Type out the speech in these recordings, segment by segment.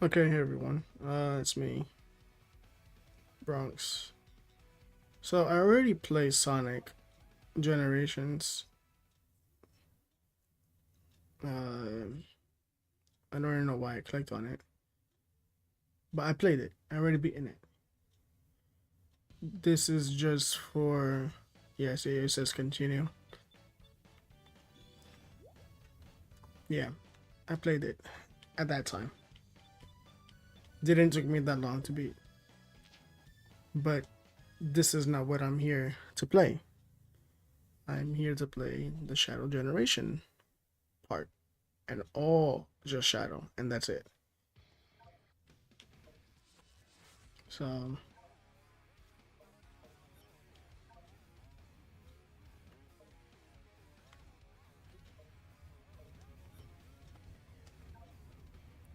Okay, hey everyone. It's me, Bronx. So I already played Sonic Generations. I don't even know why I clicked on it, but I played it. I already beaten it. This is just for yes, it says continue. Yeah, I played it at that time. Didn't take me that long to beat, but this is not what I'm here to play. I'm here to play the Shadow Generation part, and all just Shadow, and that's it. So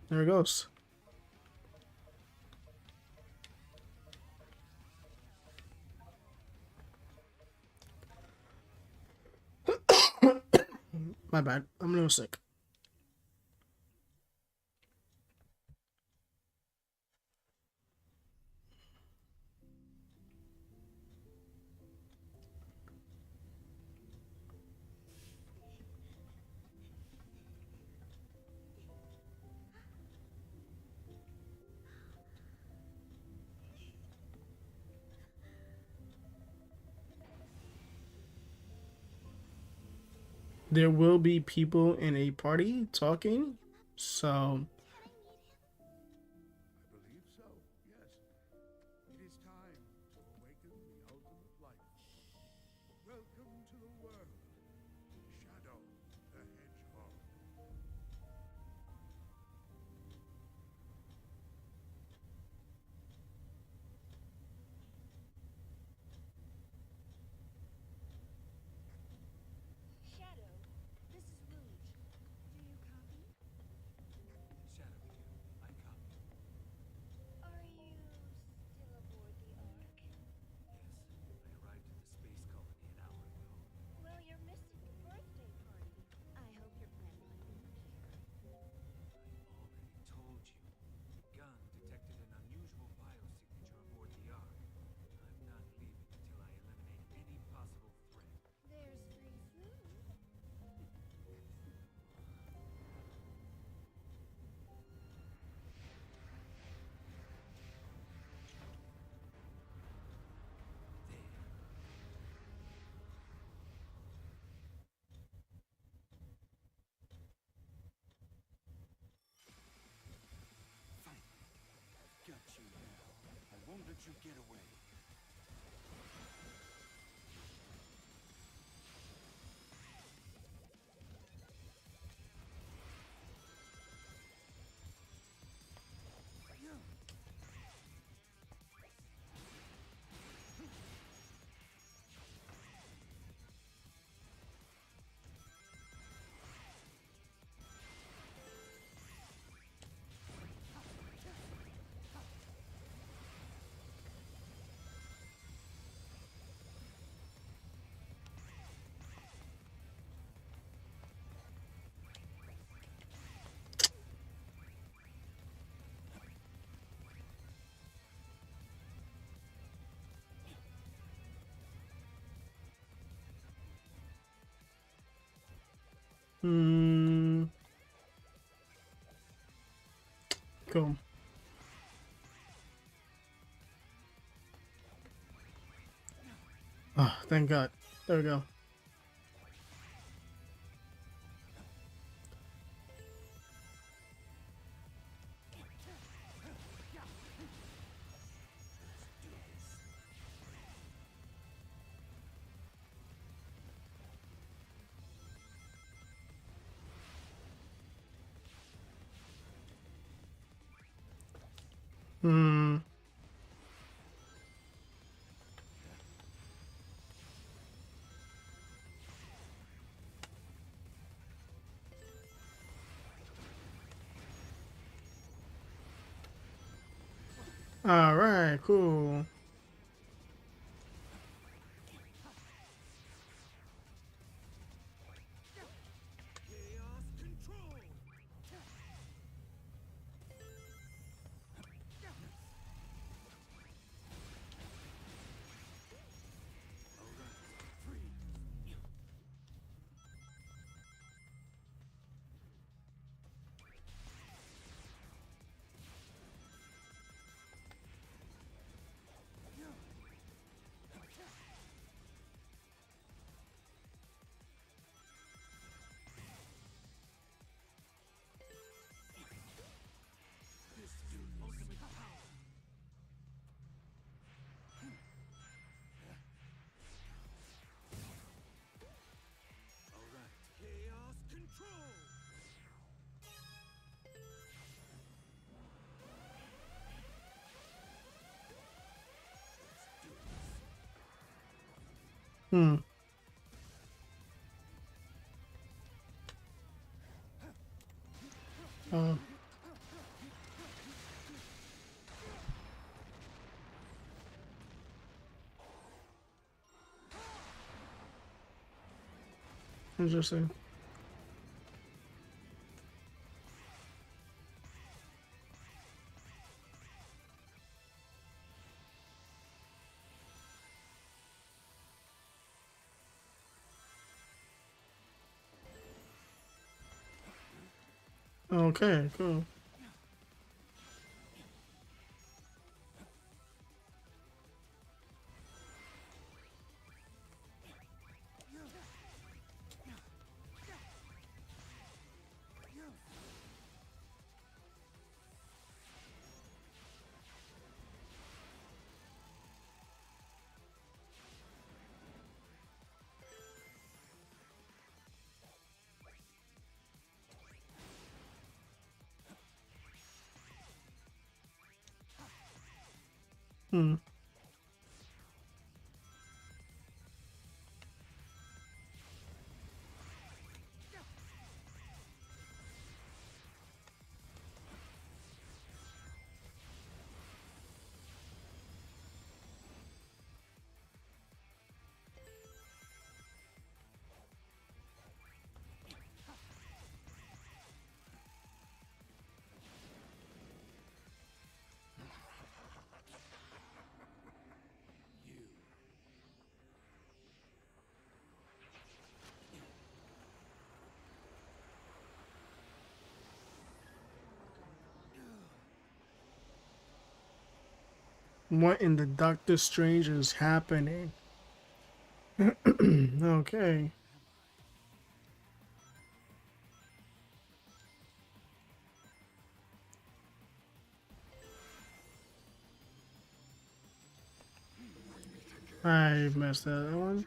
there it goes. My bad. I'm a little sick. There will be people in a party talking, so I believe so, yes. It is time to awaken the ultimate light. Welcome to the world, Shadow the Hedgehog. Shadow, this is Rouge. Do you copy? Shadow here. I copy. Are you still aboard the Ark? Yes, I arrived at the space colony an hour ago. Well, you're missing the birthday party. I hope you're planning on being here. I already told you. The gun detected an unusual biosignature aboard the Ark. I'm not leaving until I eliminate any possible threat. There's free food. Finally, I've got you now. I won't let you get away. hmm, cool. Oh, thank God. There we go. Hmm. All right. Cool. Chaos Control! Hmm. Uh, interesting. Okay, cool. Hmm. What in the Doctor Strange is happening? Okay. I messed that one.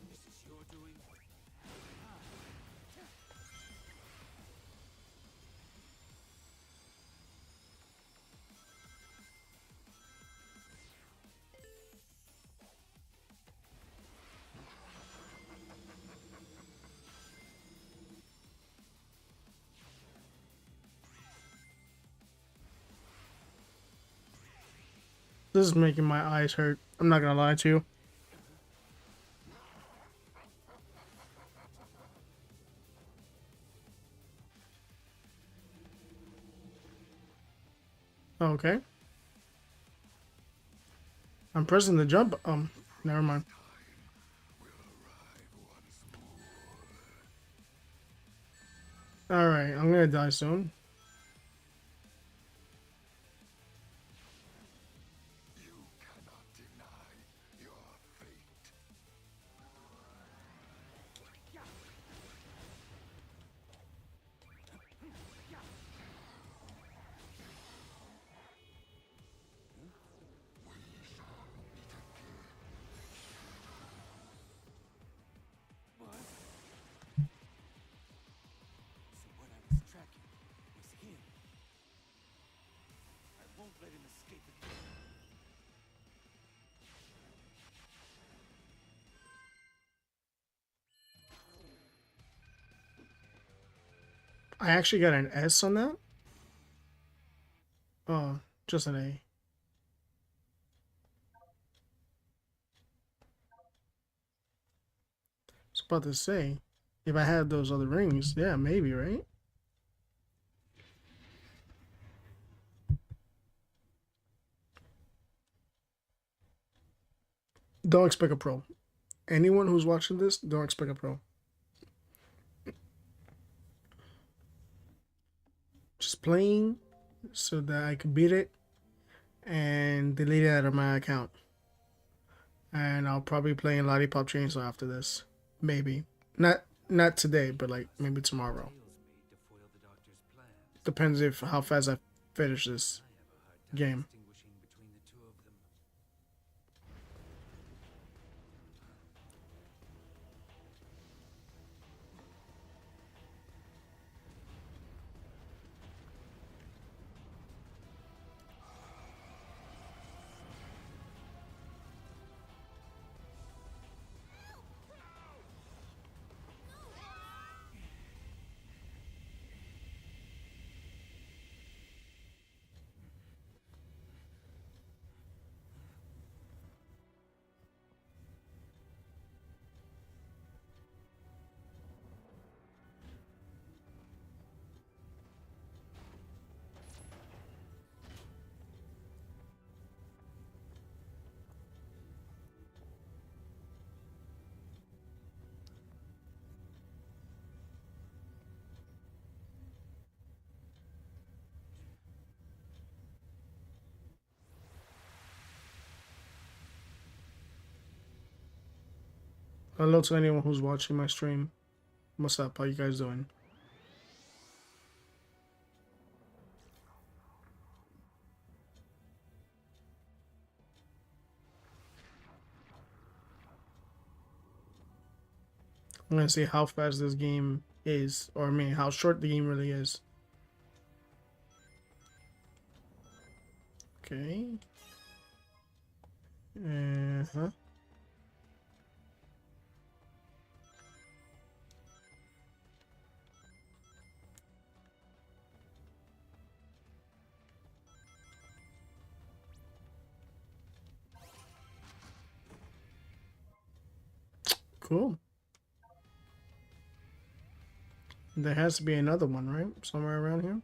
This is your doing? This is making my eyes hurt. I'm not gonna lie to you. Okay. I'm pressing the jump. Never mind. All right, I'm gonna die soon. So what I was tracking was him. I won't let him escape again. I actually got an S on that. Oh, just an A. I was about to say, if I had those other rings, yeah, maybe, right? Don't expect a pro. Anyone who's watching this, don't expect a pro. Just playing so that I could beat it and delete it out of my account. And I'll probably play in Lollipop Chainsaw after this. Maybe. Not today, but like maybe tomorrow. Deals made to foil the doctor's plans. Depends if how fast I finish this I have a hard time game. distinguishing between the two of them. Hello to anyone who's watching my stream. What's up? How you guys doing? I'm gonna see how fast this game is, or I mean, how short the game really is. Okay. Uh-huh. Cool. There has to be another one, right? Somewhere around here.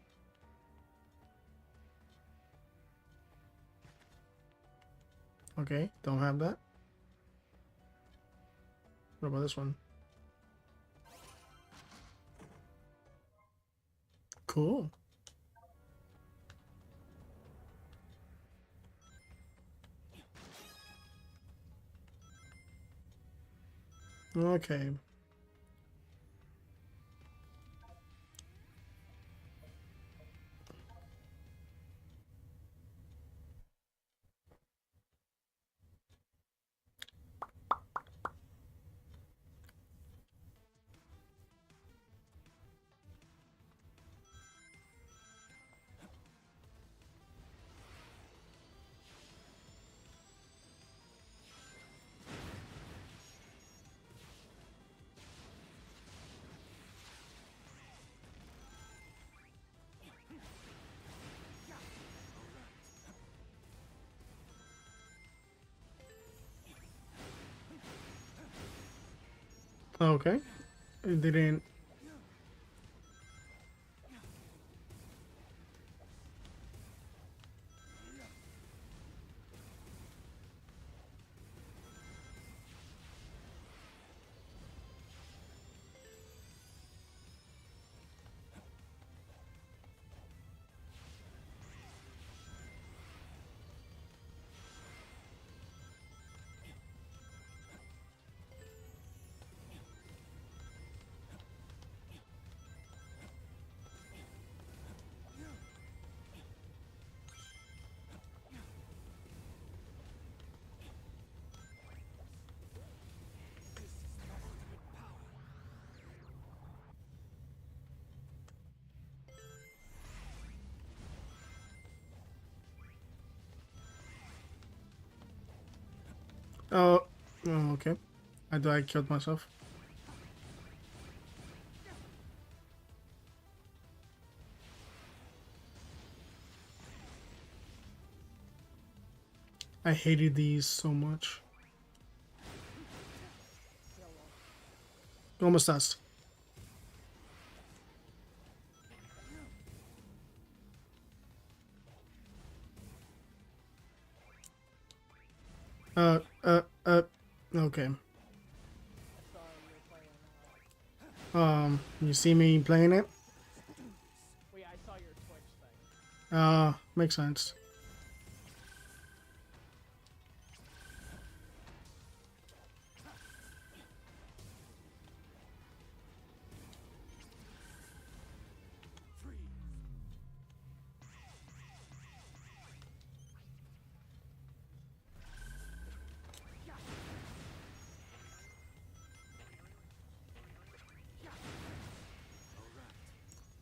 Okay, don't have that. What about this one? Cool. Okay. Okay. It didn't. Oh. Oh, okay. I killed myself. I hated these so much. ¿Cómo estás? Uh, uh, uh, okay. You see me playing it? Well, yeah, I saw your Twitch thing. Makes sense.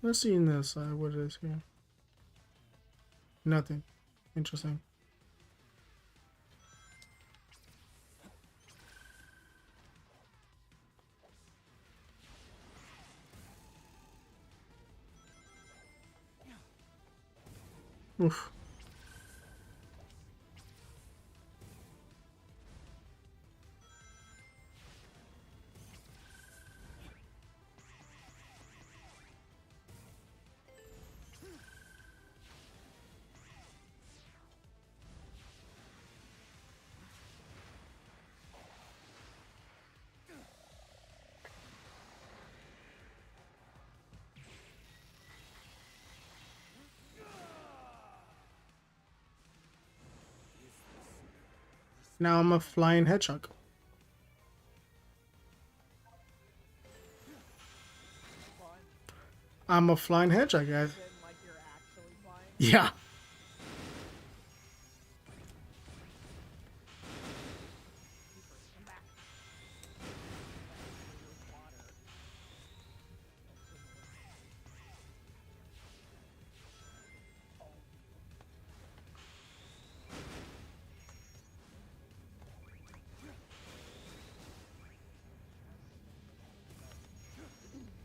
Let's see in this side what it is here. Nothing. Interesting. Oof. Now I'm a flying hedgehog. I'm a flying hedgehog, guys. Then, like, you're actually flying? Yeah. Come back. Water.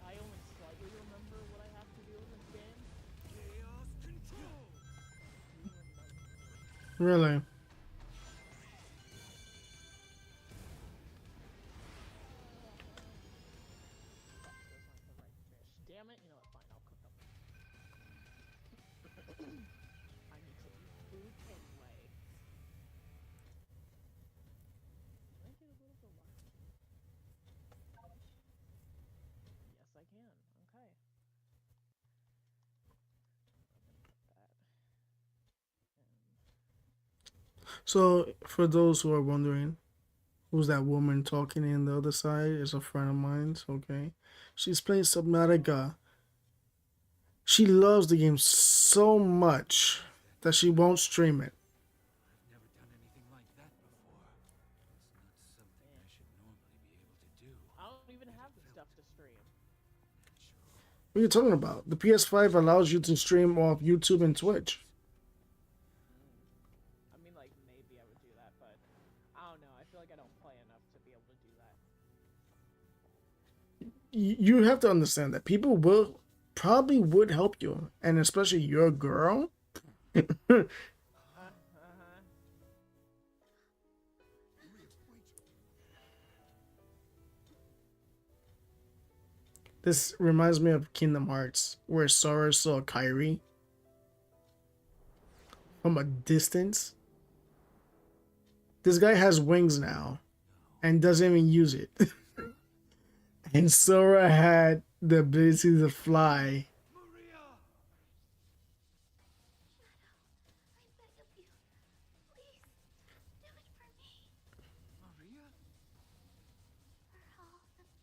I only slightly remember what I have to do in this game. Chaos control. Really. Damn it! You know what? Fine, I'll cook them. I need to eat food anyway. Can I get a little bit left? Yes, I can. Okay. That. So, for those who are wondering, who's that woman talking in the other side? Is a friend of mine's. Okay, she's playing Subnautica. She loves the game so much that she won't stream it. I've never done anything like that before. It's not something I should normally be able to do. I don't even have the stuff to stream. What are you talking about? The PS5 allows you to stream off YouTube and Twitch. I mean, like, maybe I would do that, but I don't know. I feel like I don't play enough to be able to do that. You have to understand that people will probably would help you, and especially your girl. This reminds me of Kingdom Hearts, where Sora saw Kairi from a distance. This guy has wings now and doesn't even use it. And Sora had the ability to fly. Maria! I beg of you. Please, do it for me. Maria? For all the people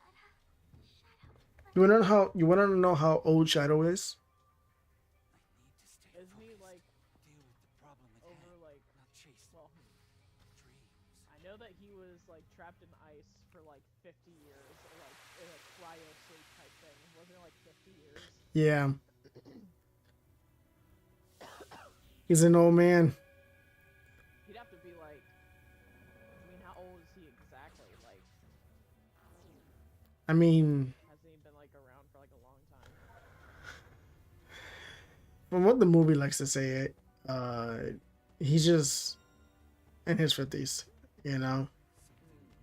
on that planet. Sayonara, Shadow. You wanna know how old Shadow is? I need to stay Isn't he, focused. like, Deal with the problem at over, hand, like, not chase well, dreams. I know that he was, like, trapped in ice for, like, 50 years, or, like, in a cryo sleep type thing. Wasn't it, like, 50 years? Yeah. He's an old man. He'd have to be, like, I mean, how old is he exactly? Like, I mean, hasn't he been, like, around for, like, a long time? from what the movie likes to say, he's just in his 50s, you know? Something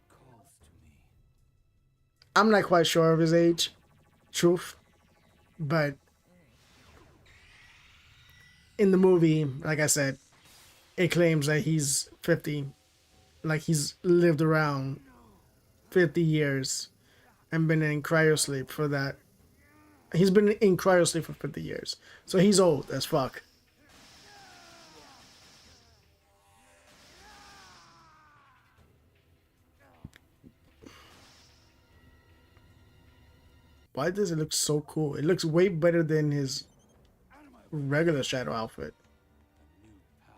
calls to me. I'm not quite sure of his age, truth, but in the movie, like I said, it claims that he's 50, like he's lived around 50 years and been in cryosleep for that. He's been in cryosleep for 50 years, so he's old as fuck. Why does it look so cool? It looks way better than his regular Shadow outfit. New power.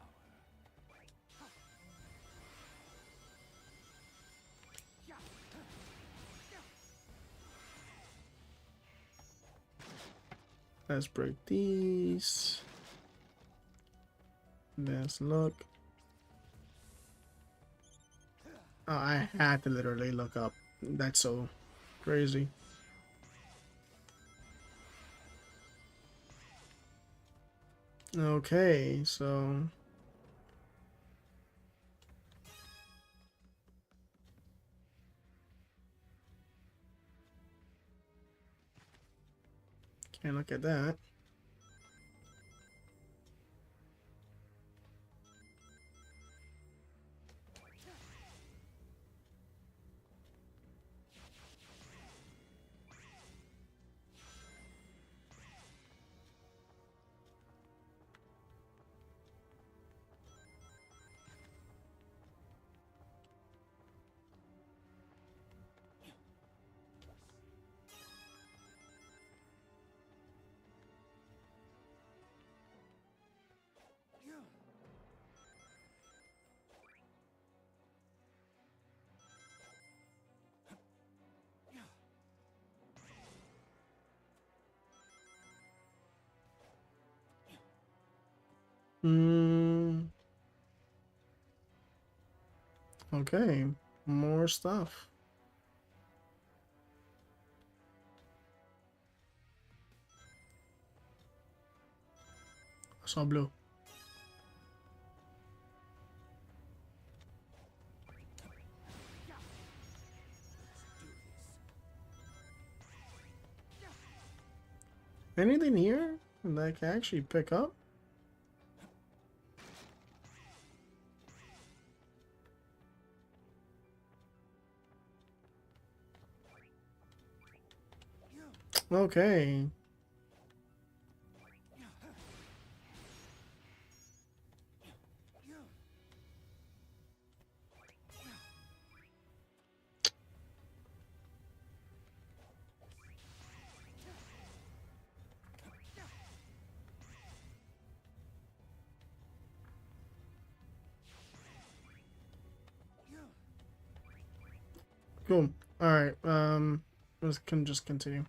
Let's break these. Let's look. Oh, I had to literally look up. That's so crazy. Okay, so can't look at that. Hmm. Okay. More stuff. I saw blue. Anything here that I can actually pick up? Okay. Cool. Alright, let's can just continue.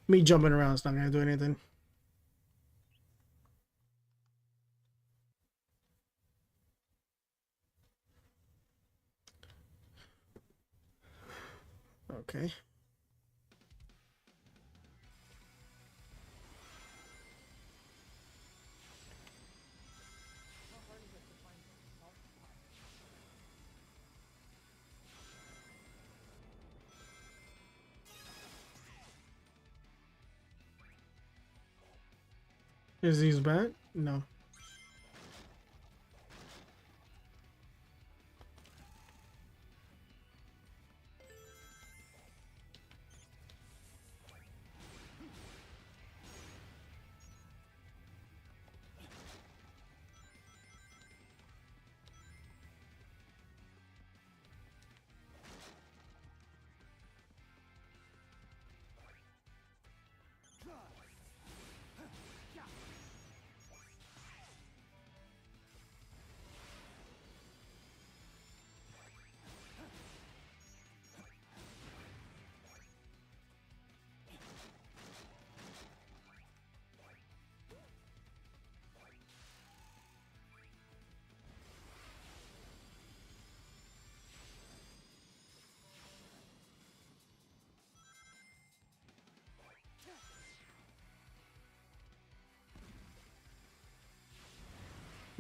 Me jumping around is not gonna do anything. Okay. Is these bad? No.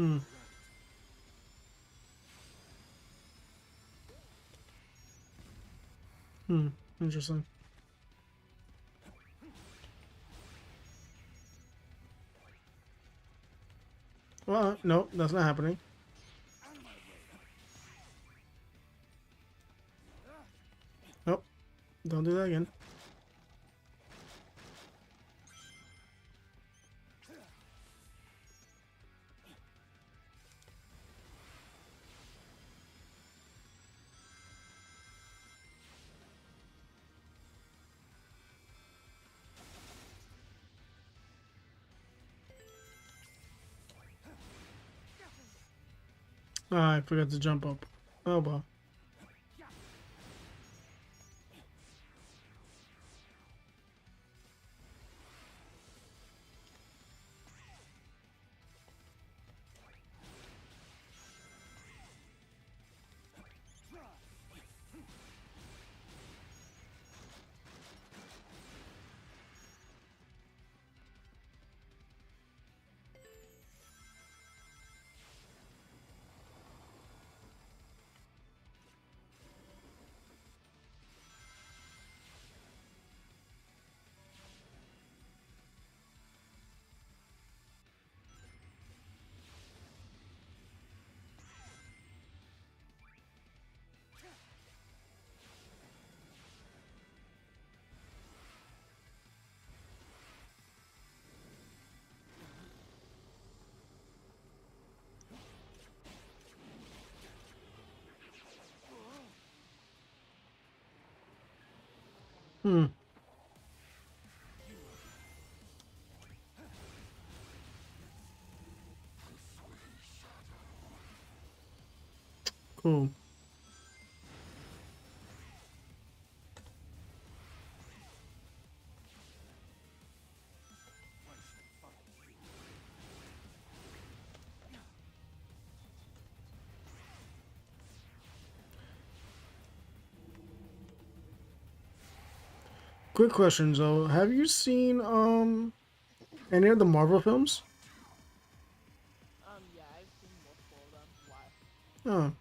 Hmm. Hmm. Interesting. Well, no, that's not happening. Nope. Don't do that again. Ah, I forgot to jump up. Oh well. Hmm. Cool. Quick question, though. Have you seen any of the Marvel films? Yeah, I've seen multiple of them. Why? Oh,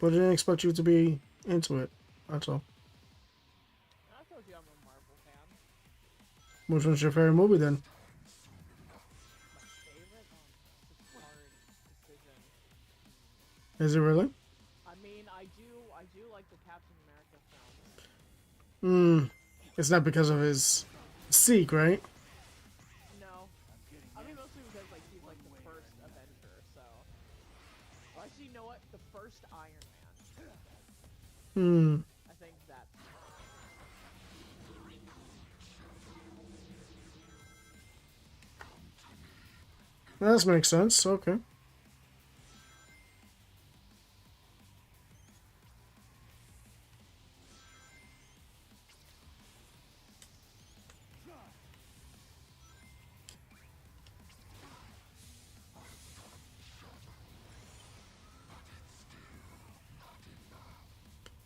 but I didn't expect you to be into it. That's all. I told you I'm a Marvel fan. Which one's your favorite movie then? My favorite? It's a hard decision. Is it really? I mean, I do like the Captain America films. Hmm. It's not because of his Seek, right? No, I mean mostly because like he's like the first Avenger. So, well, actually, you know what? The first Iron Man. Hmm. I think that's. That makes sense. Okay.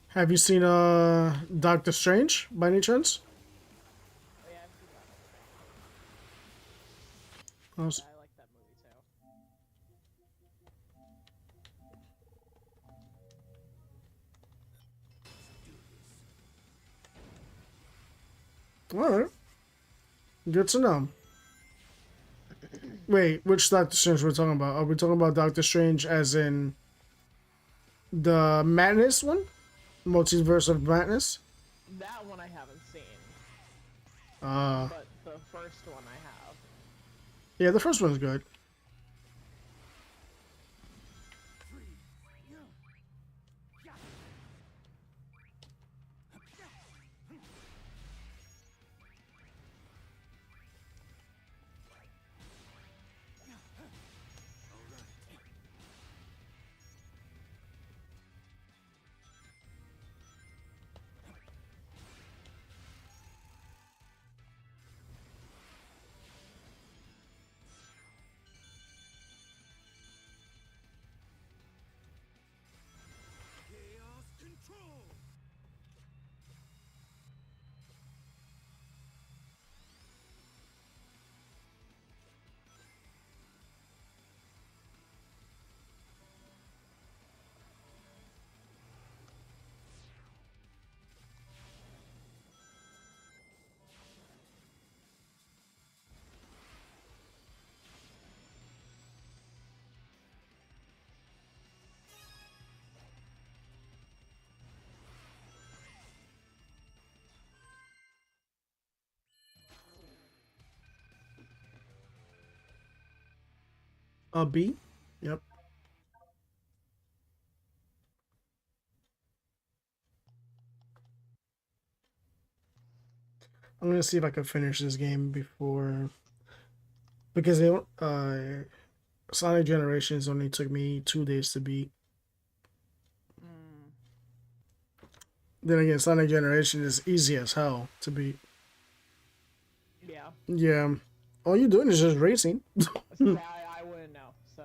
Have you seen Doctor Strange by any chance? Oh, yeah, I've seen Doctor Strange. I was- Yeah, I like that movie too. All right. Good to know. Wait, which Doctor Strange we're talking about? Are we talking about Doctor Strange as in the Madness one? Multiverse of Madness? That one I haven't seen, Uh, but the first one I have. yeah, the first one's good. Chaos control. A B? Yep. I'm gonna see if I can finish this game before because they don't. Sonic Generations only took me 2 days to beat. Mm. Then again, Sonic Generation is easy as hell to beat. Yeah. Yeah, all you're doing is just racing. I wouldn't know. So.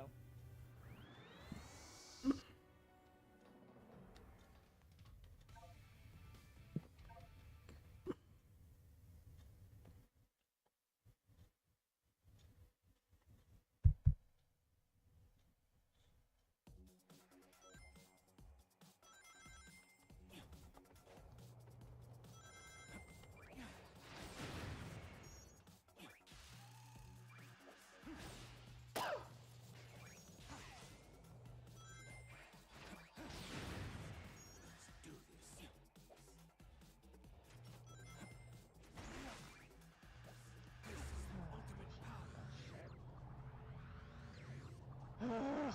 Ugh.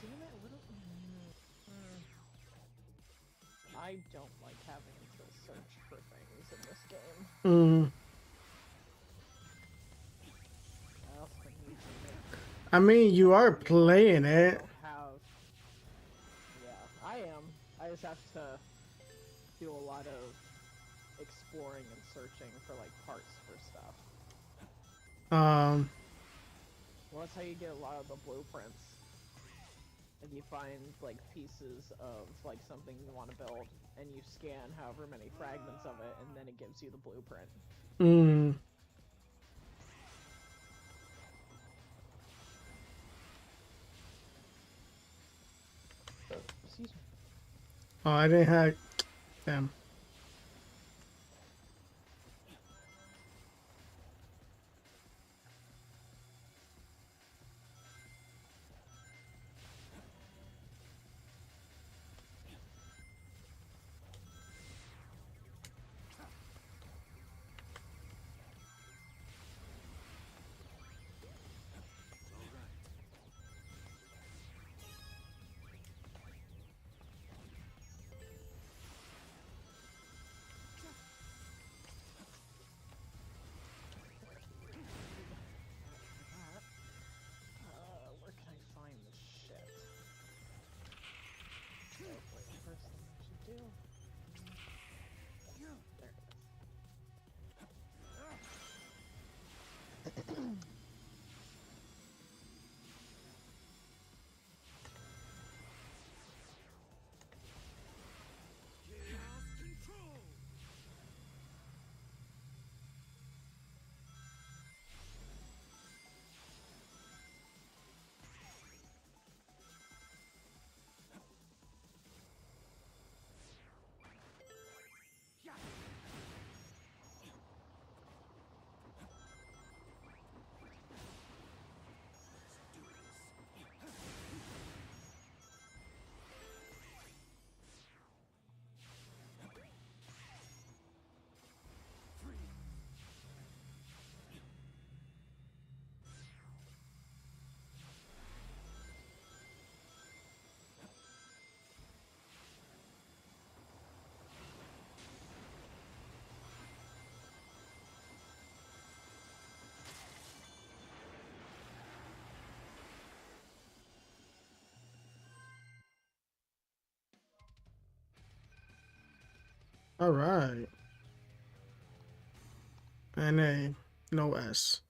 Damn it, what I don't like having to search for things in this game. Mm, I also need to make I mean, you are playing I it. don't have. Yeah, I am. I just have to do a lot of exploring and searching for like parts for stuff. Um, Well, that's how you get a lot of the blueprints. and you find like pieces of like something you want to build, and you scan however many fragments of it, and then it gives you the blueprint. Mm. Excuse me. Oh, I didn't have. Damn. All right. Where can I find this shit? Oh, wait, first thing I should do. There it is. Chaos control! All right. NA, no S.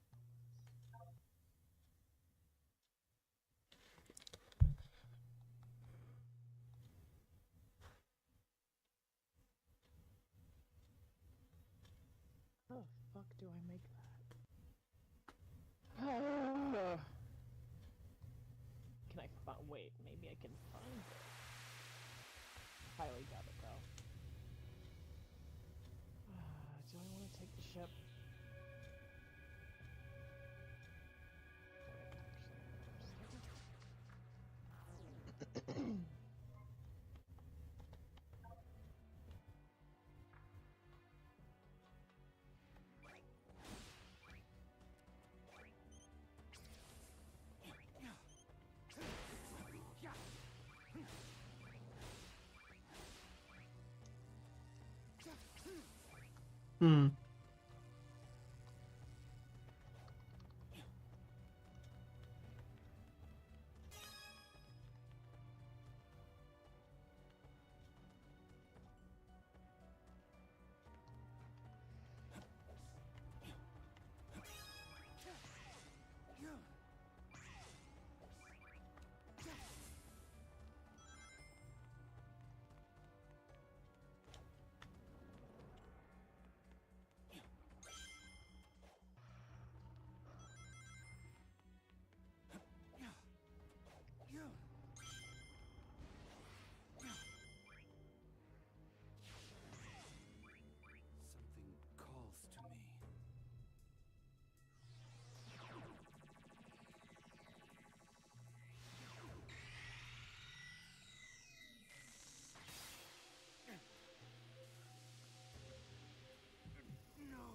How the fuck do I make that? Can I find? Wait, maybe I can find it. Highly doubt it though. Do I want to take the ship? Hmm. Something calls to me. No!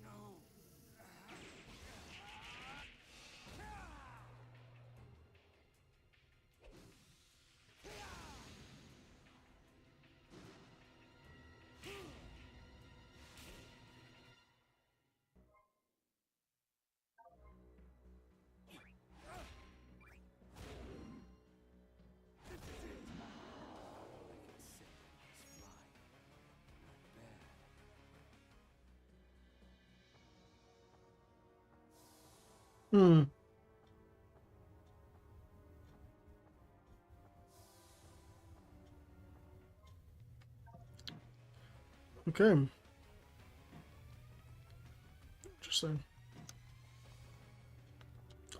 No! I can sit and fly. Not bad. Hmm. Okay. Interesting.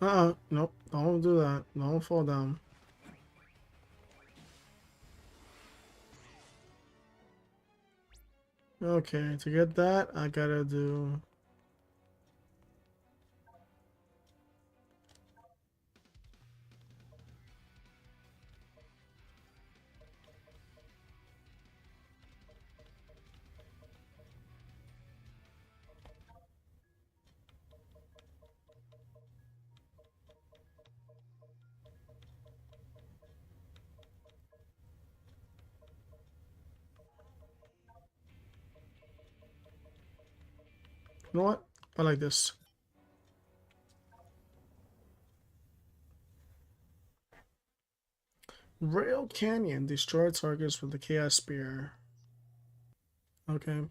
Nope. Don't do that. Don't fall down. Okay, to get that, I gotta do... You know what? I like this. Rail Canyon. Destroy targets with the Chaos Spear. Okay.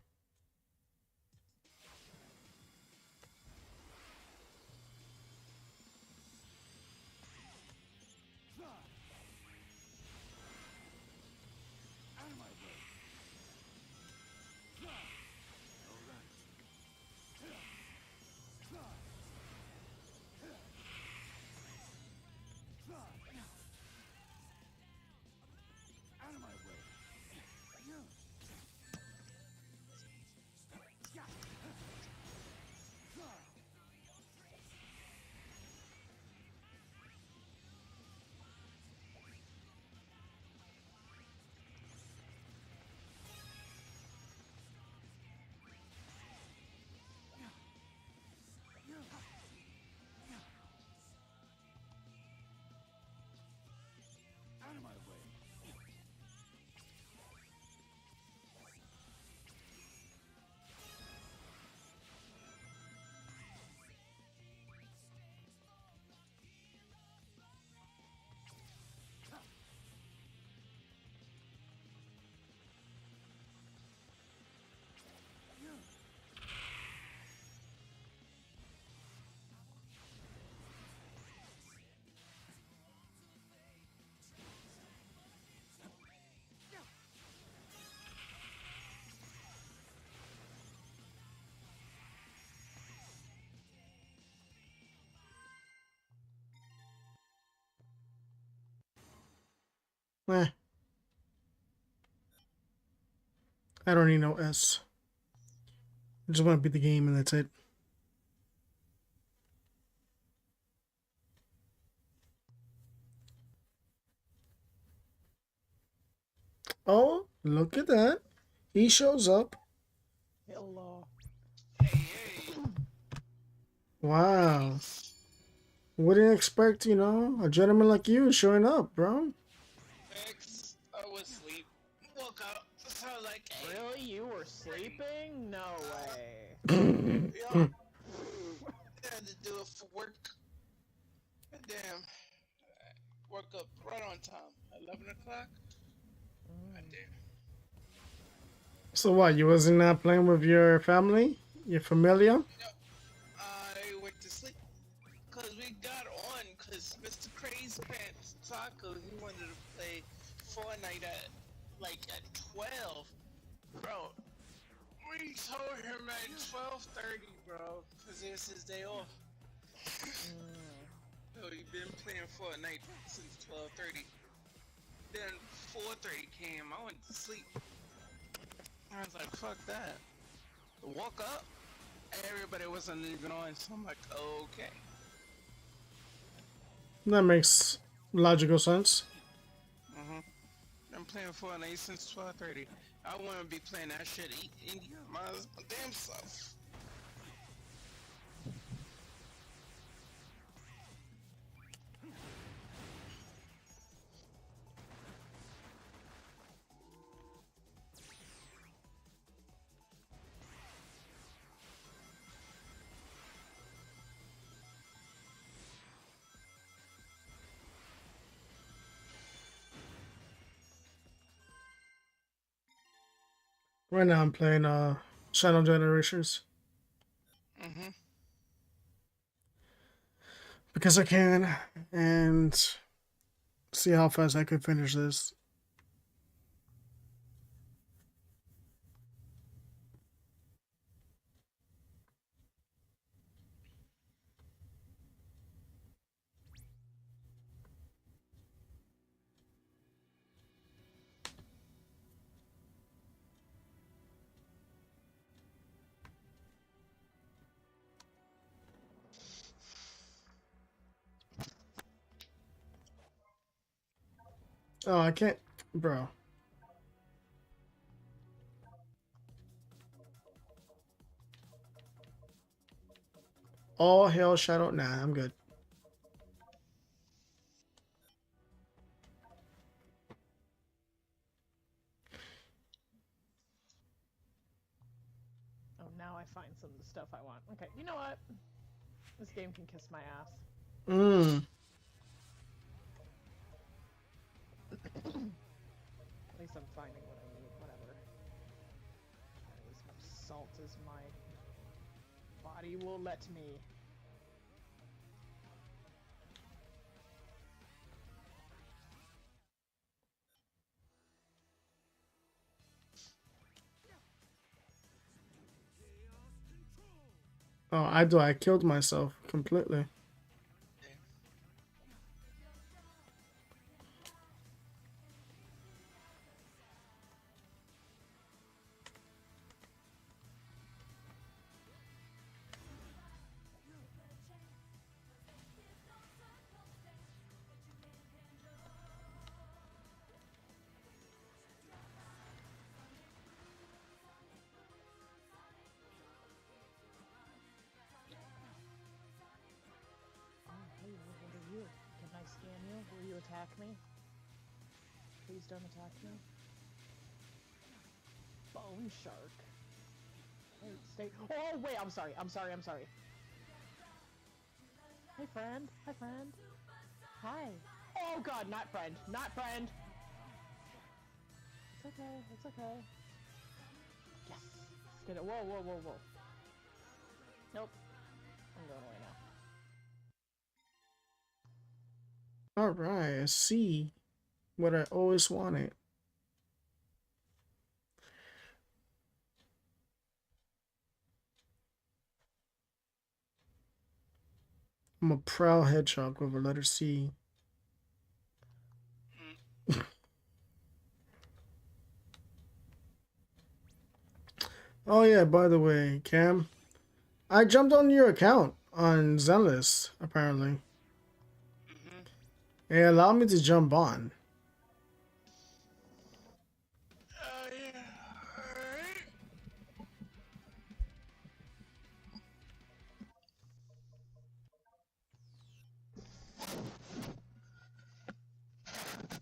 Eh. I don't need no S. I just want to beat the game and that's it. Oh, look at that. He shows up. Hello. Wow. Wouldn't expect, you know, a gentleman like you showing up, bro. Thanks. I was asleep. Woke up. So I was like, hey. Really? You were sleeping? No way. Yo. I had to do it for work. And damn. I woke up right on time. 11 o'clock. God damn. So what, you wasn't playing with your family? Your familia? No, I went to sleep. Because we got on. Because Mr. Crazy Pants Taco, he wanted to play Fortnite at 12. Bro, we told him at 12:30, bro. Because it was his day off. So he been playing Fortnite since 12:30. Then 4:30 came. I went to sleep. I was like, fuck that. Woke up. Everybody wasn't even on, so I'm like, okay. That makes logical sense. I'm playing Fortnite since 12:30. I want to be playing that shit in my damn self. Right now I'm playing Shadow Generations. Because I can, and see how fast I could finish this. Oh, I can't, bro. All hail Shadow. Nah, I'm good. Oh, now I find some of the stuff I want. Okay, you know what? This game can kiss my ass. Mmm. At least I'm finding what I need. Whatever. At least much salt as my body will let me. Oh, I do. I killed myself completely. Oh, hey, what are you? Can I scan you? Will you attack me? Please don't attack me. Bone shark. Hey, stay. Oh, wait, I'm sorry. I'm sorry. I'm sorry. Hey, friend. Hi, friend. Hi. Oh, God, not friend. Not friend. It's okay. It's okay. Yes. Let's get it. Whoa, whoa, whoa, whoa. Nope. I'm going away now. All right. I see what I always wanted. I'm a proud hedgehog with a letter C. Oh yeah, by the way, Cam, I jumped on your account on Zenless, apparently. It allowed me to jump on. Yeah. Alright.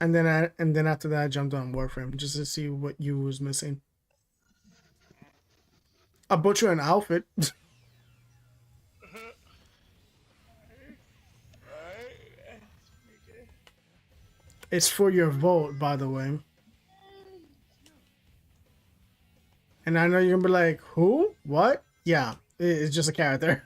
And then after that I jumped on Warframe just to see what you was missing. I bought you an outfit. Alright. It's for your vote, by the way. And I know you're gonna be like, who? What? Yeah, it's just a character.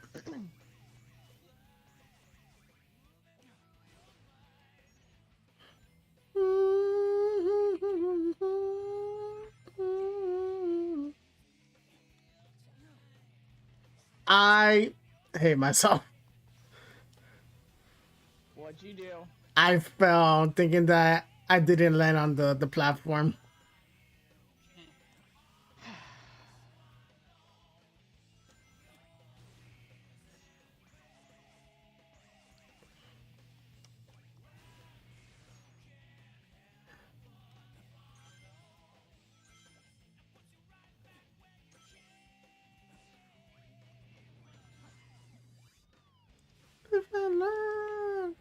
I hate myself. What'd you do? I fell thinking that I didn't land on the platform. If I learn.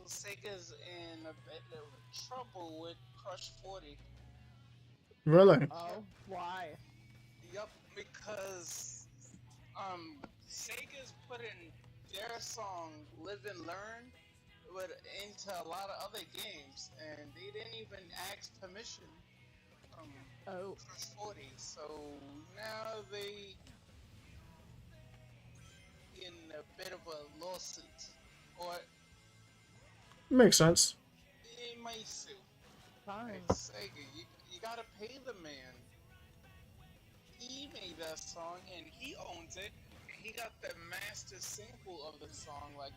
Sega's in a bit of trouble with Crush 40. Really? Oh, why? Yup, because Sega's putting their song "Live and Learn" into a lot of other games, and they didn't even ask permission from Oh, Crush 40. So now they in a bit of a lawsuit, or Makes sense. they might sue. fine. Hey, Sega, you gotta pay the man. He made that song and he owns it. he got the master sample of the song, like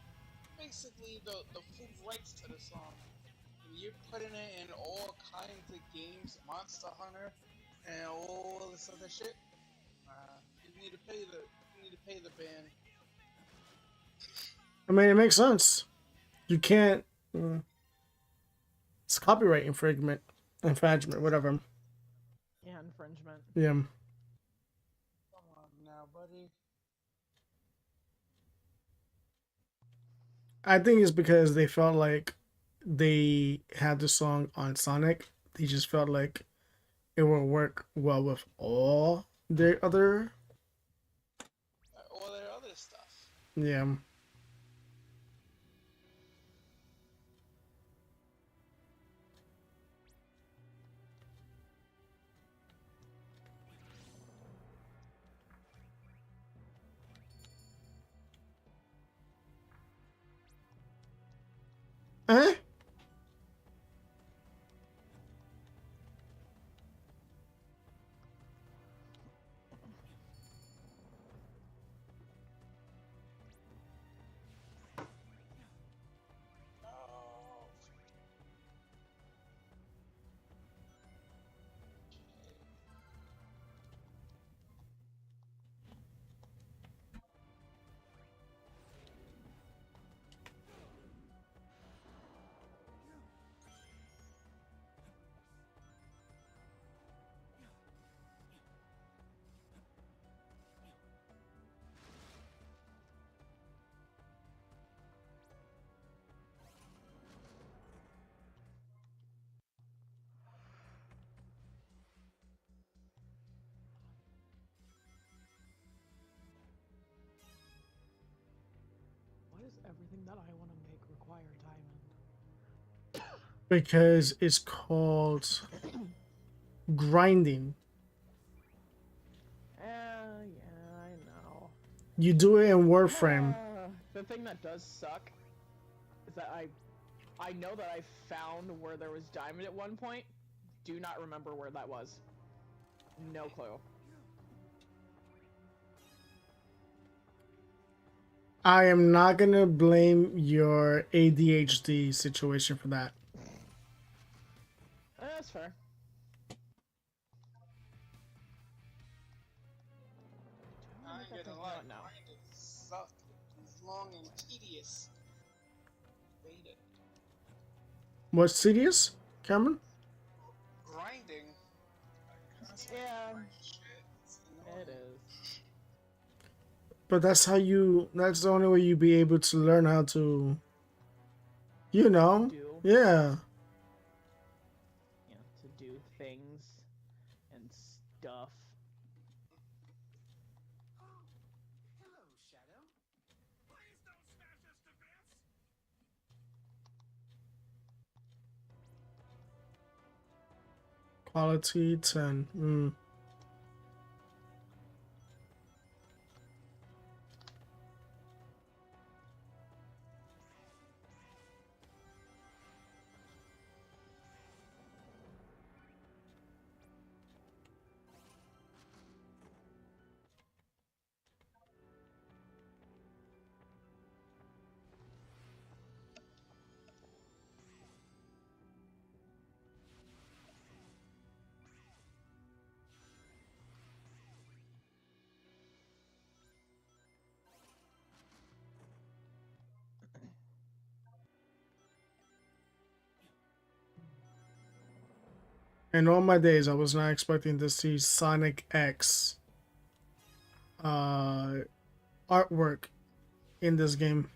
basically the full rights to the song. And you're putting it in all kinds of games, Monster Hunter, and all this other shit. You need to pay the band. I mean, it makes sense. You can't. It's copyright infringement, whatever. Yeah, infringement. Yeah. Come on now, buddy. I think it's because they felt like they had the song on Sonic. They just felt like it will work well with all their other. All their other stuff. Yeah. Eh? Oh. Why does everything that I want to make require diamond? Because it's called grinding. Yeah, I know. You do it in Warframe. The thing that does suck is that I know that I found where there was diamond at one point. Do not remember where that was. No clue. I am not gonna blame your ADHD situation for that. That's fair. I ain't gonna lie, grinding sucked. It's long and tedious. Hate it. What's serious, Cameron? Grinding. Yeah, Shit. It's annoying. it is. But that's that's the only way you be able to learn how to, you know, Do yeah. to do things and stuff. Hello, Shadow. Please don't smash us to bits! Quality 10. In all my days, I was not expecting to see Sonic X artwork in this game.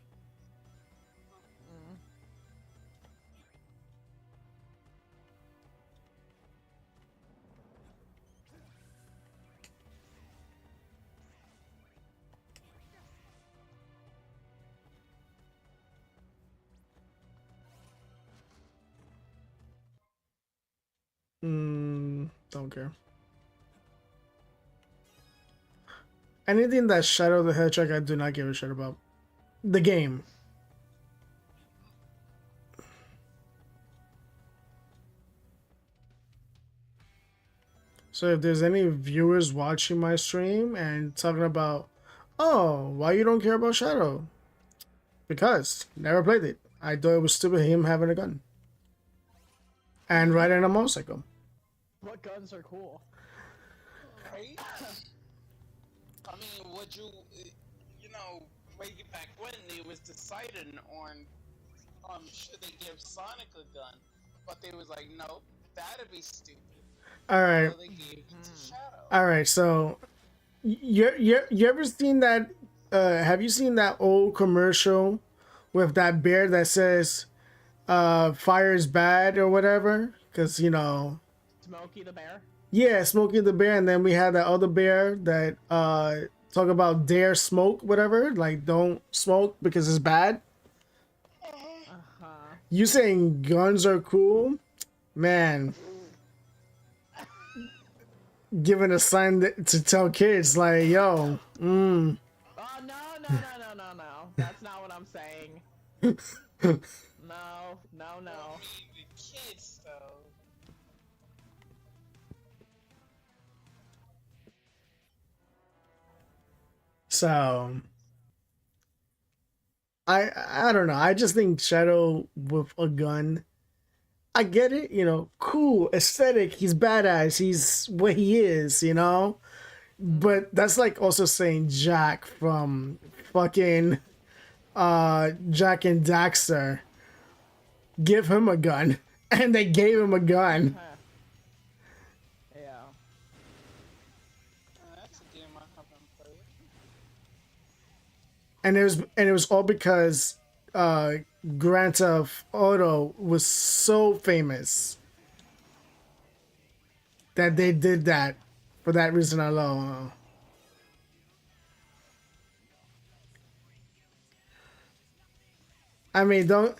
Don't care. Anything that's Shadow the Hedgehog, I do not give a shit about. The game. So if there's any viewers watching my stream and talking about, Oh, why you don't care about Shadow? Because never played it. I thought it was stupid him having a gun and riding a motorcycle. What guns are cool? Right? I mean, would you, you know, way back when they was deciding on, should they give Sonic a gun? But they was like, no, that'd be stupid. All right, So they gave it to Shadow. all right. So, you ever seen that? Have you seen that old commercial with that bear that says, "Fire is bad" or whatever? Because you know, Smokey the Bear? yeah, Smokey the Bear, and then we had that other bear that talk about dare smoke, whatever, like don't smoke because it's bad. Uh-huh. You saying guns are cool, man? Giving a sign to tell kids like, yo, Oh, no. That's not what I'm saying. No. I mean, the kids, though. So I don't know. I just think Shadow with a gun. I get it, you know, cool, aesthetic, he's badass, he's what he is, you know? But that's like also saying Jack from fucking Jack and Daxter. Give him a gun. And they gave him a gun. Huh. Yeah. That's a game I haven't played. And it was all because Grand Theft Auto was so famous that they did that for that reason alone. I mean, don't.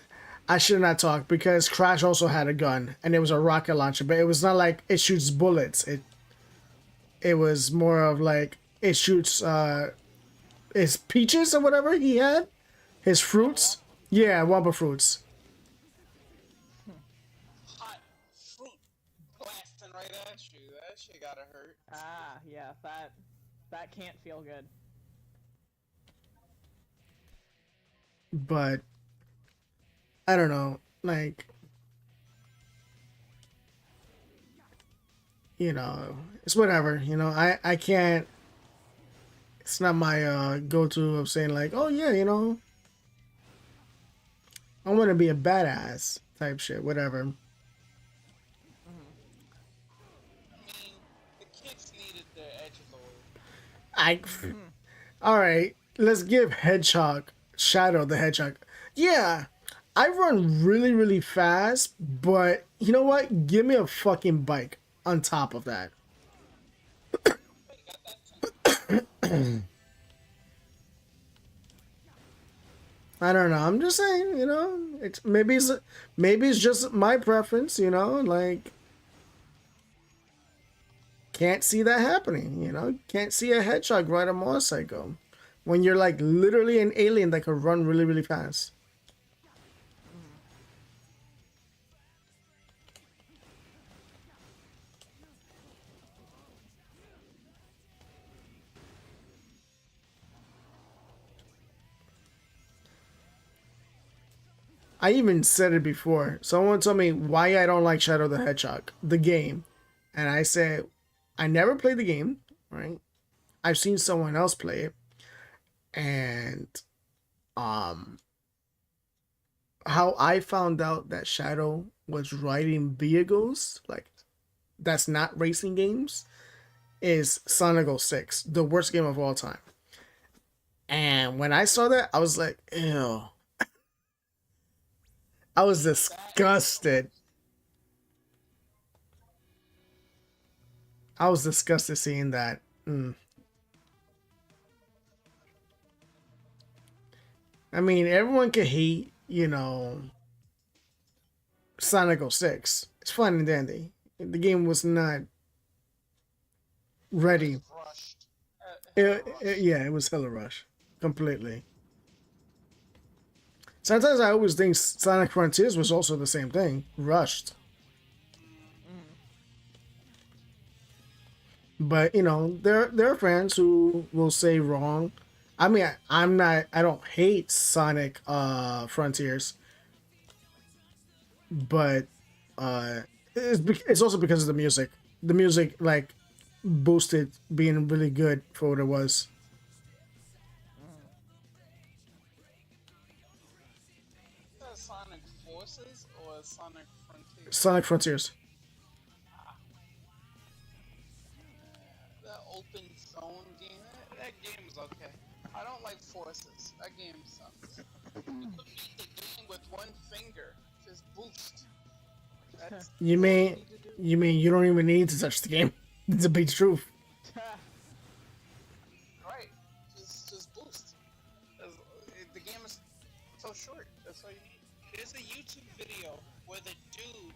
I should not talk because Crash also had a gun and it was a rocket launcher, but it was not like it shoots bullets. It was more of like it shoots his peaches or whatever he had, his fruits. Yeah, Wumpa fruits. Hot fruit blasting right at you. That shit gotta hurt. Ah, yeah, that can't feel good. But I don't know, like, you know, it's whatever, you know. I can't. It's not my go-to of saying like, oh yeah, you know, I want to be a badass type shit, whatever. I mean, the kids needed their edgelord. All right, let's give Hedgehog Shadow the Hedgehog. Yeah, I run really really fast, but you know what? Give me a fucking bike on top of that. I don't know. I'm just saying, you know, maybe it's just my preference, you know, like can't see that happening, you know. Can't see a hedgehog ride a motorcycle when you're like literally an alien that can run really really fast. I even said it before. Someone told me why I don't like Shadow the Hedgehog, the game. And I said, I never played the game, right? I've seen someone else play it. And how I found out that Shadow was riding vehicles, like that's not racing games, is Sonic 06, the worst game of all time. And when I saw that, I was like, ew. I was disgusted. I was disgusted seeing that. I mean, everyone can hate, you know, Sonic 06. It's fun and dandy. The game was not ready. Rushed. Hella rushed. Yeah, it was hella rush. Completely. Sometimes I always think Sonic Frontiers was also the same thing. Rushed. But, you know, there are fans who will say wrong. I mean, I'm not. I don't hate Sonic Frontiers, but it's also because of the music. The music like boosted being really good for what it was. Is that Sonic Forces or Sonic Frontiers? Sonic Frontiers. That open zone game, that game is okay. I don't like Forces. That game sucks. You could beat the game with one finger. Just boost. That's You all mean need to do. you mean you don't even need to touch the game? It's a big truth. Right. Just boost. The game is so short. That's all you need. There's a YouTube video where the dude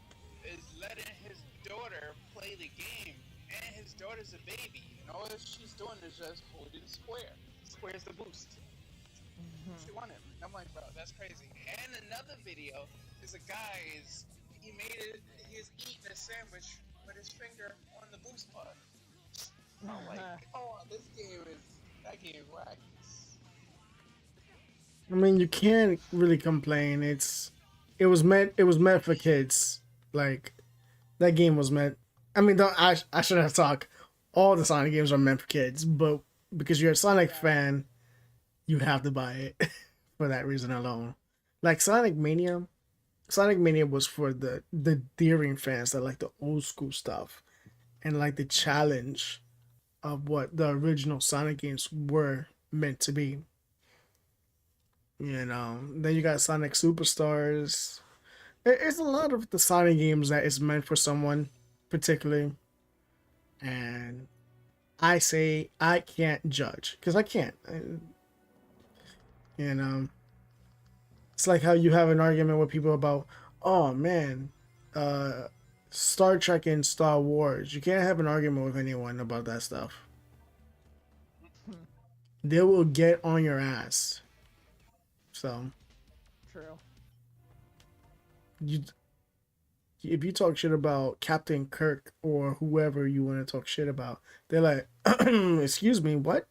is letting his daughter play the game, and his daughter's a baby. And all she's doing is just holding square. Square's the boost. She won it. I'm like, bro, that's crazy. And another video is a guy he made it. He's eating a sandwich with his finger on the boost button. I'm like, oh, that game is whack. I mean, you can't really complain. It was meant for kids. Like that game was meant. I mean, I shouldn't have talked. All the Sonic games are meant for kids, but because you're a Sonic fan, you have to buy it for that reason alone. Like Sonic Mania was for the daring fans that like the old school stuff and like the challenge of what the original Sonic games were meant to be. You know, then you got Sonic Superstars. It's a lot of the Sonic games that is meant for someone particularly, and I say I can't judge because I can't. You know, it's like how you have an argument with people about, oh man, Star Trek and Star Wars. You can't have an argument with anyone about that stuff. They will get on your ass. So True. you, if you talk shit about Captain Kirk or whoever you want to talk shit about, they're like, excuse me, what?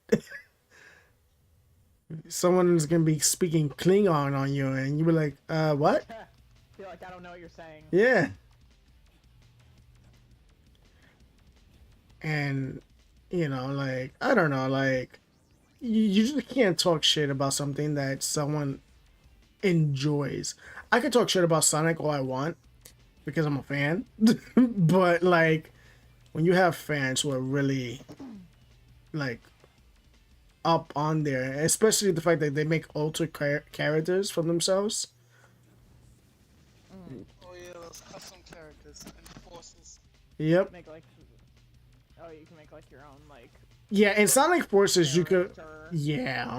Someone's gonna be speaking Klingon on you, and you were like, what? Feel like I don't know what you're saying. Yeah. And, you know, like, I don't know, like, you just can't talk shit about something that someone enjoys. I could talk shit about Sonic all I want because I'm a fan, but, like, when you have fans who are really, like, up on there, especially the fact that they make alter characters from themselves. Oh yeah, those custom characters and forces. Yep. Make like, oh, you can make like your own like. Yeah, in Sonic Forces, you could. character. Yeah. Their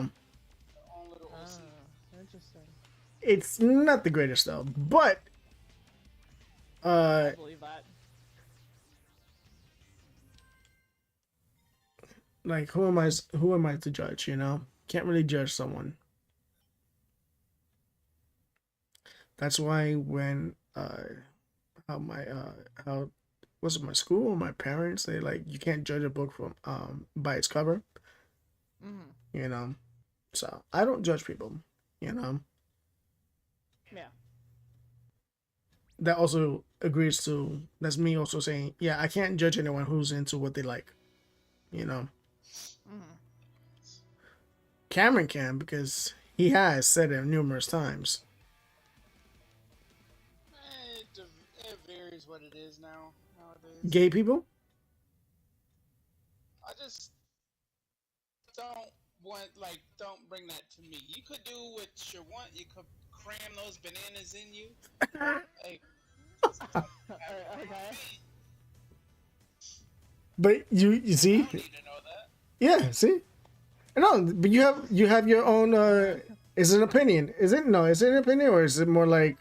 own little OC. Interesting. It's not the greatest, though. But, I believe that. like, who am I to judge, you know? Can't really judge someone. That's why when, how was it my school or my parents, they like, you can't judge a book from, by its cover. You know? So, I don't judge people, you know? Yeah. That also agrees to, that's me also saying, yeah, I can't judge anyone who's into what they like, you know? Cameron can because he has said it numerous times. It varies what it is nowadays. Gay people? I just don't bring that to me. You could do what you want. You could cram those bananas in you. Like, Okay. But you I see, don't need to know that. yeah, see, no, but you have your own. Is it an opinion? Is it an opinion or is it more like,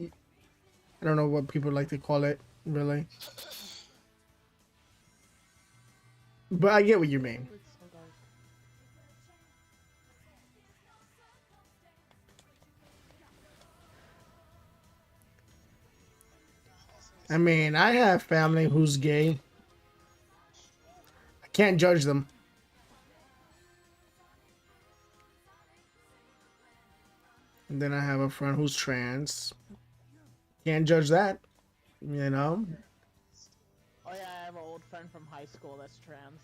I don't know what people like to call it, really. But I get what you mean. It's so dark. I mean, I have family who's gay. I can't judge them. And then I have a friend who's trans. Can't judge that, you know. Oh yeah, I have an old friend from high school that's trans.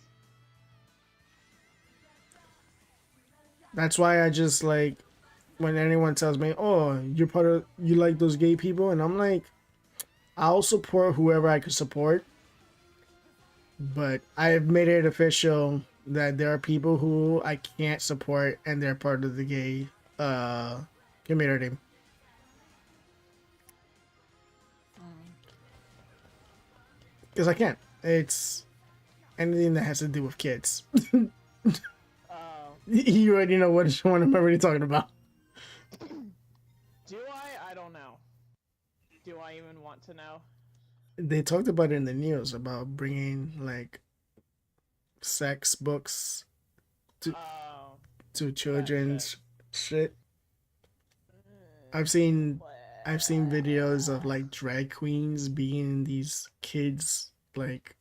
That's why I just like when anyone tells me, "Oh, you're part of you like those gay people," and I'm like, I'll support whoever I could support, but I have made it official that there are people who I can't support, and they're part of the gay community. Because I can't. It's anything that has to do with kids. Oh, You already know what one I'm already talking about. do I? I don't know. Do I even want to know? They talked about it in the news about bringing like sex books Oh. to children's shit. I've seen videos of like drag queens being in these kids like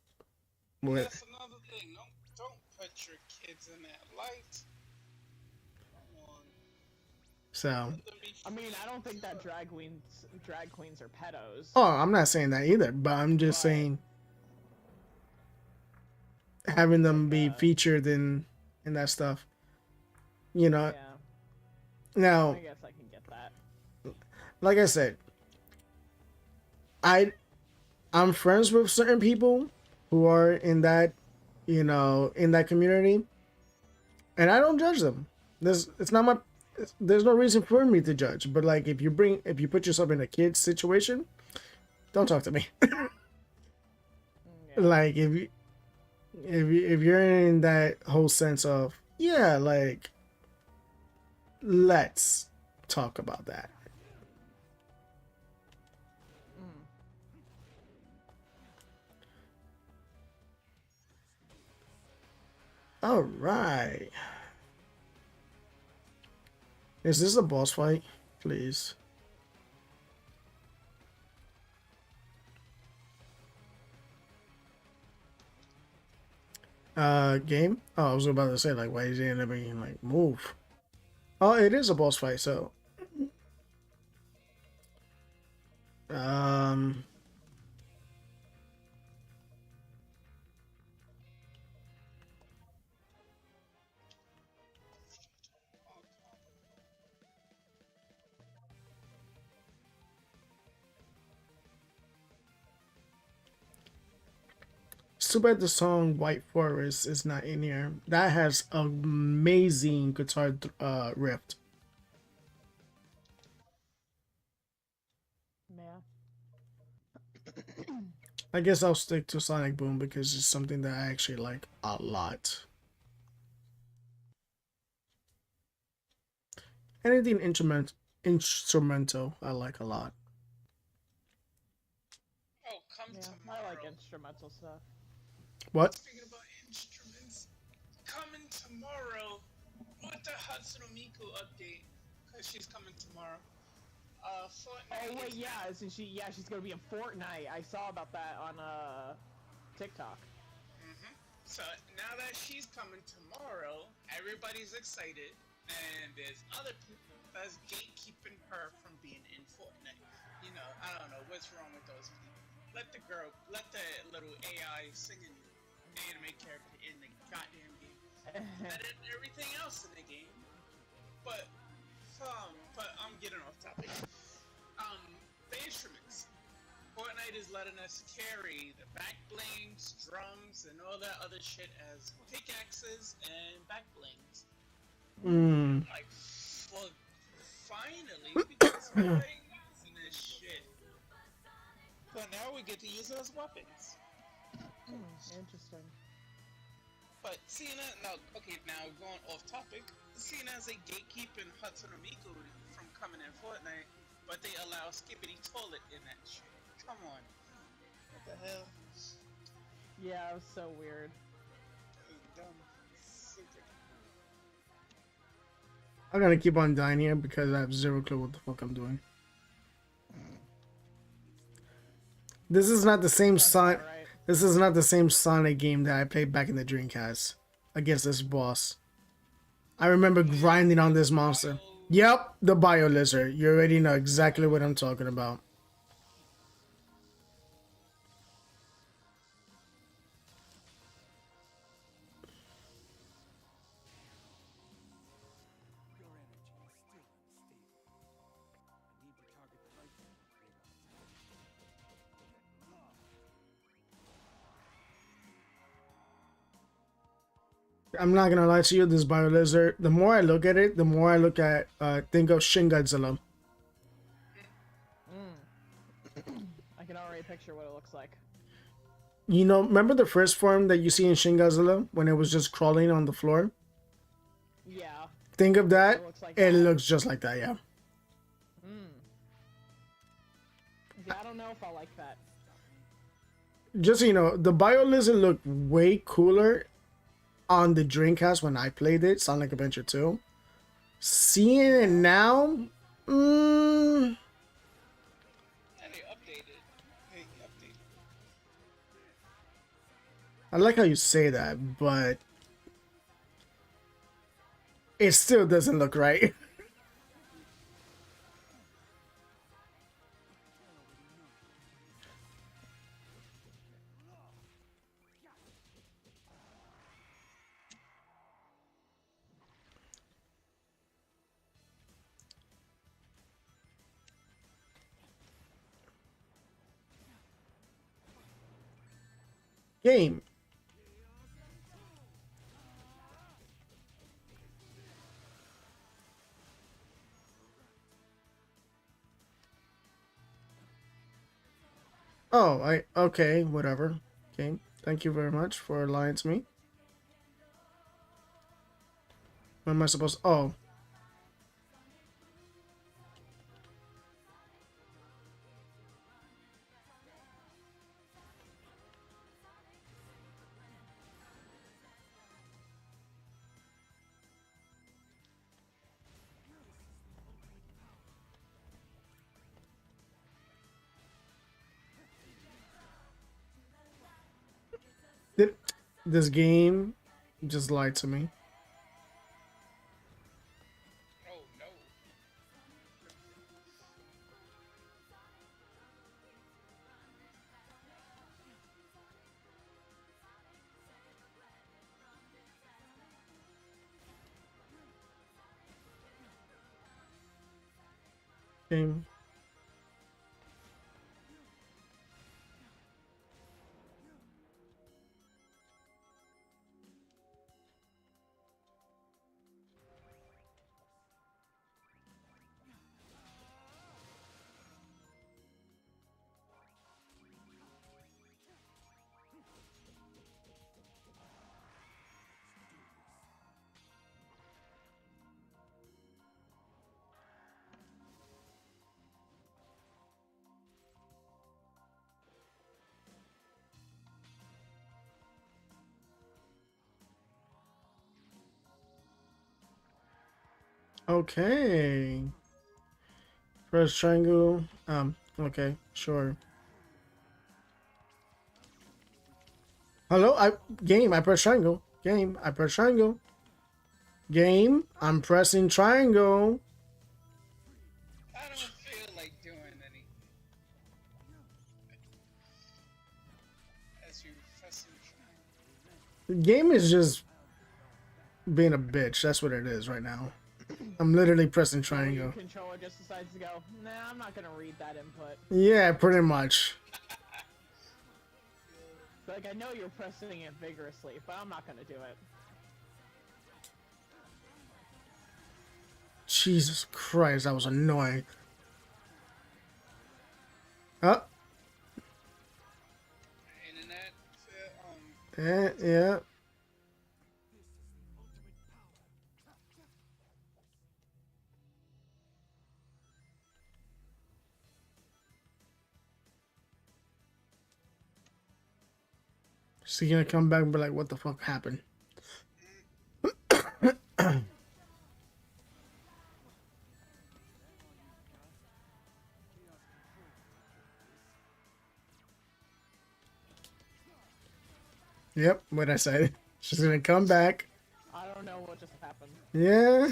what That's another thing. Don't put your kids in that light. Come on. so. Let them be I mean, I don't think that drag queens are pedos. Oh, I'm not saying that either, but I'm just Right. saying having them be Like, featured in that stuff. You know, Yeah, now I guess I can get that. like I said, I'm friends with certain people who are in that, you know, in that community, and I don't judge them. There's no reason for me to judge. But like, if you put yourself in a kid's situation, don't talk to me. Yeah. Like if you're in that whole sense of yeah, like let's talk about that. All right. Is this a boss fight? Please. Game? Oh, I was about to say, like, why is he in being like, move? Oh, it is a boss fight, so. Um. Too bad the song White Forest is not in here. That has amazing guitar riff. Yeah. I guess I'll stick to Sonic Boom because it's something that I actually like a lot. Anything instrumental, I like a lot. Oh, come Yeah, tomorrow. I like instrumental stuff. What? Speaking about instruments, coming tomorrow with the Hatsune Miku update, cause she's coming tomorrow. Fortnite. Oh wait, is- yeah, isn't she? Yeah, she's gonna be in Fortnite. I saw about that on TikTok. So now that she's coming tomorrow, everybody's excited, and there's other people that's gatekeeping her from being in Fortnite. You know, I don't know what's wrong with those people. Let the little AI singing anime character in the goddamn game. Better than everything else in the game. But I'm getting off topic. The instruments. Fortnite is letting us carry the back blings, drums, and all that other shit as pickaxes and back blings. Like, well, finally, we get to start using this shit. But now we get to use it as weapons. Interesting. But seeing that, now going off topic, seeing as they gatekeep in Hatsune Miku from coming in Fortnite, but they allow Skibbity Toilet in that shit. Come on. What the hell? Yeah, it was so weird. This is dumb. Stupid. I'm gonna keep on dying here because I have zero clue what the fuck I'm doing. This is not the same Sonic. Alright. This is not the same Sonic game that I played back in the Dreamcast against this boss. I remember grinding on this monster. Yep, the bio lizard. You already know exactly what I'm talking about. Your energy is still unstable. I need to target the light zone to create an attack. I'm not gonna lie to you, this bio lizard, the more I look at it, the more I look at think of Shin Godzilla. I can already picture what it looks like. You know, remember the first form that you see in Shin Godzilla when it was just crawling on the floor? Yeah. Think of that. It looks like It that. looks just like that, yeah. Yeah, I don't know if I like that. Just so you know, the bio lizard looked way cooler on the Dreamcast when I played it, Sonic Adventure 2. Seeing it now, And they updated. They updated. I like how you say that, but it still doesn't look right. Game. Oh, okay, whatever. Okay, thank you very much for lying to me. What am I supposed? Oh, this game just lied to me. Oh no. Game. Okay. Press triangle. Okay, sure. Hello, I press triangle. Game, I press triangle. Game, I'm pressing triangle. I don't feel like doing anything. As you press and try. The game is just being a bitch. That's what it is right now. I'm literally pressing Your triangle. controller just decides to go, nah, I'm not gonna read that input. Yeah, pretty much. Like, I know you're pressing it vigorously, but I'm not gonna do it. Jesus Christ, that was annoying. Oh, Internet, yeah. Is he gonna come back and be like, what the fuck happened? Yep, what I said. She's gonna come back. I don't know what just happened. Yeah.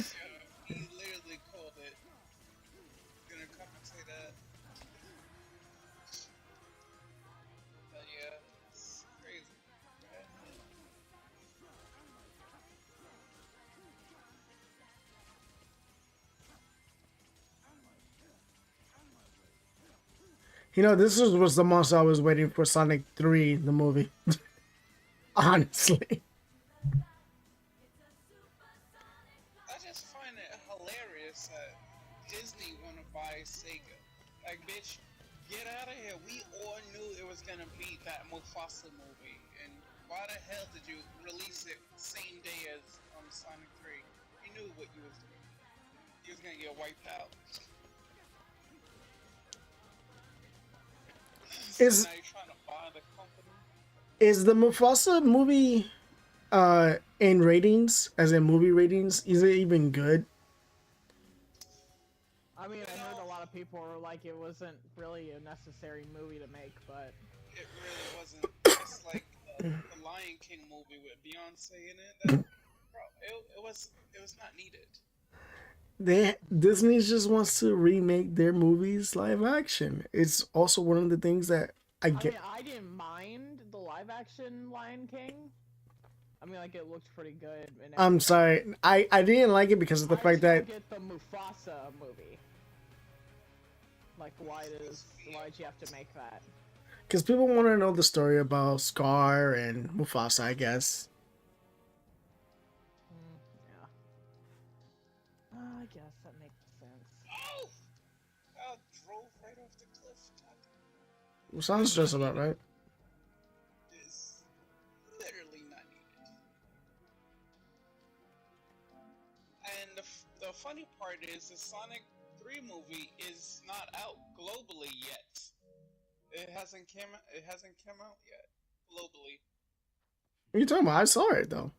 he literally called say that. But yeah, it's crazy. You know, was the monster I was waiting for Sonic 3, the movie. Honestly. I just find it hilarious that Disney wanna buy Sega. Like, bitch, get out of here. We all knew it was gonna be that Mufasa movie, and why the hell did you release it same day as Sonic 3? You knew what you was doing. You was gonna get wiped out. Is Now you're trying to buy the company. is the Mufasa movie in ratings, as in movie ratings, is it even good? I mean, I heard a lot of people were like it wasn't really a necessary movie to make, but It really wasn't. It's like the Lion King movie with Beyonce in it. That, bro, it was not needed. Disney just wants to remake their movies live action. It's also one of the things that I I get. mean, I didn't mind the live action Lion King. I mean, like it looked pretty good. And I'm everything. sorry, I didn't like it because of the I fact just don't that get the Mufasa movie. Like, why'd you have to make that? because people want to know the story about Scar and Mufasa, I guess. Yeah. I guess that makes sense. Oh! I drove right off the cliff. Sounds just about right. Is literally not needed. And the funny part is the Sonic 3 movie is not out globally yet. It hasn't come out yet globally. What are you talking about? I saw it though.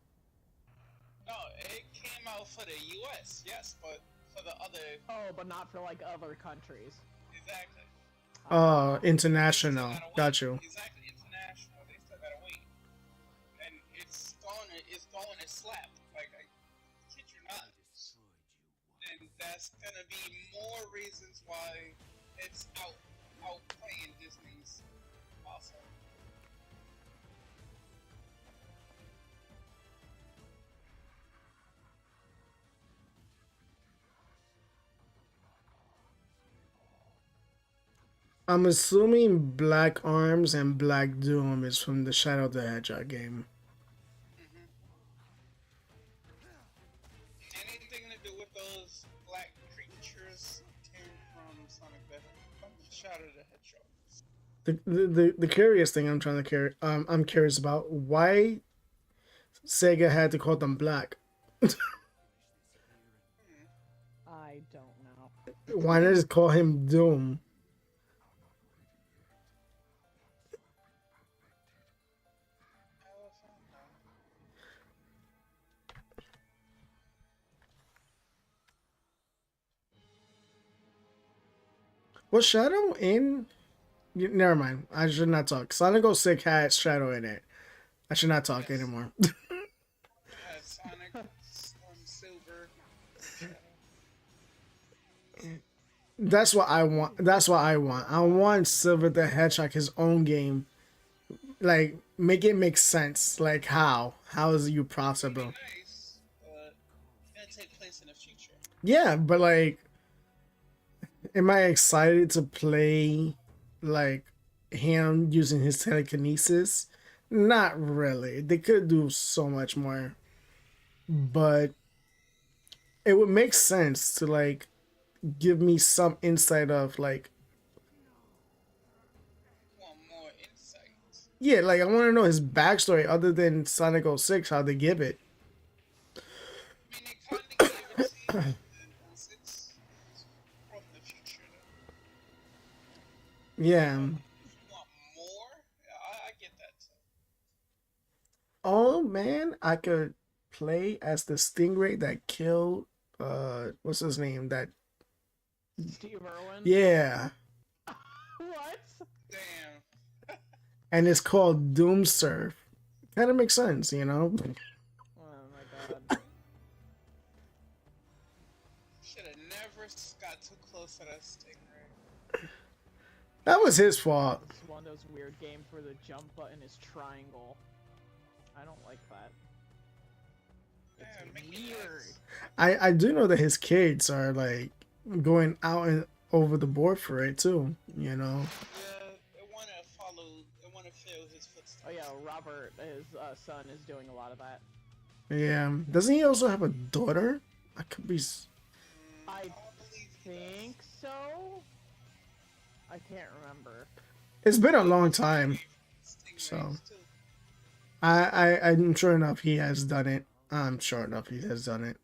No, it came out for the US, yes, but for the other Oh, but not for like other countries. exactly. International. They still gotta Got wait. you. Exactly, international. They still gotta wait, and it's going to slap. Like I kid you not. And that's gonna be more reasons why it's outplaying Disney's awesome. I'm assuming Black Arms and Black Doom is from the Shadow the Hedgehog game. Anything to do with those black creatures came from Sonic the Shadow the Hedgehog. The curious thing I'm curious about why Sega had to call them black. I don't know. Why not just call him Doom? Was Shadow in? Never mind. I should not talk. Sonic 06 had Shadow in it. I should not talk anymore. Had Sonic, Silver. That's what I want. That's what I want. I want Silver the Hedgehog his own game. Like, make it make sense. Like, how? How is you possible? Nice, but it's gonna take place in the future. Yeah, but like, am I excited to play like him using his telekinesis? Not really. They could do so much more, but it would make sense to like give me some insight of like, Want more insight. yeah, like I want to know his backstory other than Sonic 06, how they give it. I mean, they kind of gave it to you. It's from the future. Yeah. If you want more, I get that too. Oh man, I could play as the Stingray that killed what's his name? That Steve Irwin? yeah. What? Damn. And it's called Doom Surf. Kinda makes sense, you know? Oh my god. Should have never got too close to that Stingray. That was his fault. It's one of those weird games where the jump button is triangle. I don't like that. Yeah, It's make it weird. nice. I do know that his kids are like going out and over the board for it too. You know. Yeah, I wanna follow. I wanna fill his footsteps. Oh yeah, Robert, his son, is doing a lot of that. Yeah. Doesn't he also have a daughter? I could be. I believe he does. think so. I can't remember. It's been a long time. Stingrays, So. too. I'm sure enough he has done it. I'm sure enough he has done it.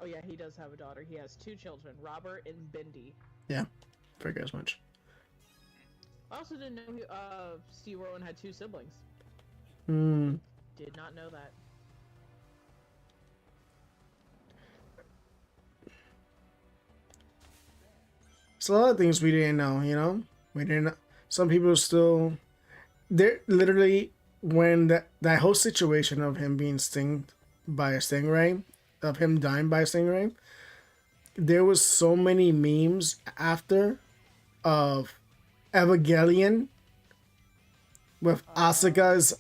Oh yeah, he does have a daughter. He has two children, Robert and Bindi. Yeah. Figure as much. I also didn't know Steve Rowan had two siblings. Hmm. Did not know that. It's a lot of things we didn't know, you know? We didn't know. Some people still. They're literally. When that whole situation of him being stinged by a stingray, of him dying by a stingray, there was so many memes after of Evangelion with Asuka's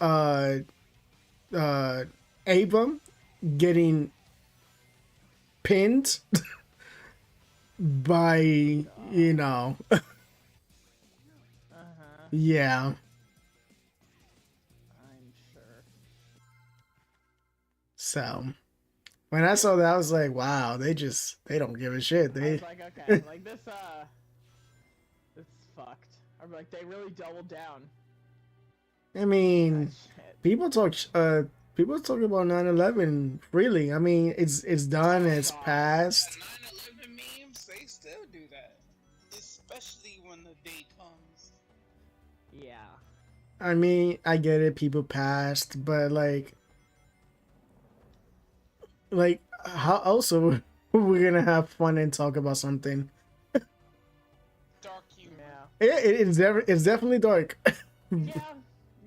Ava getting pinned by, you know, yeah. I'm sure. So when I saw that, I was like, wow, they don't give a shit. I They was like, okay, like this fucked. I'm like, they really doubled down. I mean, That shit. people talk about 9/11 freely. I mean, it's done, it's past. The 9/11 memes, they still do that, especially when the day comes. Yeah. I mean, I get it, people passed, but like how else are we gonna have fun and talk about something? Dark humor. Yeah. It's definitely dark. Yeah.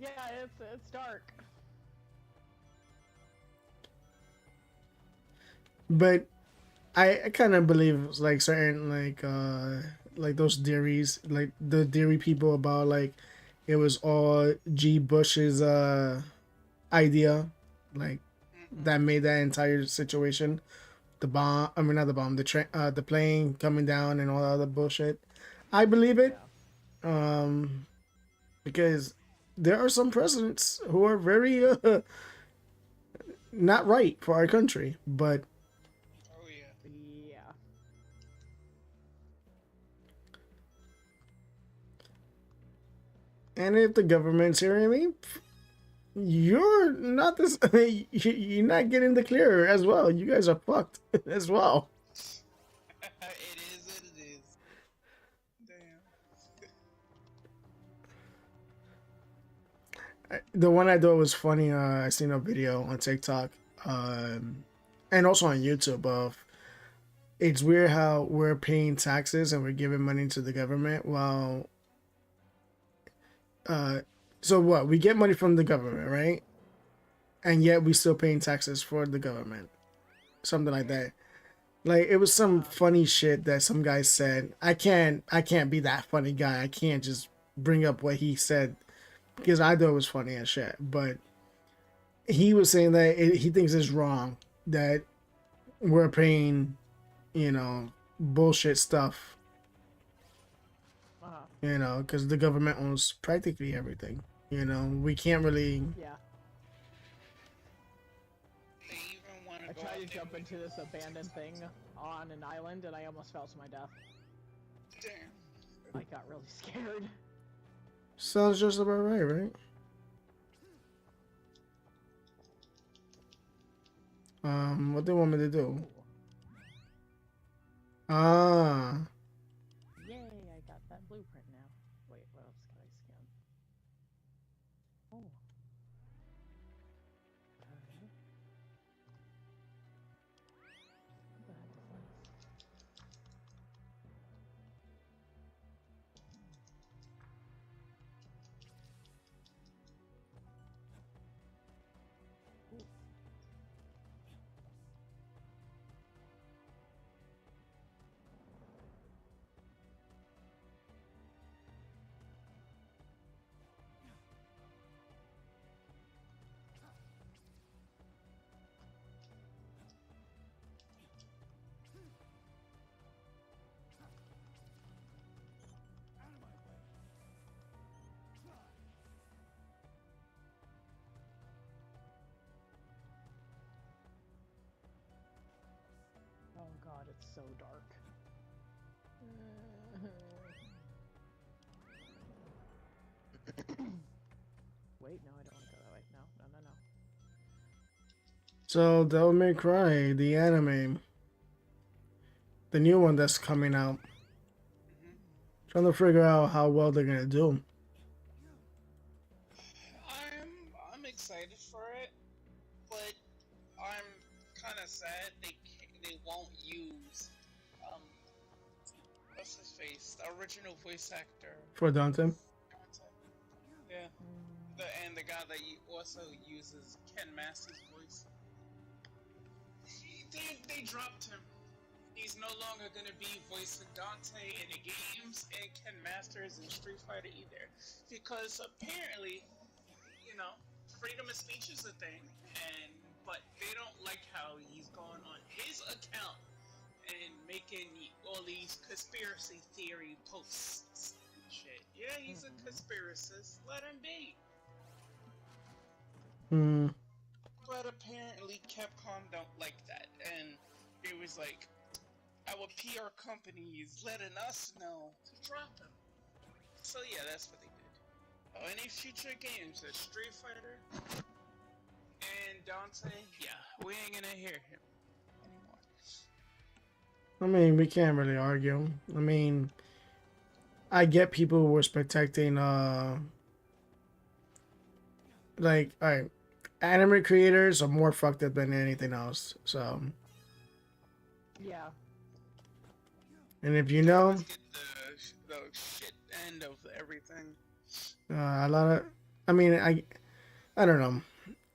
Yeah. It's dark. But I kind of believe like certain like those theories, like the theory people about like it was all G. Bush's idea, like that made that entire situation. The bomb, I mean not the bomb, the plane coming down and all that other bullshit. I believe it, because there are some presidents who are very not right for our country, but Oh yeah. Yeah. and if the government's hearing me, you're not this. You're not getting the clear as well. You guys are fucked as well. It is what it is. Damn. The one I thought was funny. I seen a video on TikTok, and also on YouTube of. It's weird how we're paying taxes and we're giving money to the government while. So what? We get money from the government, right? And yet we still paying taxes for the government, something like that. Like it was some funny shit that some guy said. I can't be that funny guy. I can't just bring up what he said because I thought it was funny as shit. But he was saying that he thinks it's wrong that we're paying, you know, bullshit stuff. You know, because the government owns practically everything. You know, we can't really. Yeah. They even want I to go tried out to there jump with into this abandoned thing on an island and I almost fell to my death. Damn. I got really scared. Sounds just about right? What do you want me to do? Ah. Yay, I got that blueprint now. Wait, what else can I scan? Oh. Okay. What the heck is that? so dark. Wait, no, I don't want to go that way. No, no, no, no. So Devil May Cry, the anime, the new one that's coming out. Trying to figure out how well they're gonna do. I'm excited for it, but I'm kind of sad they won't use what's his face, the original voice actor. For Dante. Yeah, and the guy that also uses Ken Masters' voice. They dropped him. He's no longer gonna be voicing Dante in the games and Ken Masters in Street Fighter either, because apparently, you know, freedom of speech is a thing, but they don't like how he's going on his account and making all these conspiracy theory posts and shit. Yeah, he's a conspiracist. Let him be. But apparently Capcom don't like that, and it was like, our PR company is letting us know to drop him. So yeah, that's what they did. Any future games of Street Fighter and Dante, yeah, we ain't gonna hear him anymore. I mean, we can't really argue. I mean, I get people who was protecting, like, alright, anime creators are more fucked up than anything else, so. Yeah. And if you know, Let's get the shit end of everything. a lot of, I mean, I don't know.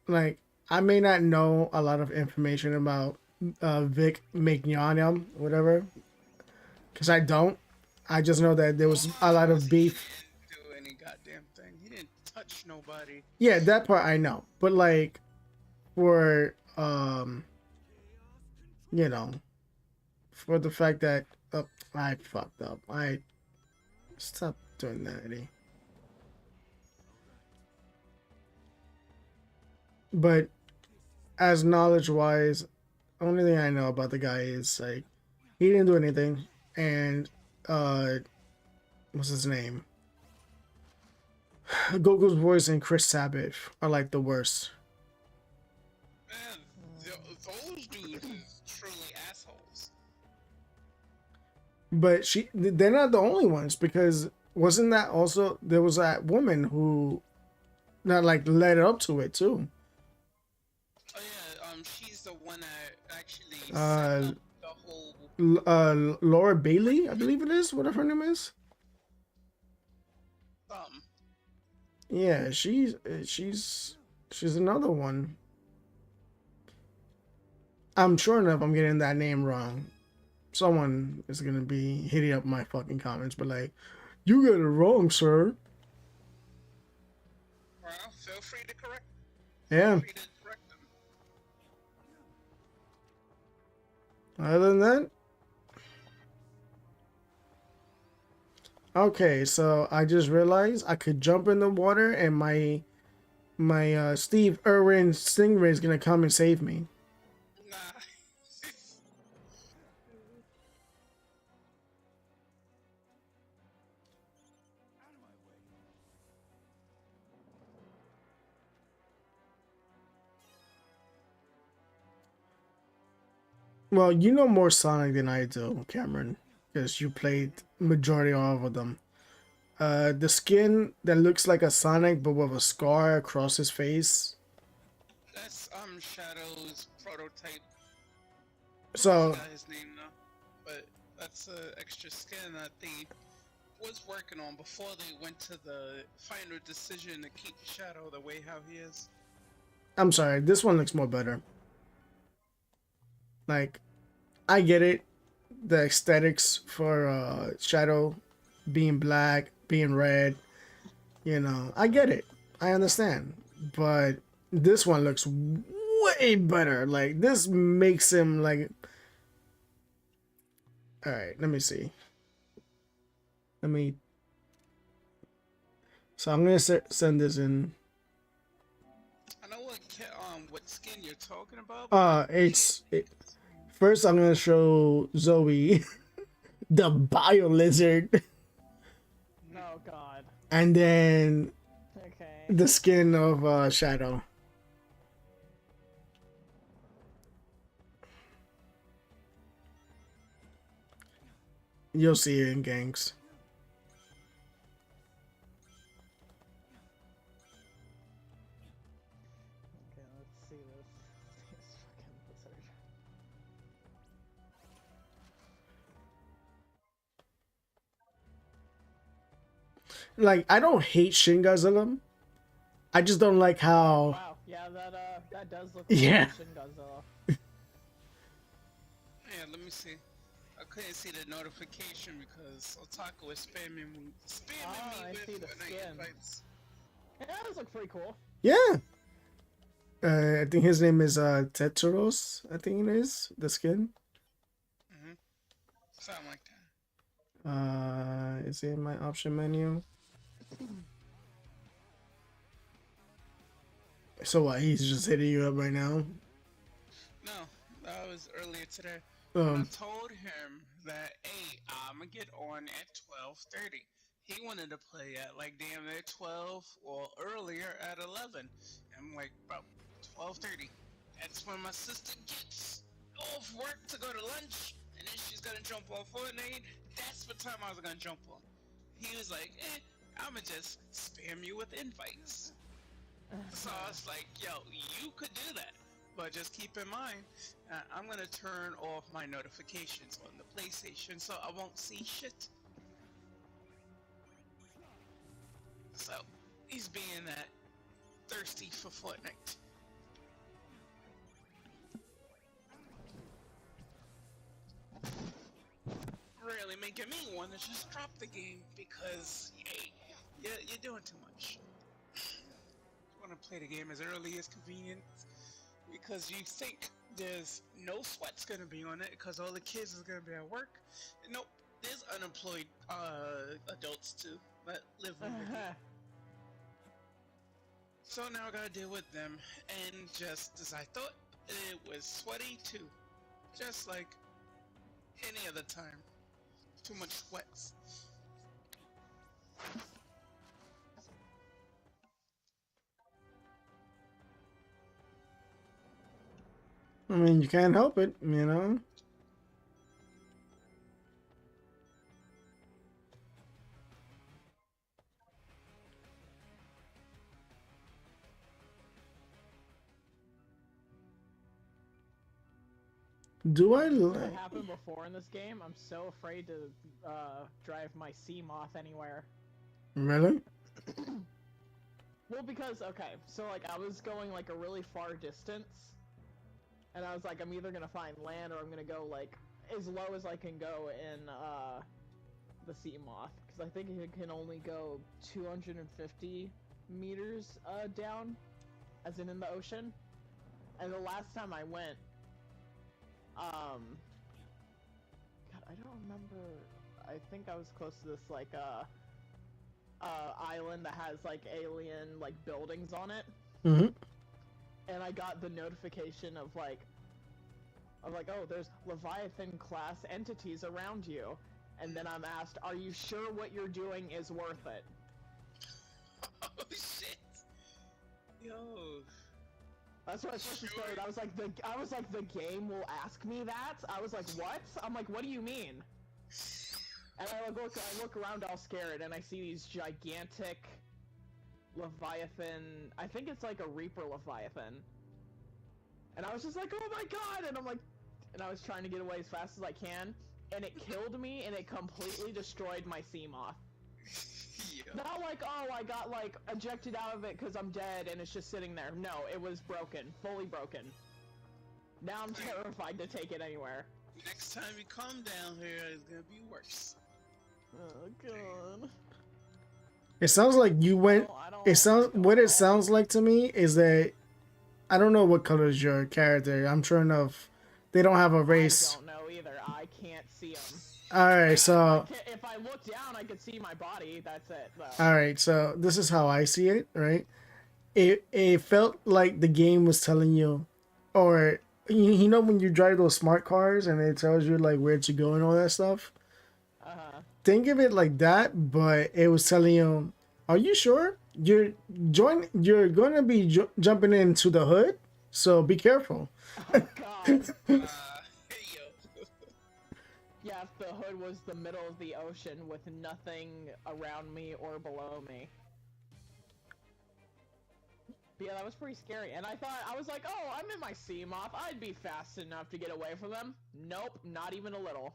Like, I may not know a lot of information about Vic Mignogna, whatever, because I don't. I just know that there was a lot of beef. He didn't do any goddamn thing. He didn't touch nobody. Yeah, that part I know. But like, for you know, for the fact that I fucked up. I stop doing that, Eddie. But as knowledge wise, only thing I know about the guy is like he didn't do anything, and what's his name? Goku's voice and Chris Sabat are like the worst. Man, those dudes is truly assholes. But they're not the only ones, because wasn't that also there was that woman who not like led up to it too. Oh yeah, she's the one that actually set up the whole Laura Bailey, I believe it is, whatever her name is. Yeah, she's another one. I'm sure enough I'm getting that name wrong. Someone is gonna be hitting up my fucking comments, but like, you got it wrong, sir. Well, feel free to correct. Yeah. Feel free to correct them. Other than that, okay. So I just realized I could jump in the water, and my Steve Irwin Stingray is gonna come and save me. Nah. Well, you know more Sonic than I do, Cameron, because you played majority of them. The skin that looks like a Sonic but with a scar across his face. That's Shadow's prototype. So I forgot his name now, but that's an extra skin that they was working on before they went to the final decision to keep Shadow the way how he is. I'm sorry, this one looks more better. Like, I get it, the aesthetics for Shadow being black, being red, you know, I get it, I understand, but this one looks way better. Like, this makes him like, all right, let me see. So I'm gonna send this in. I know what skin you're talking about. It's First, I'm gonna show Zoe the bio lizard, Oh god. and then Okay. the skin of Shadow. You'll see it in gangs. Okay, let's see this fucking lizard. Like, I don't hate Shin Godzilla. I just don't like how. Wow, yeah, that does look Yeah. like Shin Godzilla. Yeah, let me see. I couldn't see the notification because Otaku was spamming me I with see the Fortnite skin. invites. Yeah, that does look pretty cool. Yeah. I think his name is Tetsuros. I think it is the skin. Something like that. Is it in my option menu? So what? He's just hitting you up right now. No, that was earlier today. I Um. told him that, hey, I'm gonna get on at 12:30. He wanted to play at like damn near 12 or earlier at 11. I'm like, bro, 12:30. That's when my sister gets off work to go to lunch, and then she's gonna jump on Fortnite. That's what time I was gonna jump on. He was like, I'ma just spam you with invites. So I was like, yo, you could do that. But just keep in mind, I'm gonna turn off my notifications on the PlayStation so I won't see shit. So, he's being that thirsty for Fortnite. Really making me want to just drop the game because, hey, you're doing too much. You want to play the game as early as convenient because you think there's no sweat's gonna be on it because all the kids is gonna be at work. Nope, there's unemployed adults too that live with me. So now I gotta deal with them, and just as I thought, it was sweaty too, just like any other time. Too much sweats. I mean, you can't help it, you know. Do I What like? happened before in this game? I'm so afraid to drive my sea moth anywhere. Really? Well, because okay, so like I was going like a really far distance, and I was like, I'm either gonna find land or I'm gonna go like as low as I can go in the sea moth, because I think it can only go 250 meters down, as in the ocean. And the last time I went, God, I don't remember. I think I was close to this like island that has like alien like buildings on it, Mm-hmm. and I got the notification of like, oh, there's Leviathan class entities around you, and then I'm asked, are you sure what you're doing is worth it? Oh shit! Yo. That's what I first started. I was like, the game will ask me that. I was like, what? I'm like, what do you mean? And I look around all scared, and I see these gigantic Leviathan. I think it's like a Reaper Leviathan. And I was just like, oh my god! And I'm like, and I was trying to get away as fast as I can, and it killed me, and it completely destroyed my sea moth. Yeah. Not like, oh, I got like ejected out of it because I'm dead and it's just sitting there. No, it was broken, fully broken. Now I'm terrified to take it anywhere. Next time you come down here, it's gonna be worse. Oh god. It sounds like you went. It sounds. What it sounds like to me is that I don't know what color is your character. I'm sure enough. They don't have a race. I don't know either. I can't see them. All right, so. If I look down, I could see my body. That's it. Though. All right, so this is how I see it, right? It felt like the game was telling you, or you know when you drive those smart cars and it tells you like where to go and all that stuff. Think of it like that, but it was telling you, "Are you sure You're gonna be jumping into the hood, so be careful." Oh god. Yo. Yeah, if the hood was the middle of the ocean with nothing around me or below me. But yeah, that was pretty scary. And I was like, oh, I'm in my Seamoth. I'd be fast enough to get away from them. Nope, not even a little.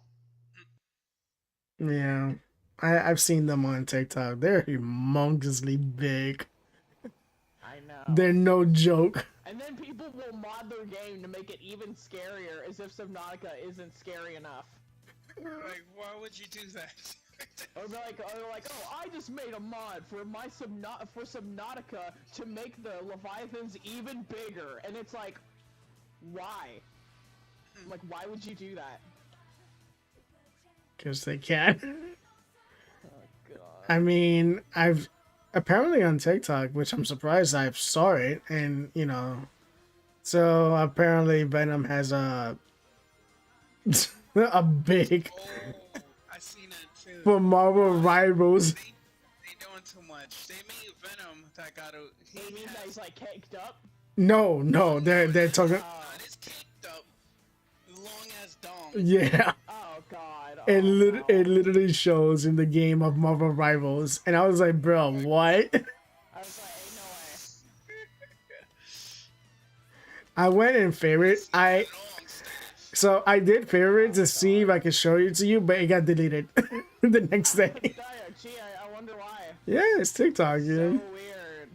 Yeah, I've seen them on TikTok. They're humongously big. I know. They're no joke. And then people will mod their game to make it even scarier, as if Subnautica isn't scary enough. Like, why would you do that? Or like, oh, I just made a mod for my Subnautica to make the Leviathans even bigger, and it's like, why? Like, why would you do that? Because they can. Oh god. I mean, I've apparently on TikTok, which I'm surprised I saw it, and you know, so apparently Venom has a a big Oh, I seen it too. for Marvel Rivals. They doing too much. They made Venom that got a. You mean that he's like caked up? No, they're talking. It's caked up, long as dong. Yeah, Oh god. Oh, it no. it literally shows in the game of Marvel Rivals, and I was like, bro, what? I was like, ain't no way. I went in favorite. Long stuff. So I did favorite to see if I could show it to you, but it got deleted the next day. Gee, I wonder why. Yeah, it's TikTok, So dude. weird.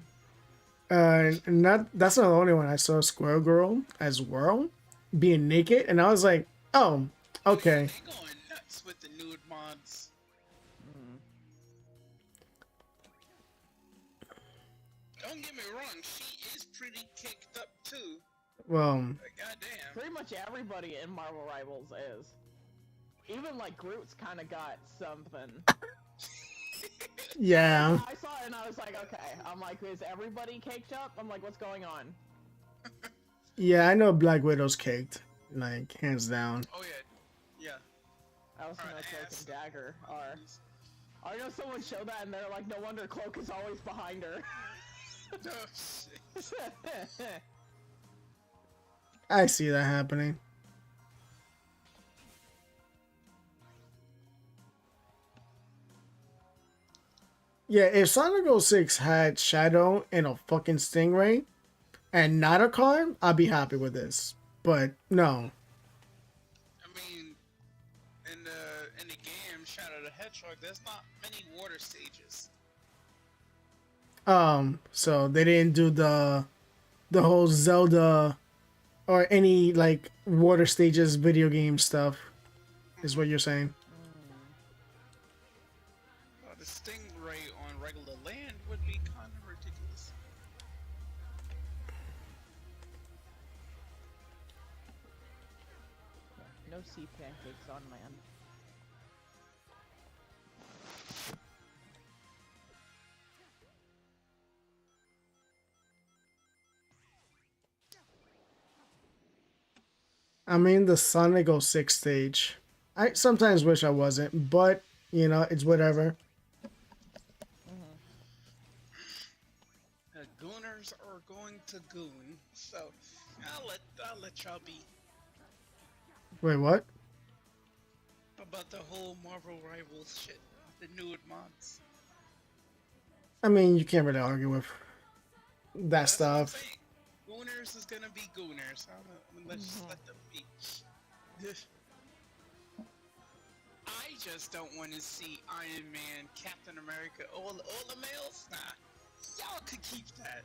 That's not the only one. I saw Squirrel Girl as well being naked, and I was like, oh, okay. They going nuts with the nude mods. Don't get me wrong, she is pretty kicked up too. Well, But goddamn. Pretty much everybody in Marvel Rivals is. Even like Groot's kind of got something. yeah. I saw it and I was like, okay. I'm like, is everybody caked up? I'm like, what's going on? Yeah, I know Black Widow's caked. Like, hands down. Oh yeah. I also know Alright, Cloak ass. and Dagger are. I know someone showed that and they're like, no wonder Cloak is always behind her. Oh shit. I see that happening. Yeah, if Sonic 06 had Shadow and a fucking Stingray and not a car, I'd be happy with this. But no. I mean, in the game Shadow the Hedgehog, there's not many water stages. So they didn't do the whole Zelda or any like water stages video game stuff, is what you're saying. The Stingray on regular land would be kind of ridiculous. No sea pancakes on land. I'm in the Sonic 06 stage. I sometimes wish I wasn't, but you know, it's whatever. Gooners are going to goon, so I'll let y'all be Wait, what? about the whole Marvel Rivals shit, the nude mods. I mean, you can't really argue with that That's what I'm stuff. saying. Gooners is gonna be gooners. Let's just let them be. I just don't want to see Iron Man, Captain America, all the males. Nah, y'all could keep that.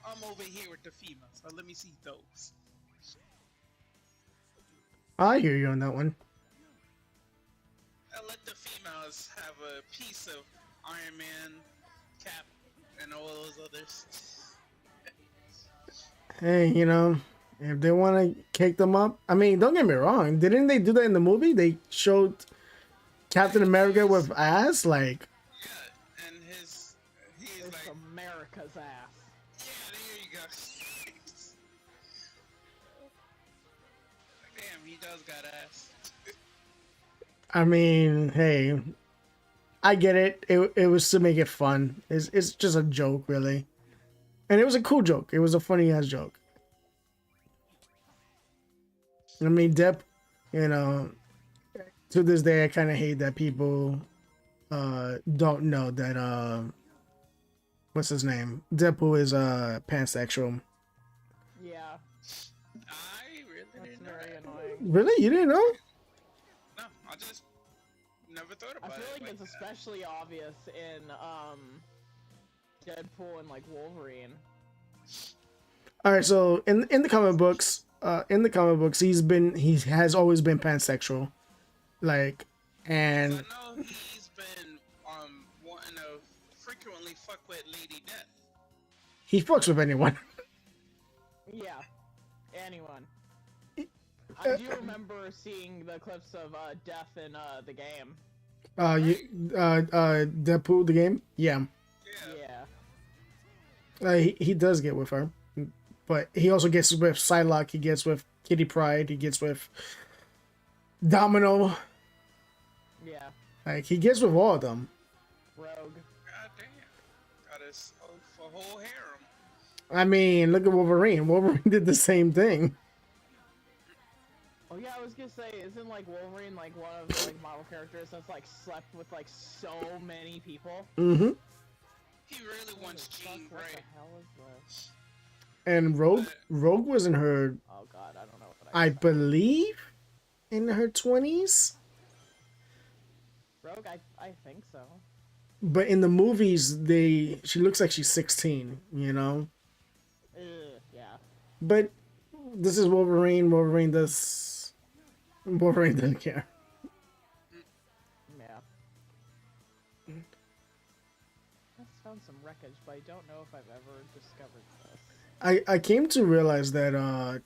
I'm over here with the females. So let me see those. I hear you on that one. I'll let the females have a piece of Iron Man, Cap, and all those others. Hey, you know, if they want to kick them up, I mean, don't get me wrong. Didn't they do that in the movie? They showed Captain America with ass, like. Yeah, and he's It's like, America's ass. yeah, there you go. does got ass. I mean, hey, I get it. It was to make it fun. It's just a joke, really, and it was a cool joke. It was a funny ass joke. I mean, Depp, you know, to this day, I kind of hate that people don't know that what's his name? Deadpool is pansexual. Yeah, I really that's didn't know very that. annoying. Really, you didn't know? No, I just never thought I about feel it. like it's that. especially obvious in Deadpool and like Wolverine. All right, so in the comic books, he has always been pansexual, like, 'Cause and I know he's been wanting to frequently fuck with Lady Death. he fucks with anyone. Yeah, anyone. I do remember seeing the clips of Death in the game. Deadpool the game, yeah, Yeah. Yeah. he does get with her, but he also gets with Psylocke. He gets with Kitty Pryde. He gets with Domino. Yeah. Like he gets with all of them. Rogue. God damn. Got his whole harem. I mean, look at Wolverine. Wolverine did the same thing. Oh yeah, I was gonna say, isn't like Wolverine like one of the like Marvel characters that's like slept with like so many people? Mm-hmm. He really wants Holy Jean fuck, what Grey. the hell is this? And Rogue was in her, Oh god, I don't know what I said. believe, in her 20s. Rogue, I think so. But in the movies, she looks like she's 16, you know? Ugh, yeah. But this is Wolverine. Wolverine doesn't care. Yeah. I found some wreckage, but I don't know if I've ever discovered this. I came to realize that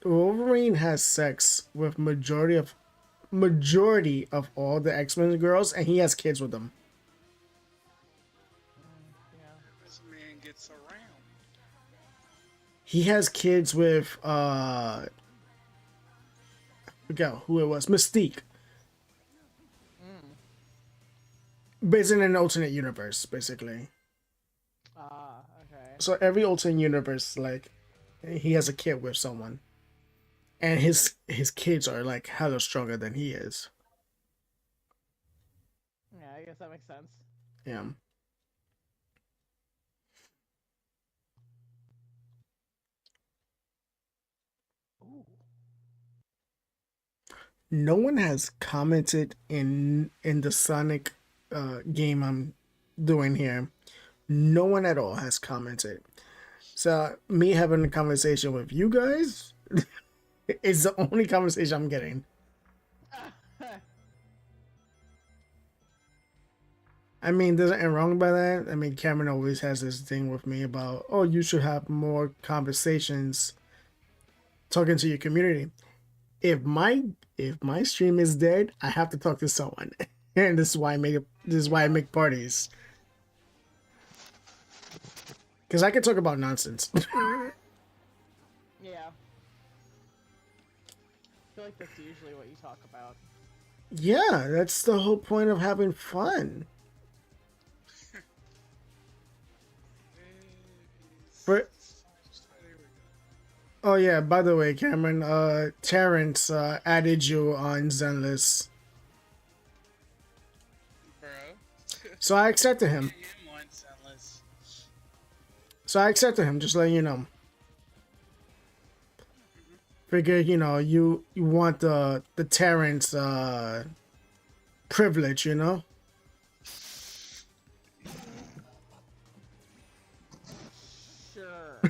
Wolverine has sex with majority of all the X-Men girls, and he has kids with them. Yeah. This man gets around. He has kids with I forgot who it was, Mystique. But it's in an alternate universe, basically. Ah, okay. So every alternate universe, like, he has a kid with someone, and his kids are like hella stronger than he is. Yeah, I guess that makes sense. Yeah. Ooh. No one has commented in the Sonic game I'm doing here. No one at all has commented. So me having a conversation with you guys is the only conversation I'm getting. I mean, there's nothing wrong by that. I mean, Cameron always has this thing with me about, oh, you should have more conversations talking to your community. If my stream is dead, I have to talk to someone, and this is why I make parties. Because I can talk about nonsense. Yeah. I feel like that's usually what you talk about. Yeah, that's the whole point of having fun. For oh yeah, by the way, Cameron, Terrence added you on Zenless, Bro. so I accepted him. Him once, unless. So I accepted him, just letting you know. Figured, you want the Terrence privilege, you know? Sure.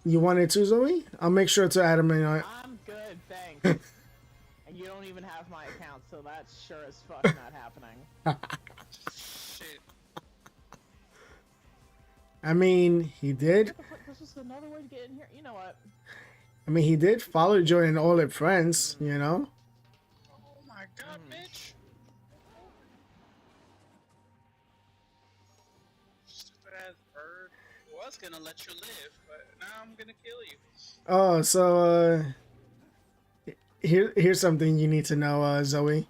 You want it too, Zoe? I'll make sure to add him in. I'm good, thanks. And you don't even have my account, so that's sure as fuck not happening. Shit. I mean, he did. What the fuck? This is another way to get in here. You know what? I mean, he did follow Joy and all their friends, you know? Oh my god, bitch. Stupid ass bird. was gonna let you live, but now I'm gonna kill you. Oh, so here's something you need to know, Zoe.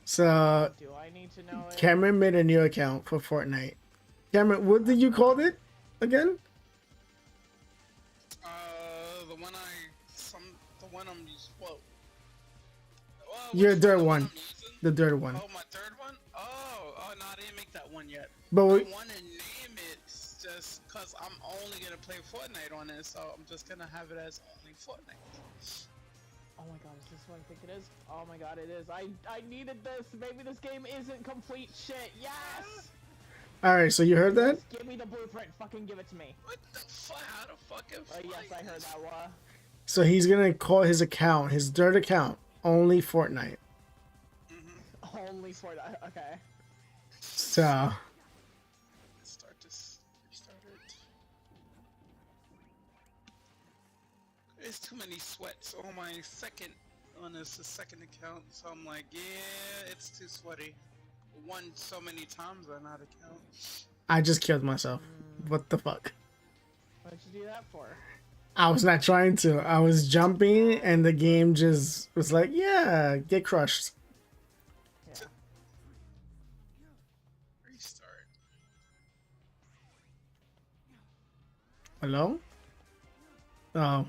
So Do I need to know it? Cameron made a new account for Fortnite. Cameron, what did you call it again? The one I'm well. Your which third the one. I'm using? The third one. Oh, my third one? Oh, no, I didn't make that one yet. But I we, want to name it just because I'm only gonna play Fortnite on it, so I'm just gonna have it as only Fortnite. Oh my god, is this what I think it is? Oh my god, it is. I needed this. Maybe this game isn't complete shit. Yes! all right, so you heard that? Yes, give me the blueprint. Fucking give it to me. What the fuck? How the fucking Oh yes, I heard that one. So he's gonna call his account, his third account, only Fortnite. Only for that. Okay. So Start this. Restart it. There's too many sweats on my second. On this the second account, so I'm like, yeah, it's too sweaty. Won so many times on that account. I just killed myself. What the fuck? What'd you do that for? I was not trying to. I was jumping, and the game just was like, "Yeah, get crushed." Yeah. Restart. Hello? Oh.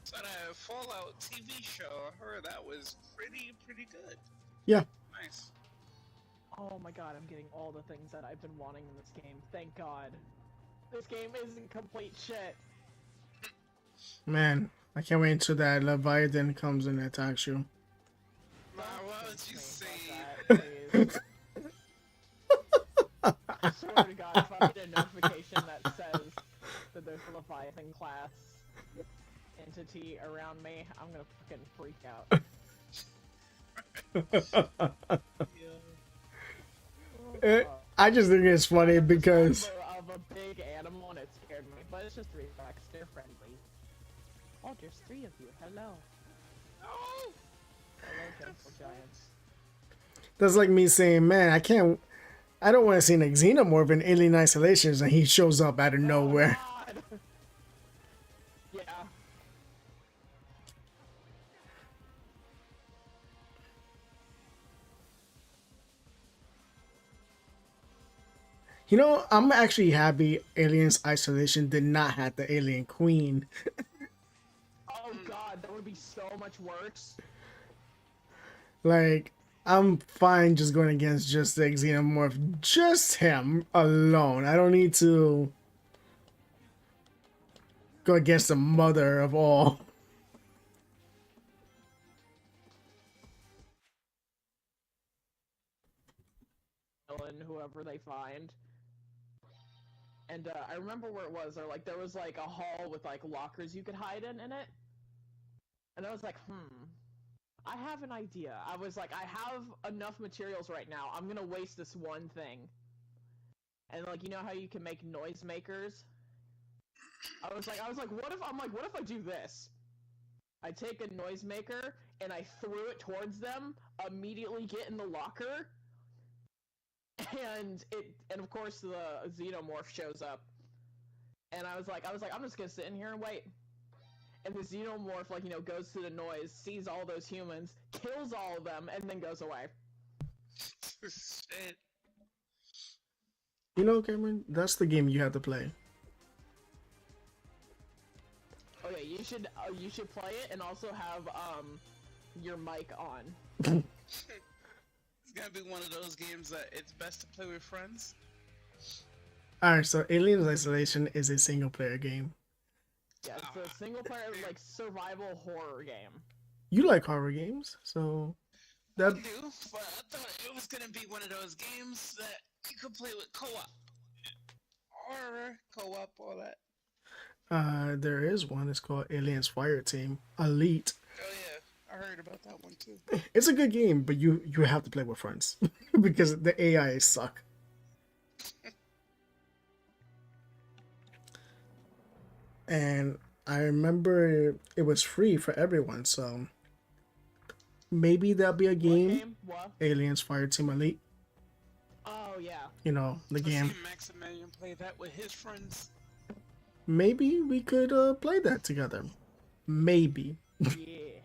So that Fallout TV show, I heard that was pretty good. Yeah. Nice. Oh my god, I'm getting all the things that I've been wanting in this game. Thank god. This game isn't complete shit. Man, I can't wait until that Leviathan comes and attacks you. Nah, what would you say? Fuck that, please. I swear to god, if I get a notification that says that there's a Leviathan class entity around me, I'm gonna fucking freak out. I just think it's funny because of a big animal and it scared me, but it's just reflex. They're friendly. Oh, there's 3 of you. Hello. Oh! Hello, gentle giants. that's like me saying, "Man, I don't want to see an xenomorph in Alien Isolations," and he shows up out of nowhere. Oh, God. Yeah. You know, I'm actually happy Aliens Isolation did not have the alien queen. Oh god, that would be so much worse. Like, I'm fine just going against just the xenomorph, just him alone. I don't need to go against the mother of all. And whoever they find. And I remember where it was. There was like a hall with like lockers you could hide in it. And I was like, I have an idea. I was like, I have enough materials right now. I'm gonna waste this one thing. And like, you know how you can make noisemakers? I was like, what if I do this? I take a noisemaker and I threw it towards them, immediately get in the locker, and of course the xenomorph shows up. And I was like, I'm just gonna sit in here and wait. And the xenomorph, like, you know, goes through the noise, sees all those humans, kills all of them, and then goes away. Shit. You know, Cameron, that's the game you have to play. Okay, you should play it and also have your mic on. It's gonna be one of those games that it's best to play with friends. Alright, so Aliens Isolation is a single player game. Yeah, it's a single player like survival horror game. You like horror games, so I that do, but I thought it was gonna be one of those games that you could play with co-op. Horror, co-op, all that. there is one. It's called Aliens Fireteam Elite. Oh yeah, I heard about that one too. It's a good game, but you have to play with friends because the AI suck. And I remember it was free for everyone, so maybe that'll be a What game. game? What? Aliens Fireteam Elite. Oh yeah. You know the I game. seen Maximilian play that with his friends. Maybe we could play that together. Maybe Yeah.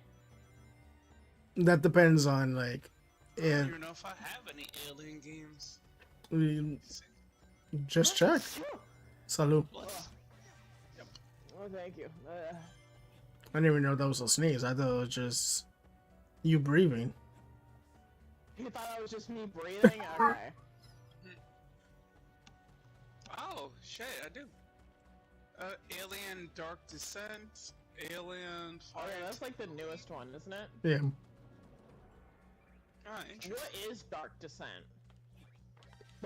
that depends on like I if don't even know if I have any alien games. we just check. Salud. Plus, Oh, thank you. I didn't even know that was a sneeze. I thought it was just you breathing. You thought that was just me breathing? Okay. oh shit, I do. Alien Dark Descent, Alien Oh Fire. yeah, that's like the newest one, isn't it? Yeah. Interesting. What is Dark Descent?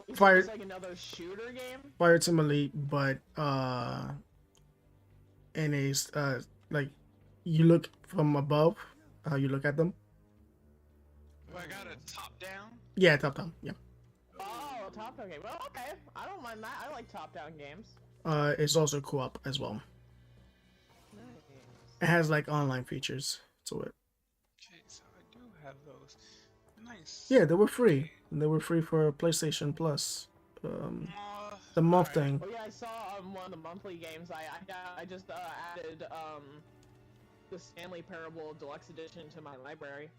Is Fire- it like another shooter game? Fireteam Elite, but in a like you look from above, how you look at them. I got a top down. Yeah, top down. Yeah. Oh, top-down game. Well, okay. I don't mind that. I like top-down games. It's also co-op as well. It has like online features to it. Okay, so I do have those. Nice. Yeah, they were free. They were free for PlayStation Plus. The month thing. Oh yeah, I saw one of the monthly games. I just added the Stanley Parable Deluxe Edition to my library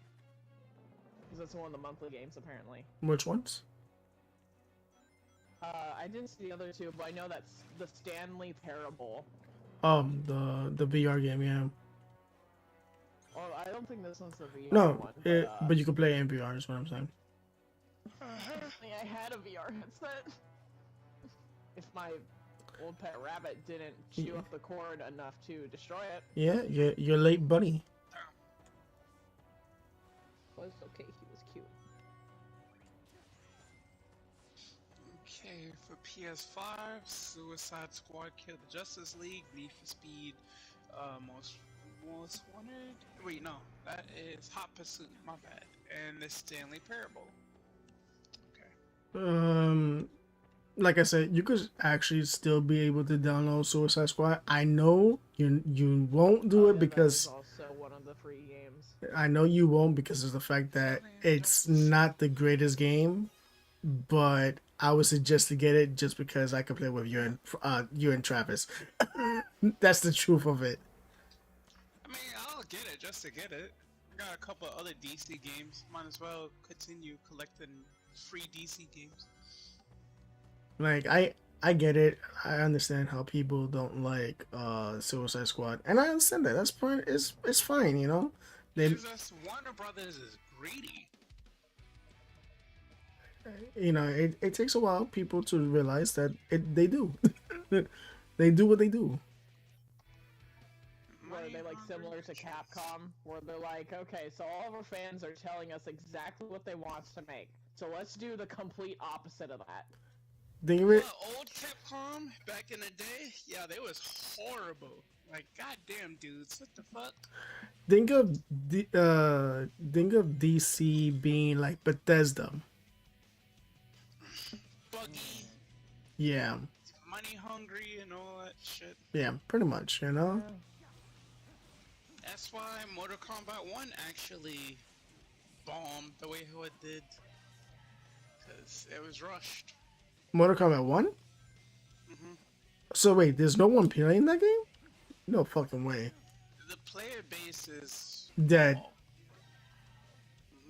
because that's one of the monthly games apparently. Which ones? I didn't see the other two, but I know that's the Stanley Parable. The VR game. Yeah. Well, I don't think this one's the VR No, one. but you can play in VR. Is what I'm saying. I had a VR headset. If my old pet rabbit didn't chew up the cord enough to destroy it. Yeah, you're late, buddy. Well, it's okay, he was cute. Okay, for PS5, Suicide Squad, Kill the Justice League, Need for Speed, Most Wanted. Wait, no, that is Hot Pursuit. My bad. And the Stanley Parable. Okay. Like I said, you could actually still be able to download Suicide Squad. I know you won't do Oh, it yeah, because that is also one of the free games. I know you won't because of the fact that it's not the greatest game. But I would suggest to get it just because I could play with you and Travis. That's the truth of it. I mean, I'll get it just to get it. I got a couple other DC games. Might as well continue collecting free DC games. Like I get it. I understand how people don't like Suicide Squad, and I understand that. That's fine. It's fine, you know. They, Jesus, Warner Brothers is greedy. you know, it takes a while people to realize that they do. They do what they do. Where Money they like hungry similar to bitches. Capcom, where they're like, okay, so all of our fans are telling us exactly what they want us to make, so let's do the complete opposite of that. They re- Old Capcom back in the day, yeah, they was horrible. Like, goddamn dudes, what the fuck? think of DC being like Bethesda. Buggy, Yeah, money hungry, and all that shit. yeah, pretty much. You know. That's why Mortal Kombat 1 actually bombed the way how it did. Because it was rushed. Mortal Kombat 1? Mhm. So wait, there's no one playing that game? No fucking way. The player base is Dead. small.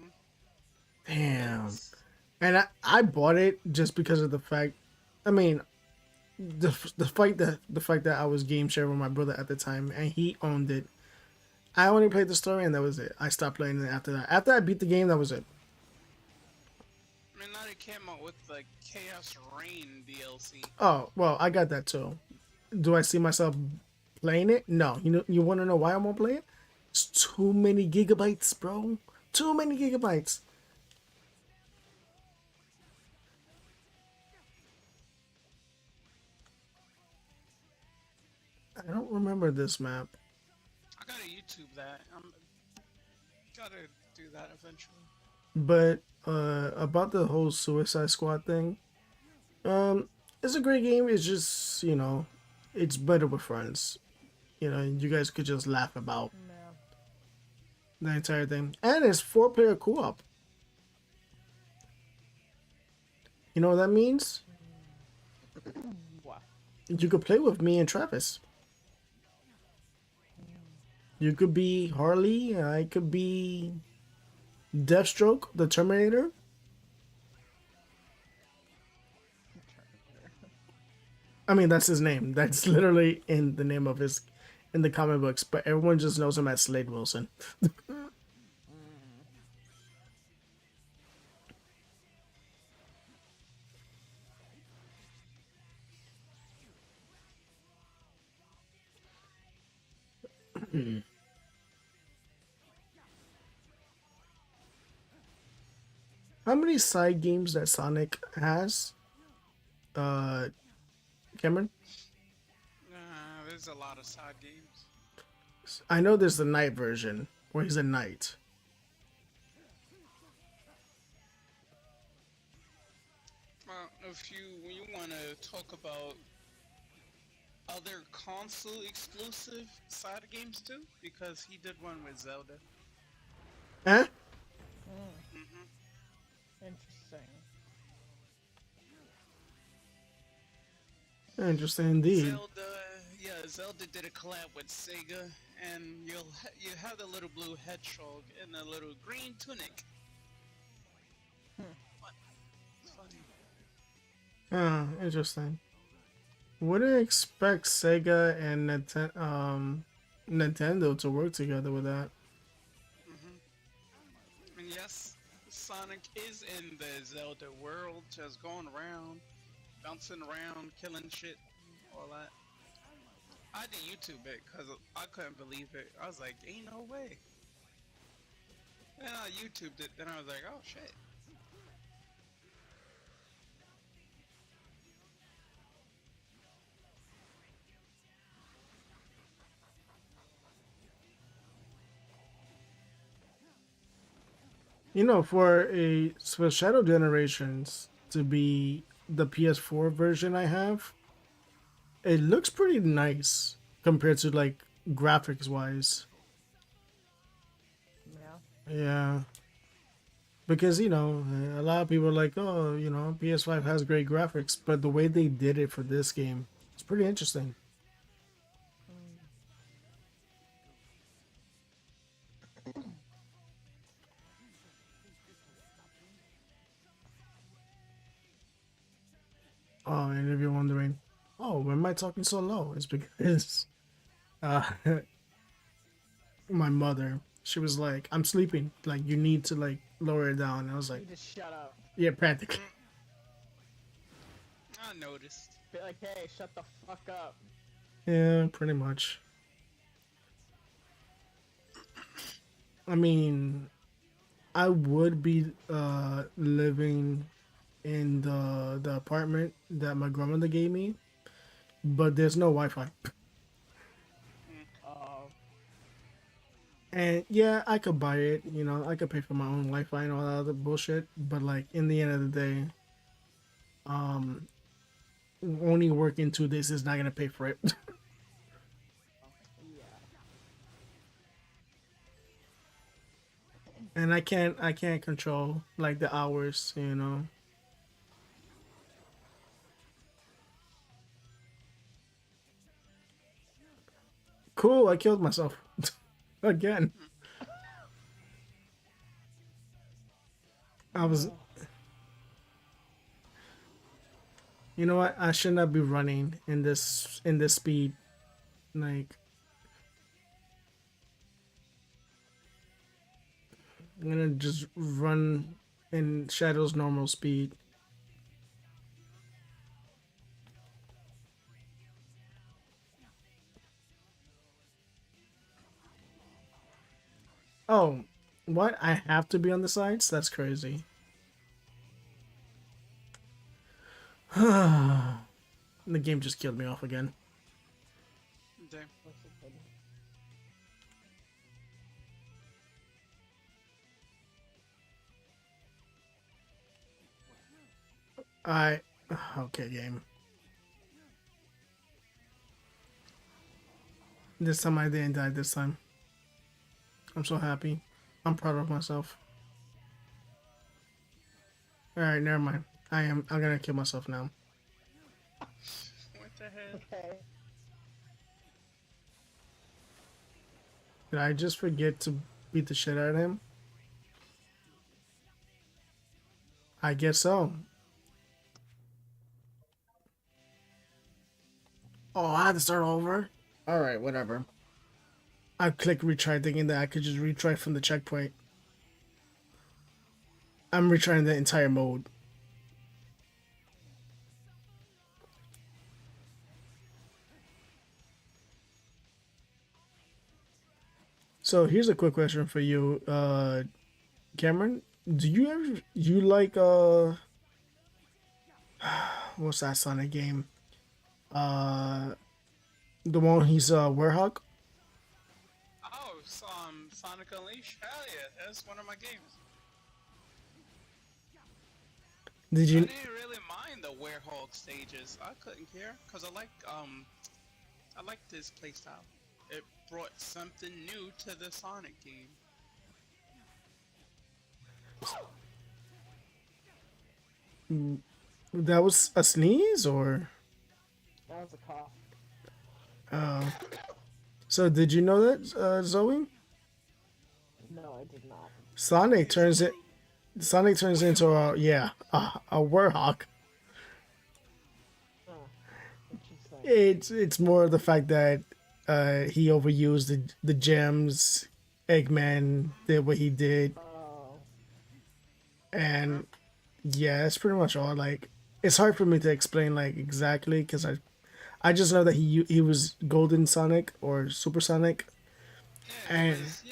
Mhm. Damn. And I bought it just because of the fact, I mean, the fact that I was game sharing with my brother at the time and he owned it. I only played the story and that was it. I stopped playing it after that. After I beat the game, that was it. I mean, now they came out with the Chaos Rain DLC. Oh, well, I got that too. Do I see myself playing it? No. You know, you want to know why I won't play it? It's too many gigabytes, bro. Too many gigabytes. I don't remember this map. I gotta YouTube that. I'm gotta do that eventually. But about the whole Suicide Squad thing, it's a great game. It's just, you know, it's better with friends. You know, you guys could just laugh about Yeah. the entire thing. And it's 4-player co-op. You know what that means? What? You could play with me and Travis. You could be Harley, I could be Deathstroke, the Terminator. I mean, that's his name. That's literally in the name of his, in the comic books. But everyone just knows him as Slade Wilson. How many side games that Sonic has? Uh, Cameron? There's a lot of side games. I know there's the night version where he's a knight. Well, if you when you want to talk about other console exclusive side games too, because he did one with Zelda. Huh? Interesting. Interesting indeed. Zelda did a collab with Sega, and you have the little blue hedgehog and the little green tunic. What? It's funny. Interesting. Wouldn't expect Sega and Nintendo to work together with that. And yes, Sonic is in the Zelda world, just going around, bouncing around, killing shit, all that. I did YouTube it because I couldn't believe it. I was like, ain't no way. And I YouTubed it, then I was like, oh shit. You know, for Shadow Generations to be the PS4 version I have, it looks pretty nice compared to like graphics wise. Yeah. Yeah. Because, you know, a lot of people are like, oh, you know, PS5 has great graphics, but the way they did it for this game, it's pretty interesting. Oh, and if you're wondering, oh, why am I talking so low? It's because uh, my mother, she was like, I'm sleeping. Like, you need to, like, lower it down. And I was You like, just shut up. yeah, practically. I noticed. Be like, hey, shut the fuck up. Yeah, pretty much. I mean, I would be living in the apartment that my grandmother gave me, but there's no Wi-Fi. Oh. And yeah, I could buy it, you know, I could pay for my own Wi-Fi and all that other bullshit, but like in the end of the day, only working 2 days is not gonna pay for it. Yeah. And I can't control like the hours, you know. Cool, I killed myself again. I was, you know what? I should not be running in this speed. Like, I'm gonna just run in Shadow's normal speed. Oh, what? I have to be on the sides? That's crazy. The game just killed me off again. Damn. I okay, game. This time I didn't die this time. I'm so happy. I'm proud of myself. Alright, never mind. I'm gonna kill myself now. What the hell? Okay. Did I just forget to beat the shit out of him? I guess so. Oh, I had to start over? Alright, whatever. I clicked retry thinking that I could just retry from the checkpoint. I'm retrying the entire mode. So here's a quick question for you, Cameron. Do you ever you like what's that Sonic game? The one he's Werehog? Oh, Sonic Unleashed? Hell yeah, that's one of my games. Did I you didn't really mind the Werehog stages. I couldn't care, cause I like this playstyle. It brought something new to the Sonic game. that was a sneeze or That was a cough. so did you know that Zoe? No, I did not. Sonic turns into a Werehog. Oh, interesting. It's more the fact that he overused the gems. Eggman did what he did, Oh, and yeah, that's pretty much all. Like, it's hard for me to explain like exactly because I just know that he was Golden Sonic or Super Sonic, Yeah, it and was,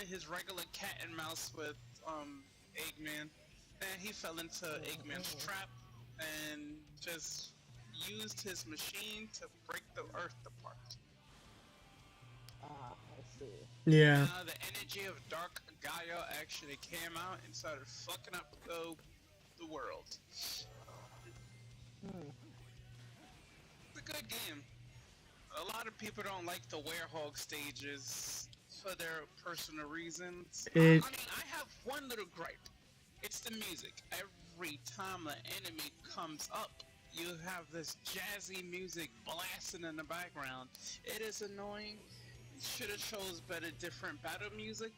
his regular cat and mouse with Eggman, and he fell into Eggman's trap and just used his machine to break the Earth apart. I see. yeah, The energy of Dark Gaia actually came out and started fucking up the world. It's a good game. A lot of people don't like the Werehog stages for their personal reasons. I mean, I have one little gripe. It's the music. Every time an enemy comes up, you have this jazzy music blasting in the background. It is annoying. Should have chose better different battle music,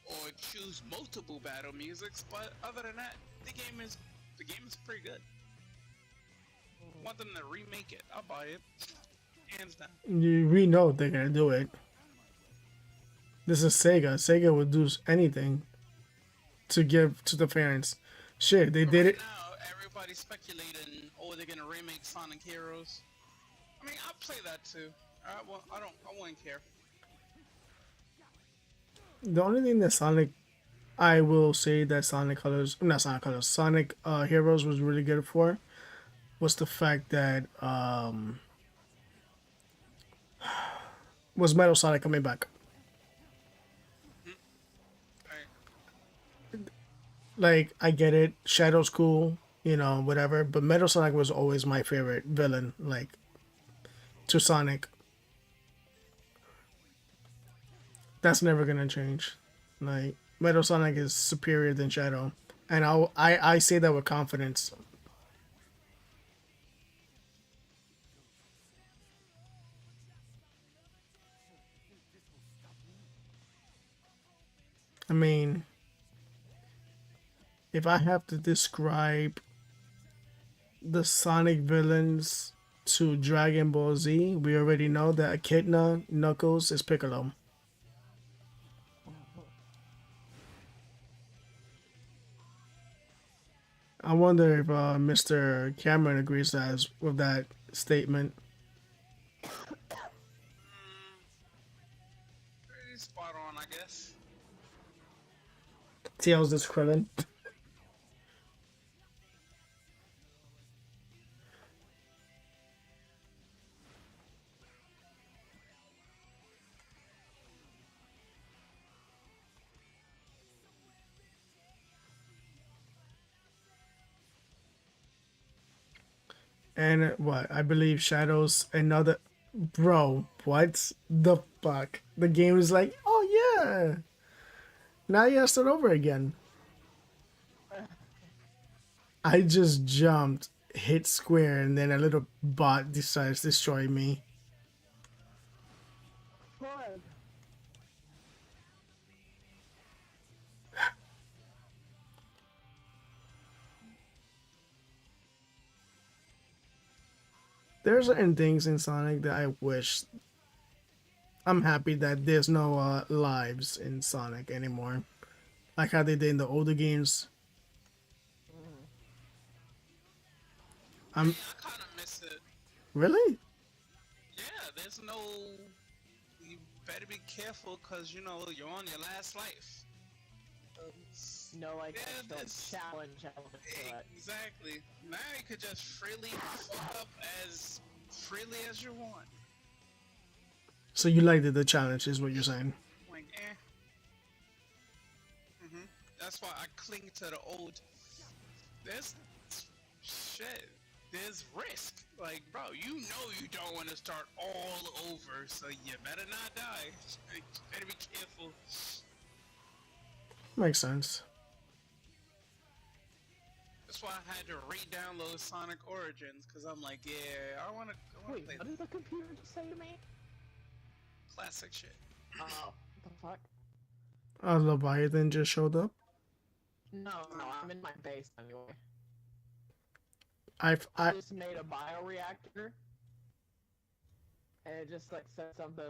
or choose multiple battle musics. But other than that, the game is pretty good. Want them to remake it? I'll buy it. Hands down. we know they're gonna do it. This is Sega. Sega would do anything to give to the fans. Shit, they did it. Now everybody's speculating, oh, they're gonna remake Sonic Heroes. I mean, I'll play that too. I wouldn't care. The only thing that I will say that Sonic Heroes was really good for was the fact that was Metal Sonic coming back. Alright. Like, I get it, Shadow's cool, whatever, but Metal Sonic was always my favorite villain, like, to Sonic. That's never gonna change. Like, Metal Sonic is superior than Shadow, and I say that with confidence. I mean, if I have to describe the Sonic villains to Dragon Ball Z, we already know that Echidna Knuckles is Piccolo. I wonder if Mr. Cameron agrees with that statement. Pretty spot on, I guess. Tails is Krillin. And what? I believe Shadows another. Bro, what the fuck? The game is like, oh yeah. Now you have to start over again. I just jumped, hit square, and then a little bot decides to destroy me. Fun. There are certain things in Sonic that I wish. I'm happy that there's no lives in Sonic anymore, like how they did in the older games. I'm I kind of miss it. really. Yeah, there's no. You better be careful, cause you know you're on your last life. No, like, Yeah, actual that's- challenge element to it. Exactly. Now you could just freely fuck up as freely as you want. So you liked the challenge, is what you're saying? Like, eh. That's why I cling to the old. There's shit. There's risk. Like, bro, you know you don't want to start all over, so you better not die. You better be careful. Makes sense. That's why I had to re-download Sonic Origins, because I'm like, yeah, I wanna Wait, play what did the computer just say to me? classic shit. Oh, what the fuck? Leviathan just showed up. No, I'm in my base anyway. I I just made a bioreactor. And it just like said something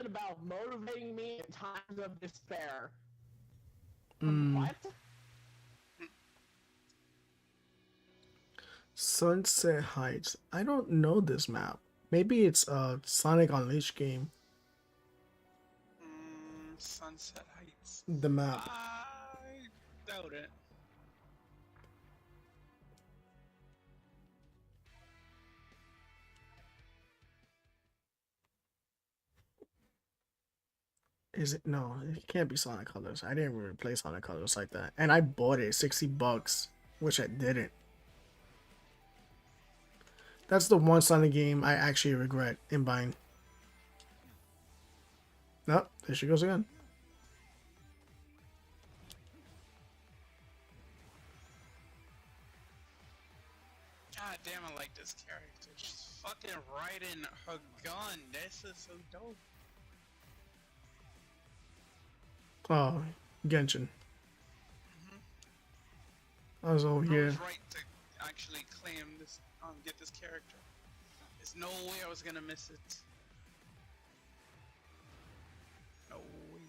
about motivating me in times of despair. What? Sunset Heights. I don't know this map. Maybe it's a Sonic Unleashed game. Sunset Heights. The map. I doubt it. Is it? No, it can't be Sonic Colors. I didn't really play Sonic Colors like that. And I bought it $60, which I didn't. That's the one Sonic game I actually regret in buying. Nope, there she goes again. God damn, I like this character. She's fucking riding her gun. This is so dope. Oh, Genshin. I was over I here. was right to actually claim this, get this character. There's no way I was gonna miss it. No way.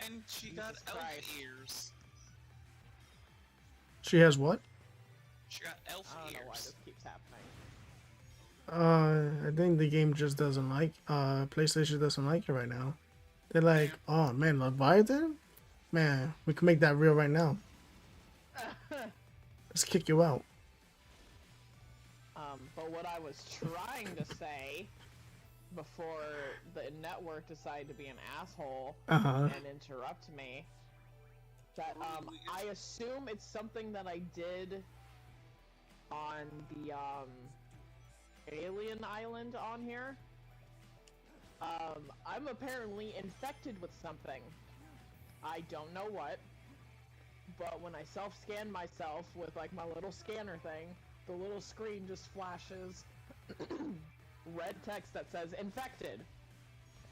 And she got Jesus elf Christ. ears. She has what? She got elf I don't know why ears. this keeps happening. I think the game just doesn't like, PlayStation doesn't like it right now. They're like, oh man, Leviathan? Man, we can make that real right now. Let's kick you out. But what I was trying to say before the network decided to be an asshole Uh-huh. and interrupt me, that I assume it's something that I did on the alien island on here. I'm apparently infected with something. I don't know what, but when I self-scan myself with like my little scanner thing, the little screen just flashes red text that says infected,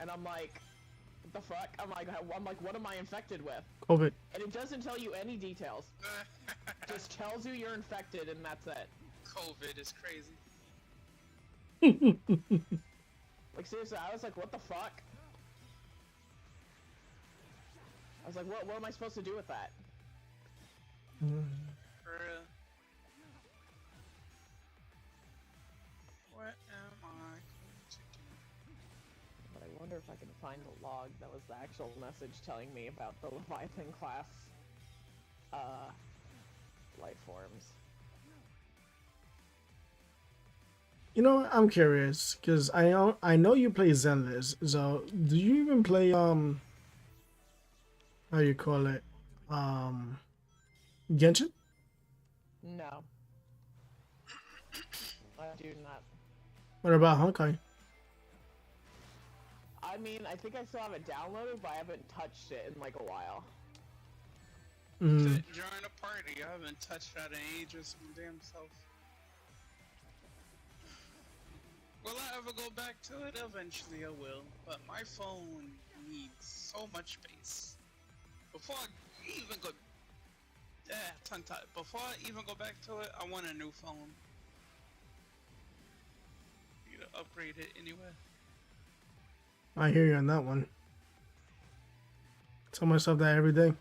and I'm like, what the fuck? I'm like, what am I infected with? COVID. And it doesn't tell you any details. Just tells you you're infected, and that's it. COVID is crazy. Like seriously, I was like, what the fuck? I was like, what am I supposed to do with that? For real. What am I going to do? But I wonder if I can find a log that was the actual message telling me about the Leviathan class life forms. You know, I'm curious because I know you play Zenless. So do you even play how you call it Genshin? No. I do not. What about Honkai? I mean, I think I still have it downloaded, but I haven't touched it in like a while. Mm. Join a party. I haven't touched that in ages my damn self. Will I ever go back to it? Eventually I will. But my phone needs so much space. Before I even go... tongue tied. Before I even go back to it, I want a new phone. You know, upgrade it anyway. I hear you on that one. Tell myself that every day.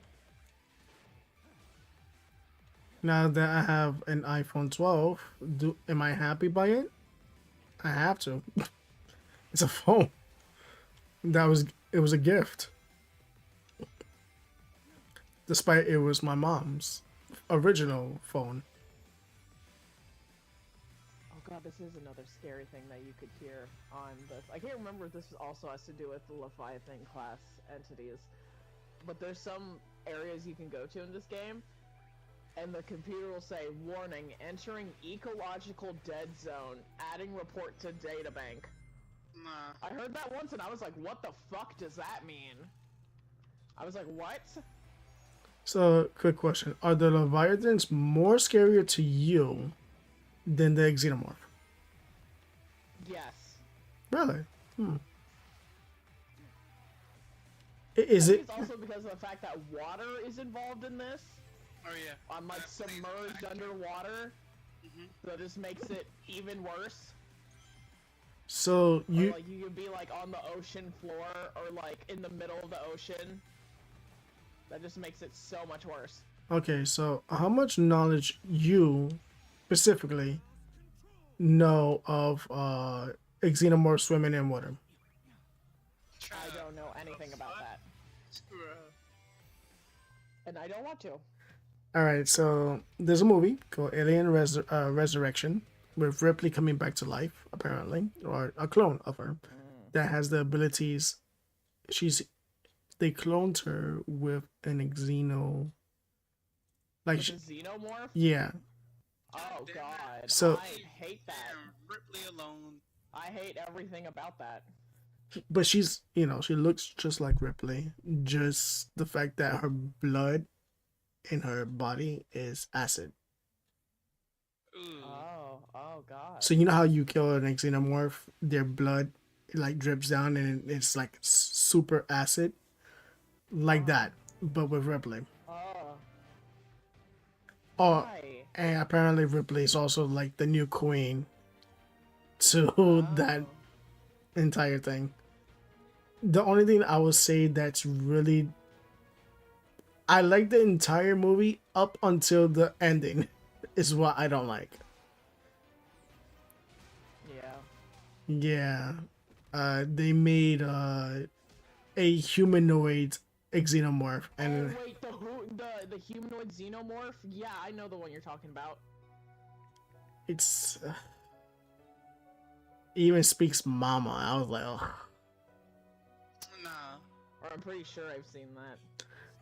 Now that I have an iPhone 12, am I happy by it? I have to. It's a phone. It was a gift. Despite it was my mom's original phone. Oh god, this is another scary thing that you could hear on this. I can't remember if this also has to do with the Leviathan class entities, but there's some areas you can go to in this game, and the computer will say, warning, entering ecological dead zone, adding report to databank. Nah. I heard that once and I was like, what the fuck does that mean? I was like, what? So, quick question. Are the Leviathans more scarier to you than the Xenomorph? Yes. Really? I Is think it... it's also because of the fact that water is involved in this. Oh yeah. I'm like That plays a submerged factor. underwater, so it just makes it even worse. So, Or you... like you could be like on the ocean floor or like in the middle of the ocean. That just makes it so much worse. Okay, so how much knowledge you specifically know of Xenomorph swimming in water? I don't know anything about that, and I don't want to. Alright, so there's a movie called Alien Resurrection with Ripley coming back to life, apparently, or a clone of her that has the abilities. They cloned her with an like With a xenomorph? yeah. Oh god. So- I hate that. And Ripley alone. I hate everything about that. But she's, she looks just like Ripley. Just the fact that her blood in her body is acid. Ooh. Oh god. So you know how you kill an xenomorph, their blood like drips down and it's like super acid, like that, but with Ripley. Oh. Oh, Why? and apparently Ripley is also like the new queen to that entire thing. The only thing I would say that's really, I like the entire movie up until the ending is what I don't like. Yeah. Yeah. They made a humanoid xenomorph and Oh wait, the humanoid xenomorph? Yeah, I know the one you're talking about. it's it even speaks mama. I was like, oh. Nah. Or I'm pretty sure I've seen that.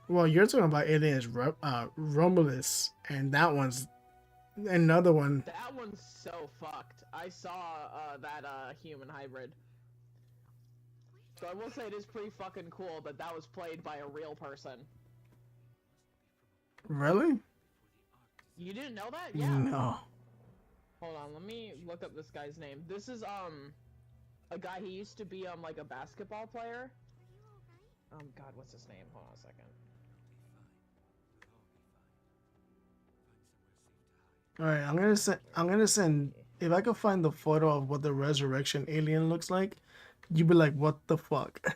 Well, you're talking about Aliens Romulus, and that one's another one. That one's so fucked. I saw that human hybrid. So I will say it is pretty fucking cool that that was played by a real person. Really? You didn't know that? Yeah. No. Hold on, let me look up this guy's name. This is a guy, he used to be like a basketball player. God, what's his name? Hold on a second. All right, I'm gonna send. If I can find the photo of what the resurrection alien looks like, you'd be like, "What the fuck?"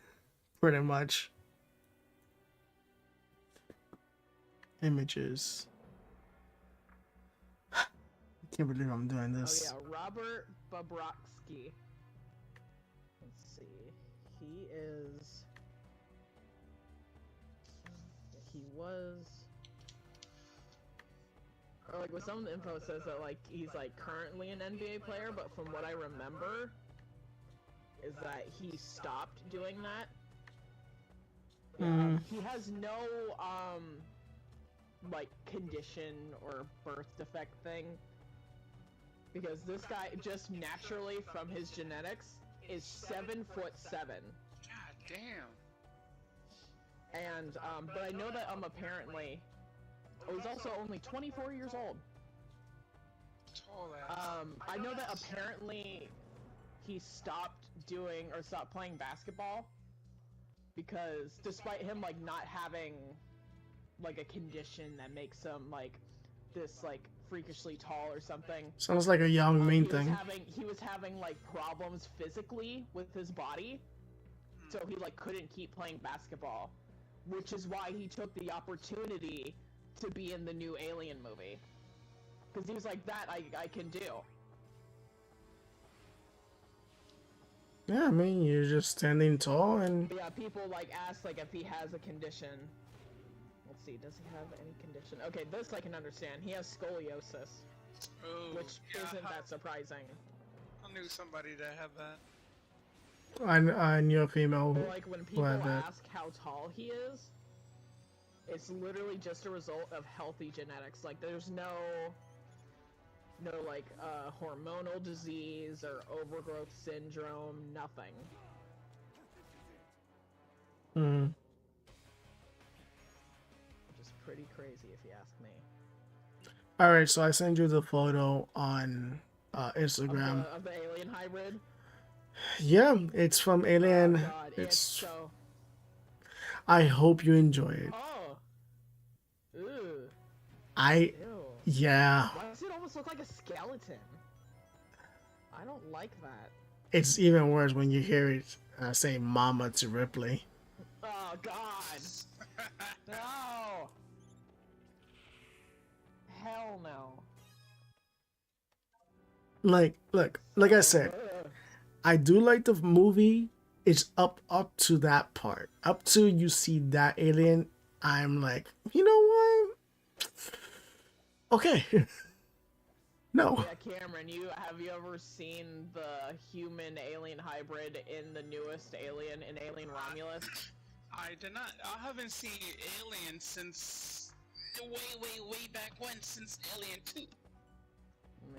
Pretty much. Images. Can't believe I'm doing Oh this. yeah, Robert Bobrovsky. Let's see. He is. He was. Or like with some of the info it says that like he's like currently an NBA player, but from what I remember, is that he stopped doing that. He has no like condition or birth defect thing, because this guy just naturally from his genetics is 7'7". God damn. And but I know that apparently he's also only 24 years old. Tall ass. I know that apparently he stopped playing basketball because despite him like not having like a condition that makes him like this like freakishly tall or something, Sounds like a young main thing. he was having like problems physically with his body, so he like couldn't keep playing basketball, which is why he took the opportunity to be in the new Alien movie, because he was like, that I can do. Yeah, I mean, you're just standing tall and But yeah, people like ask like if he has a condition. Let's see, does he have any condition? Okay, this I can understand. He has scoliosis, Oh, which yeah, isn't that surprising. I knew somebody that had that. I knew a female But like when people had that. ask how tall he is, it's literally just a result of healthy genetics. Like there's no like hormonal disease or overgrowth syndrome, nothing. Mm. Which is pretty crazy if you ask me. All right, so I sent you the photo on Instagram. Of the alien hybrid. Yeah, it's from Alien. Oh god, it's It's. so. I hope you enjoy it. Oh. Ew. I. Ew. Yeah, Why does it almost look like a skeleton? I don't like that. it's even worse when you hear it say "Mama" to Ripley. Oh god. No. Hell no. Like, look, like I said, Ugh. I do like the movie. It's up to that part. Up to you see that alien, I'm like, you know what? Okay. No. Yeah, Cameron, have you ever seen the human alien hybrid in the newest Alien, in Alien Romulus? I did not. I haven't seen Alien since way back when, since Alien 2.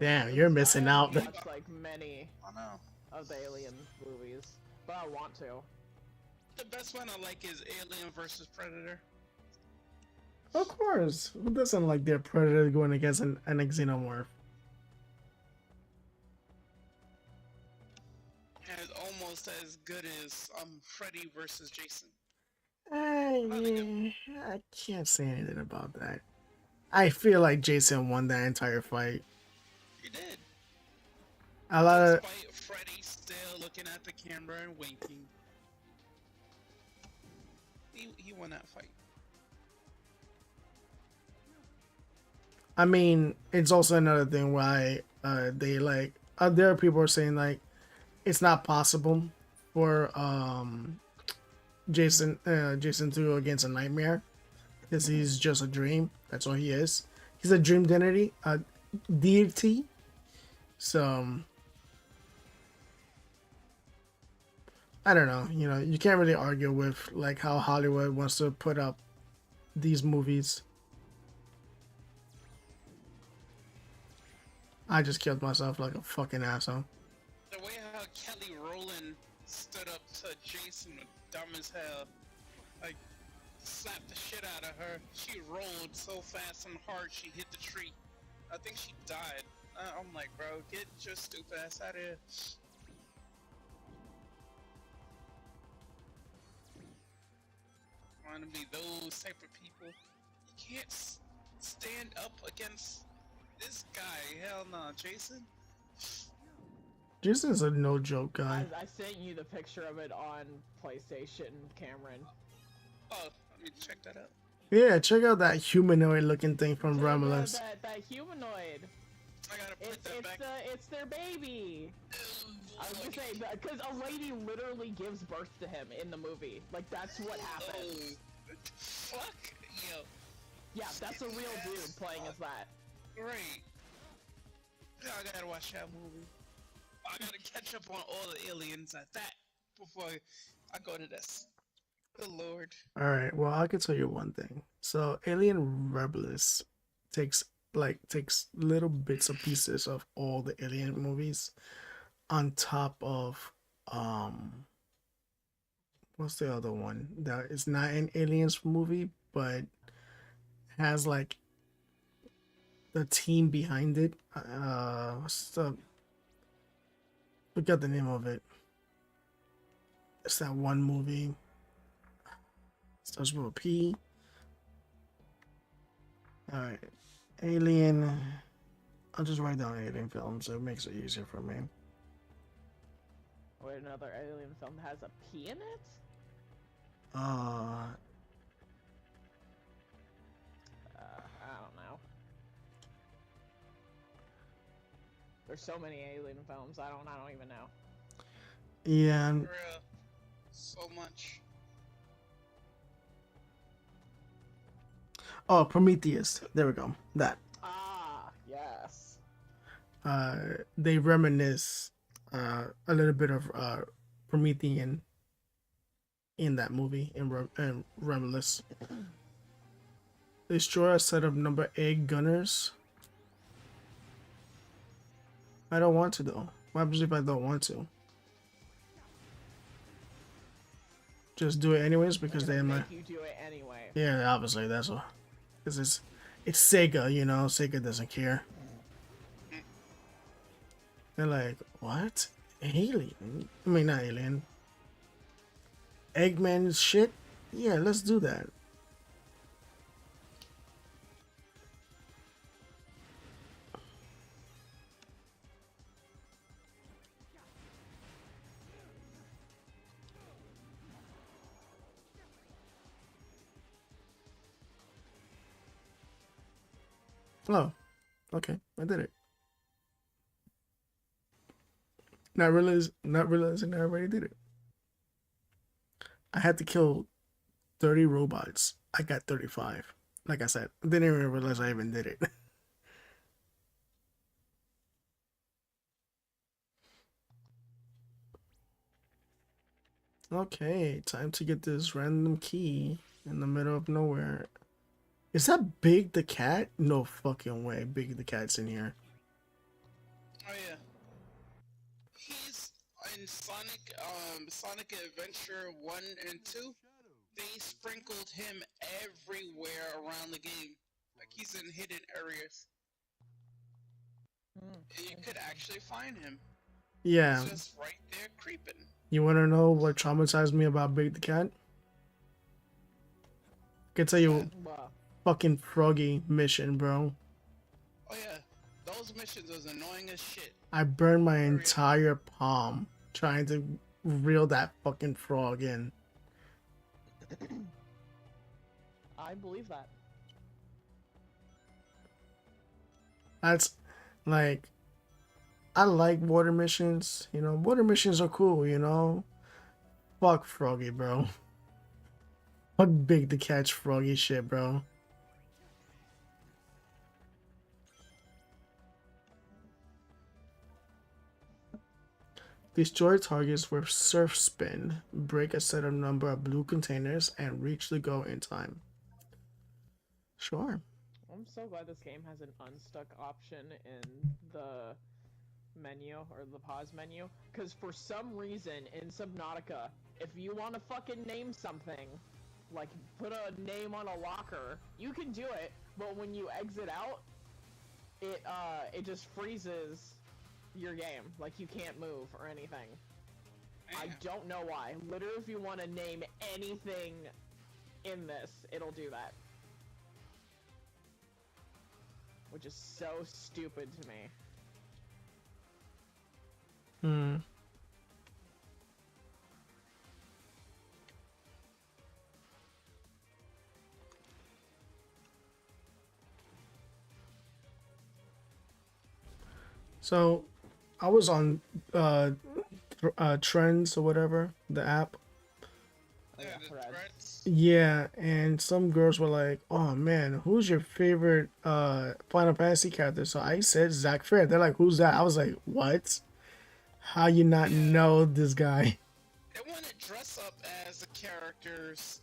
Damn, you're missing I out. haven't watched like many I know. of the Alien movies, but I want to. The best one I like is Alien versus Predator. Of course. Who doesn't like their predator going against an xenomorph? And it's almost as good as Freddy versus Jason. Yeah, I can't say anything about that. I feel like Jason won that entire fight. He did. A lot of Despite Freddy still looking at the camera and winking. He won that fight. I mean, it's also another thing why they like there are people saying like it's not possible for Jason to go against a nightmare because he's just a dream. That's all he is. He's a dream deity. So I don't know. You know, you can't really argue with like how Hollywood wants to put up these movies. I just killed myself like a fucking asshole. The way how Kelly Rowland stood up to Jason was dumb as hell. Like, slapped the shit out of her. She rolled so fast and hard she hit the tree. I think she died. I'm like, bro, get your stupid ass out of here. Want to be those type of people? You can't stand up against this guy. Hell no, Jason. Jason's a no joke guy. I sent you the picture of it on PlayStation, Cameron. Oh, let me check that out. Yeah, check out that humanoid looking thing from Romulus. That humanoid. I gotta put that back. It's their baby. I was gonna say because a lady literally gives birth to him in the movie. Like that's what happens. Oh, fuck, yo. Yeah, that's a real dude playing as that. Right. Yeah, I gotta watch that movie. I gotta catch up on all the aliens at that before I go to this. Good lord. All right. Well, I can tell you one thing. So, Alien Rebels takes little bits and pieces of all the Alien movies on top of what's the other one that is not an Aliens movie but has like the team behind it. What's the forget the name of it. It's that one movie. Starts with a P. Alright. Alien. I'll just write down Alien films. So it makes it easier for me. Wait, another alien film that has a P in it? Uh, I don't know. There's so many alien films. I don't even know. yeah. For real. So much. Oh, Prometheus. There we go. That. Ah, yes. They reminisce a little bit of Promethean in that movie in Rebels. Destroy a set of number 8 gunners. I don't want to though. What happens if I don't want to? Just do it anyways because they make you do it anyway. Yeah, obviously that's what. Because it's Sega, you know. Sega doesn't care. They're like, what? Alien? I mean, not alien. Eggman shit? Yeah, let's do that. Oh, okay, I did it. Not realizing I already did it. I had to kill 30 robots. I got 35. Like I said, didn't even realize I even did it. Okay, time to get this random key in the middle of nowhere. Is that Big the Cat? No fucking way. Big the Cat's in here. Oh yeah. He's in Sonic Adventure 1 and 2. They sprinkled him everywhere around the game. Like he's in hidden areas. And you could actually find him. Yeah. He's just right there creeping. You want to know what traumatized me about Big the Cat? I can tell you Wow. fucking Froggy mission, bro. Oh yeah. Those missions was annoying as shit. I burned my entire palm trying to reel that fucking frog in. I believe that. That's like, I like water missions. You know, water missions are cool, you know. Fuck Froggy, bro. Fuck Big the Catch Froggy shit, bro. Destroy targets with surf spin, break a set of number of blue containers, and reach the goal in time. Sure. I'm so glad this game has an unstuck option in the menu or the pause menu, because for some reason in Subnautica, if you want to fucking name something, like put a name on a locker, you can do it, but when you exit out, it just freezes your game. Like you can't move or anything. I don't know why. Literally, if you want to name anything in this, it'll do that. Which is so stupid to me. Hmm. So, I was on Trends or whatever, the app. Oh, Yeah, yeah, the Threads. threats. Yeah, and some girls were like, "Oh man, who's your favorite Final Fantasy character?" So I said Zack Fair. They're like, "Who's that?" I was like, "What? How you not Yeah. know this guy?" They want to dress up as the characters,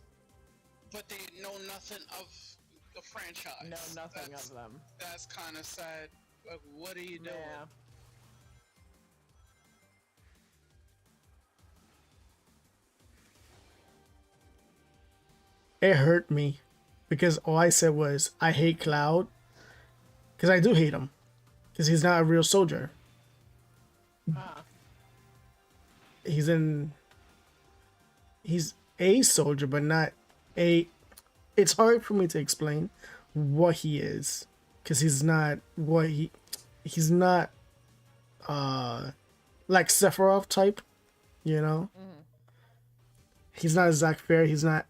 but they know nothing of the franchise. No, nothing that's, of them. That's kind of sad. Like, what are you doing? Yeah. It hurt me because all I said was I hate Cloud because I do hate him because he's not a real soldier. Ah. He's a soldier, but not a. It's hard for me to explain what he is because he's not what he's not like Sephiroth type, you know. He's not Zack Fair. He's not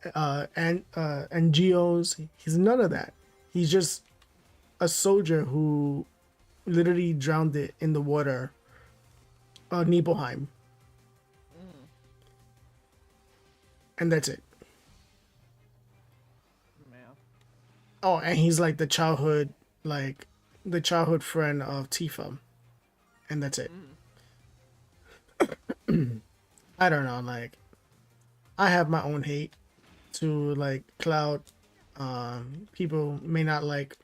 Geos. He's none of that. He's just a soldier who literally drowned it in the water. Nibelheim, and that's it. Man. Oh, and he's like the childhood friend of Tifa, and that's it. I don't know, like I have my own hate to like Cloud. People may not like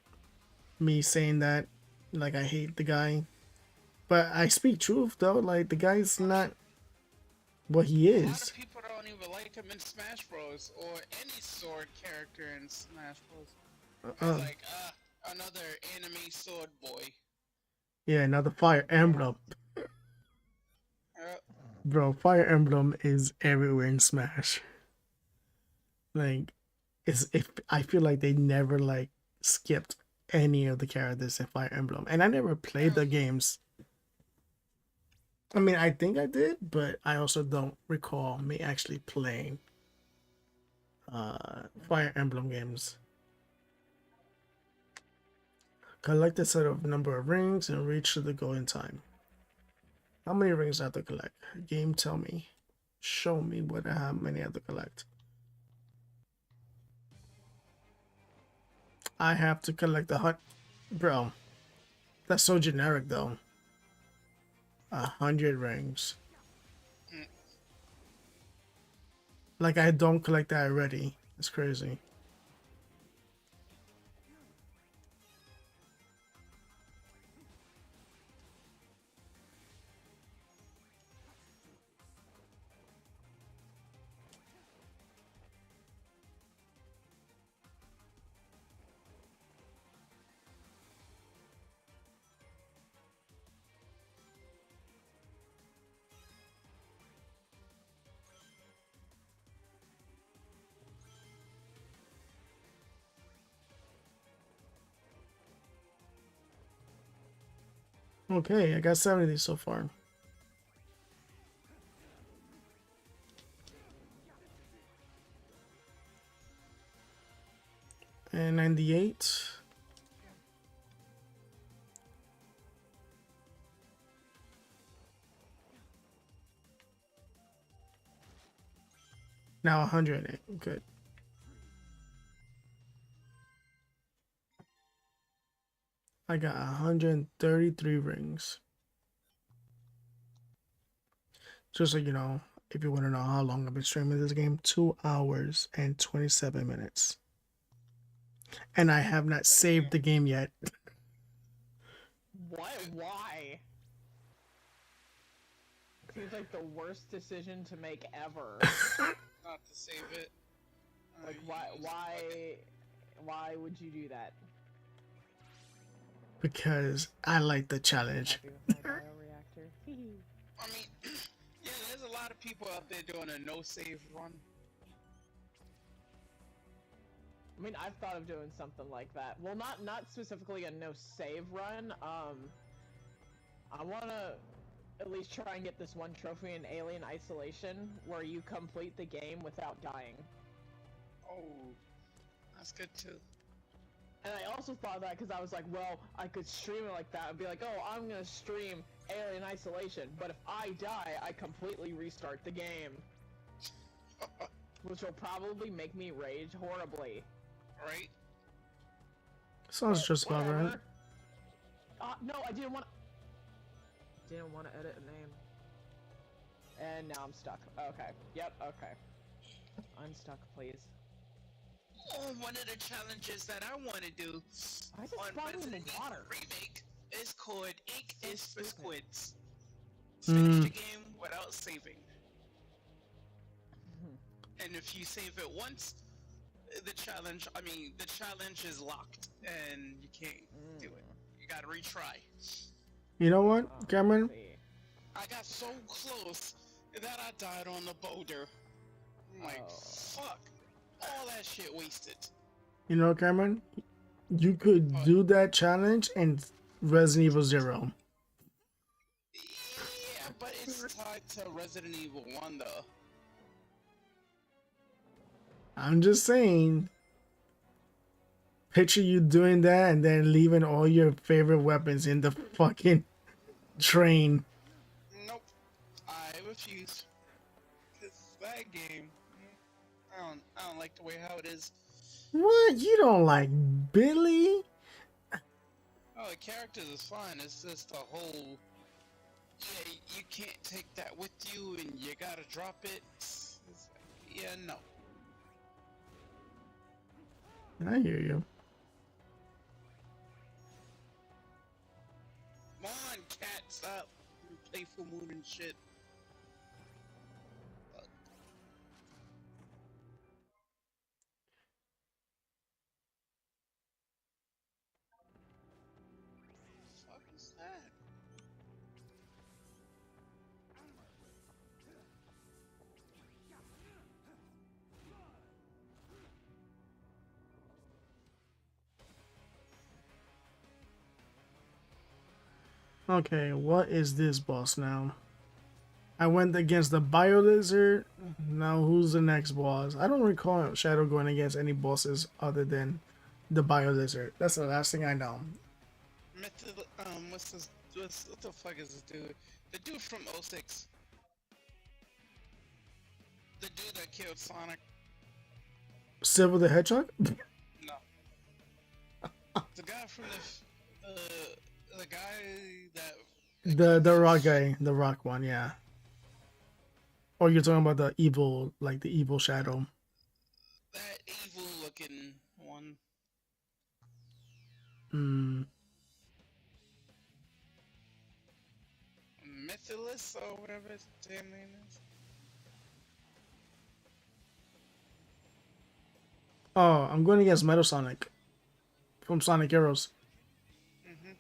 me saying that, like I hate the guy, but I speak truth though. Like the guy's not what he A lot is. of people don't even like him in Smash Bros. Or any sword character in Smash Bros. It's like, another anime sword boy. Yeah, another Fire Emblem, bro. Fire Emblem is everywhere in Smash. Like, it's if I feel like they never like skipped any of the characters in Fire Emblem, and I never played the games. I mean, I think I did, but I also don't recall me actually playing Fire Emblem games. Collect a set of number of rings and reach to the goal in time. How many rings I have to collect? Game, tell me. Show me how many I have to collect. I have to collect 100. Bro, that's so generic though. 100 rings. Like I don't collect that already. It's crazy. Okay, I got 70 so far. And 98. Now 100. Good. I got 133 rings. Just so you know, if you want to know how long I've been streaming this game, 2 hours and 27 minutes. And I have not saved the game yet. What? Why? Seems like the worst decision to make ever. Not to save it. Like, You why? use Why? fucking- Why would you do that? Because I like the challenge. Happy with my bioreactor. I mean, yeah, there's a lot of people out there doing a no save run. I mean, I've thought of doing something like that. Well, not specifically a no save run. I wanna at least try and get this one trophy in Alien Isolation, where you complete the game without dying. Oh, that's good too. And I also thought that because I was like, well, I could stream it like that and be like, oh, I'm gonna stream Alien Isolation, but if I die, I completely restart the game. Which will probably make me rage horribly. Right? Sounds just about right. Whatever. No, I didn't want to edit a name. And now I'm stuck. Okay. Yep, okay. Unstuck, please. Oh, one of the challenges that I want to do I just on spawned in the Resident Evil water. Remake is called Ink is for stupid. Squids. Finish Mm. the game without saving. And if you save it once, the challenge is locked and you can't do it. You gotta retry. You know what, Cameron? See. I got so close that I died on the boulder. I'm like, Oh. fuck. All that shit wasted. You know, Cameron? You could do that challenge in Resident Evil 0. Yeah, but it's tied to Resident Evil 1 though. I'm just saying. Picture you doing that and then leaving all your favorite weapons in the fucking train. Nope. I refuse. Cause that game, I don't like the way how it is. What? You don't like Billy? Oh, the characters is fine. It's just the whole. Yeah, you can't take that with you, and you gotta drop it. It's like, yeah, no. I hear you. Come on, cat, stop. You play full moon and shit. Fuck is that? Okay, what is this boss now? I went against the Bio Lizard. Now who's the next boss? I don't recall Shadow going against any bosses other than the Bio Lizard. That's the last thing I know. What the fuck is this dude? The dude from 06. The dude that killed Sonic. Silver the Hedgehog? No. The guy from the guy that. The rock guy. The rock one, yeah. Or you're talking about the evil, like the evil Shadow. That evil looking one. Hmm. Mythilus or whatever his damn name is. Oh, I'm going against Metal Sonic from Sonic Heroes. Mhm.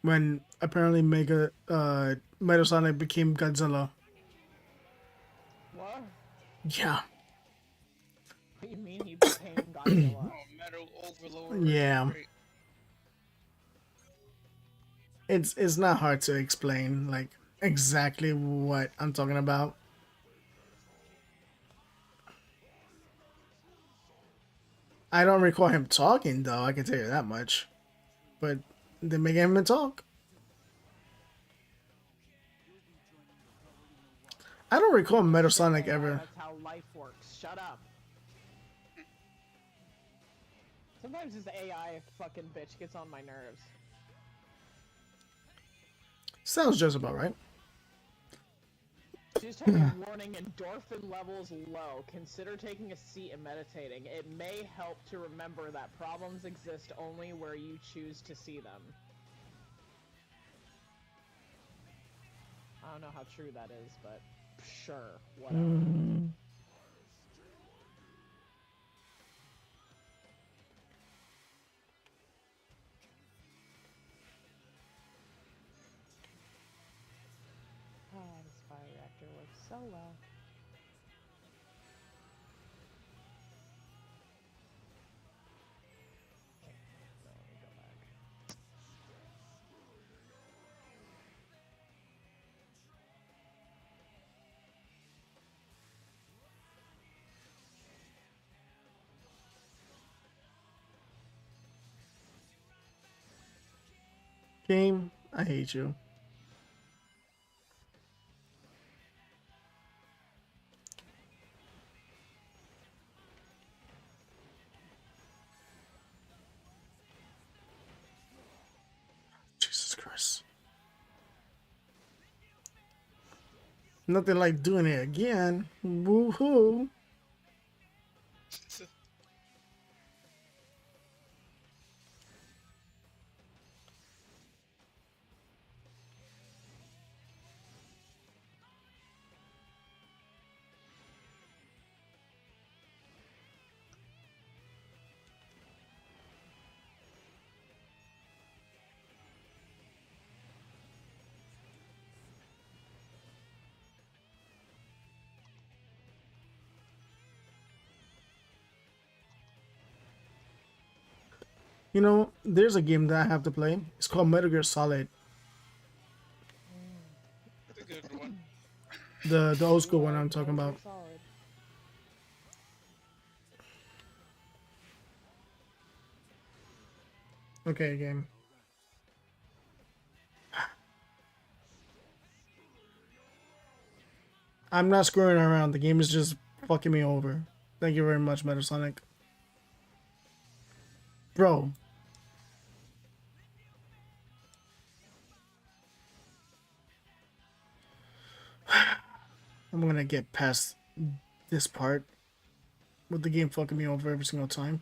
When apparently Metal Sonic became Godzilla. What? Yeah. What do you mean he became Godzilla? Oh, Metal Overlord. Yeah. Great. It's not hard to explain like exactly what I'm talking about. I don't recall him talking though, I can tell you that much. But they make him talk. I don't recall Metal Sonic AI, ever. That's how life works. Shut up. Sometimes this AI fucking bitch gets on my nerves. Sounds just about right. She's told me, warning, endorphin levels low. Consider taking a seat and meditating. It may help to remember that problems exist only where you choose to see them. I don't know how true that is, but sure, whatever. Oh, this fire reactor works so well. Okay, so let me go back. Game, I hate you. Jesus Christ. Nothing like doing it again. Woohoo. You know, there's a game that I have to play. It's called Metal Gear Solid. The good one. The old school one I'm talking about. Solid. Okay, game. I'm not screwing around. The game is just fucking me over. Thank you very much, Metasonic. Bro. I'm gonna get past this part with the game fucking me over every single time.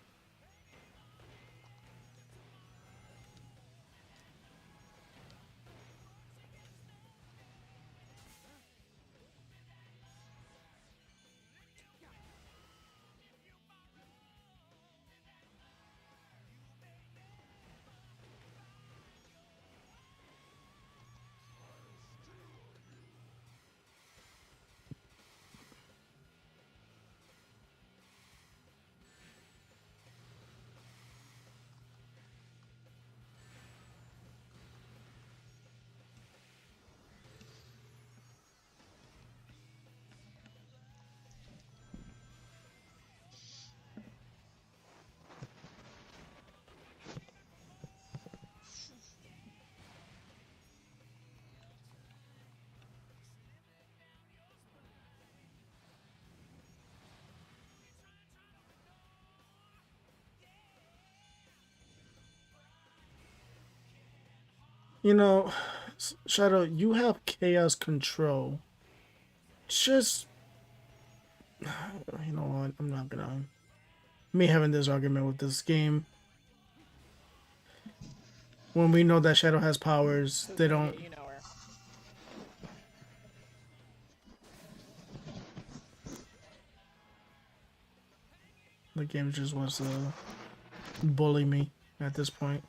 You know, Shadow, you have chaos control. Just, you know what? I'm not gonna. Me having this argument with this game. When we know that Shadow has powers, they don't. You know her. The game just wants to bully me at this point.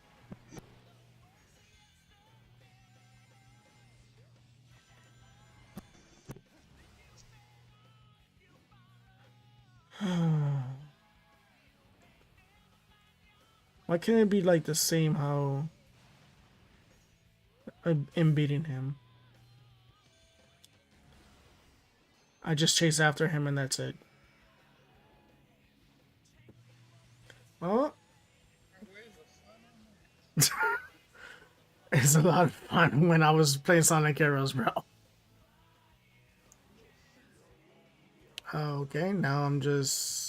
Why can't it be like the same how I'm beating him? I just chase after him and that's it. Well, it's a lot of fun when I was playing Sonic Heroes, bro. Okay, now I'm just...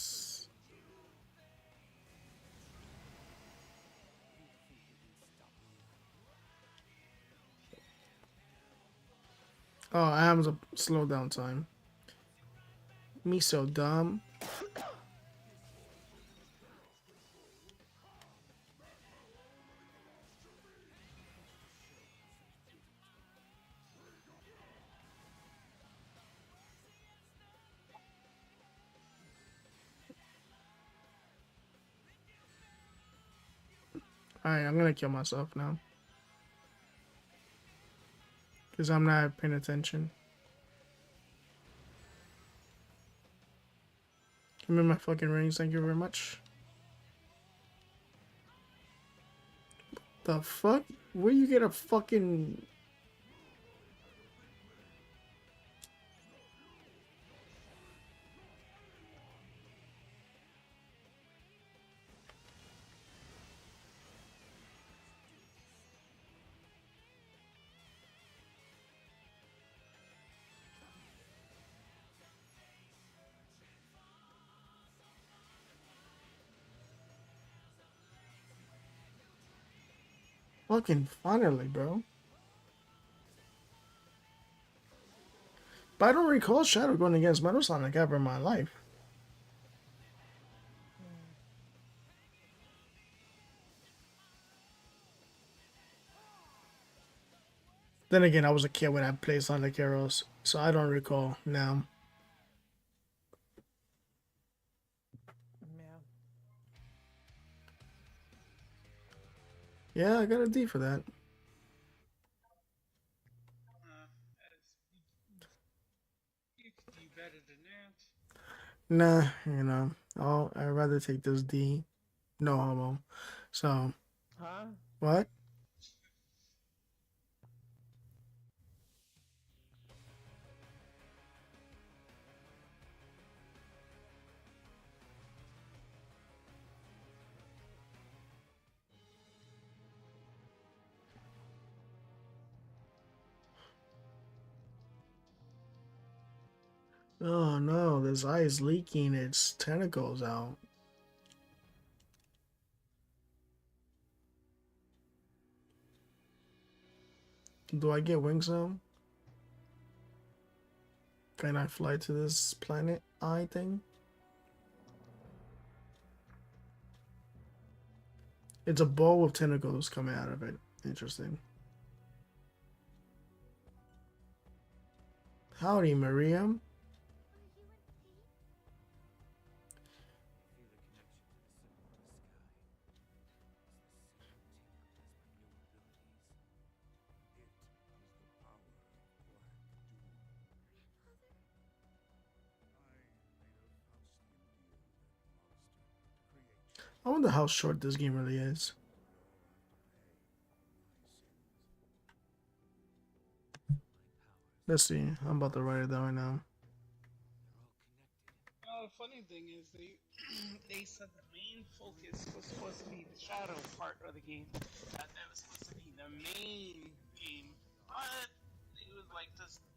Oh, I have a slow down time. Me so dumb. Alright, I'm gonna kill myself now. Because I'm not paying attention. Give me my fucking rings, thank you very much. The fuck? Where you get a fucking... Fucking finally, bro. But I don't recall Shadow going against Metal Sonic ever in my life. Then again, I was a kid when I played Sonic Heroes, so I don't recall now. Yeah. Yeah, I got a D for that. You could do better than that. Nah, you know, I'd rather take this D. No homo. So, Huh? what? Oh no, this eye is leaking its tentacles out. Do I get wings now? Can I fly to this planet eye thing? It's a ball with tentacles coming out of it. Interesting. Howdy, Miriam. I wonder how short this game really is. Let's see. I'm about to write it down right now. The funny thing is they said the main focus was supposed to be the shadow part of the game. That was supposed to be the main game, but it was like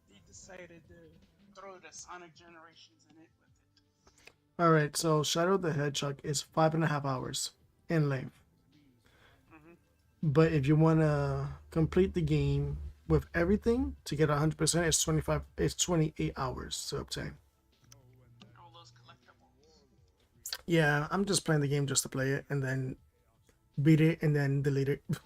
they decided to throw the Sonic Generations in it with it. Alright, so Shadow the Hedgehog is 5.5 hours in length. But if you want to complete the game with everything to get 100%, it's 28 hours to obtain. All those collectibles. Yeah, I'm just playing the game just to play it and then beat it and then delete it. Black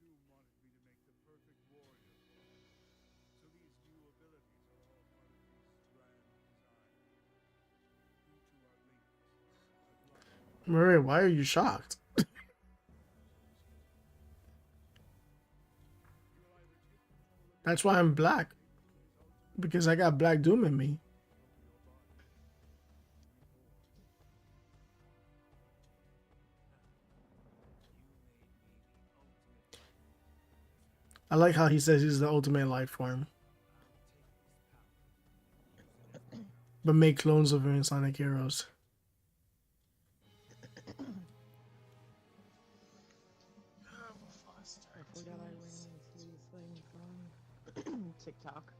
Doom wanted me to make the perfect warrior for him. So these new abilities are all part of his grand design. Due to our links, I've lost Maria, why are you shocked? That's why I'm black. Because I got Black Doom in me. I like how he says he's the ultimate life form. But make clones of him in Sonic Heroes. I forgot I ran into this thing from TikTok.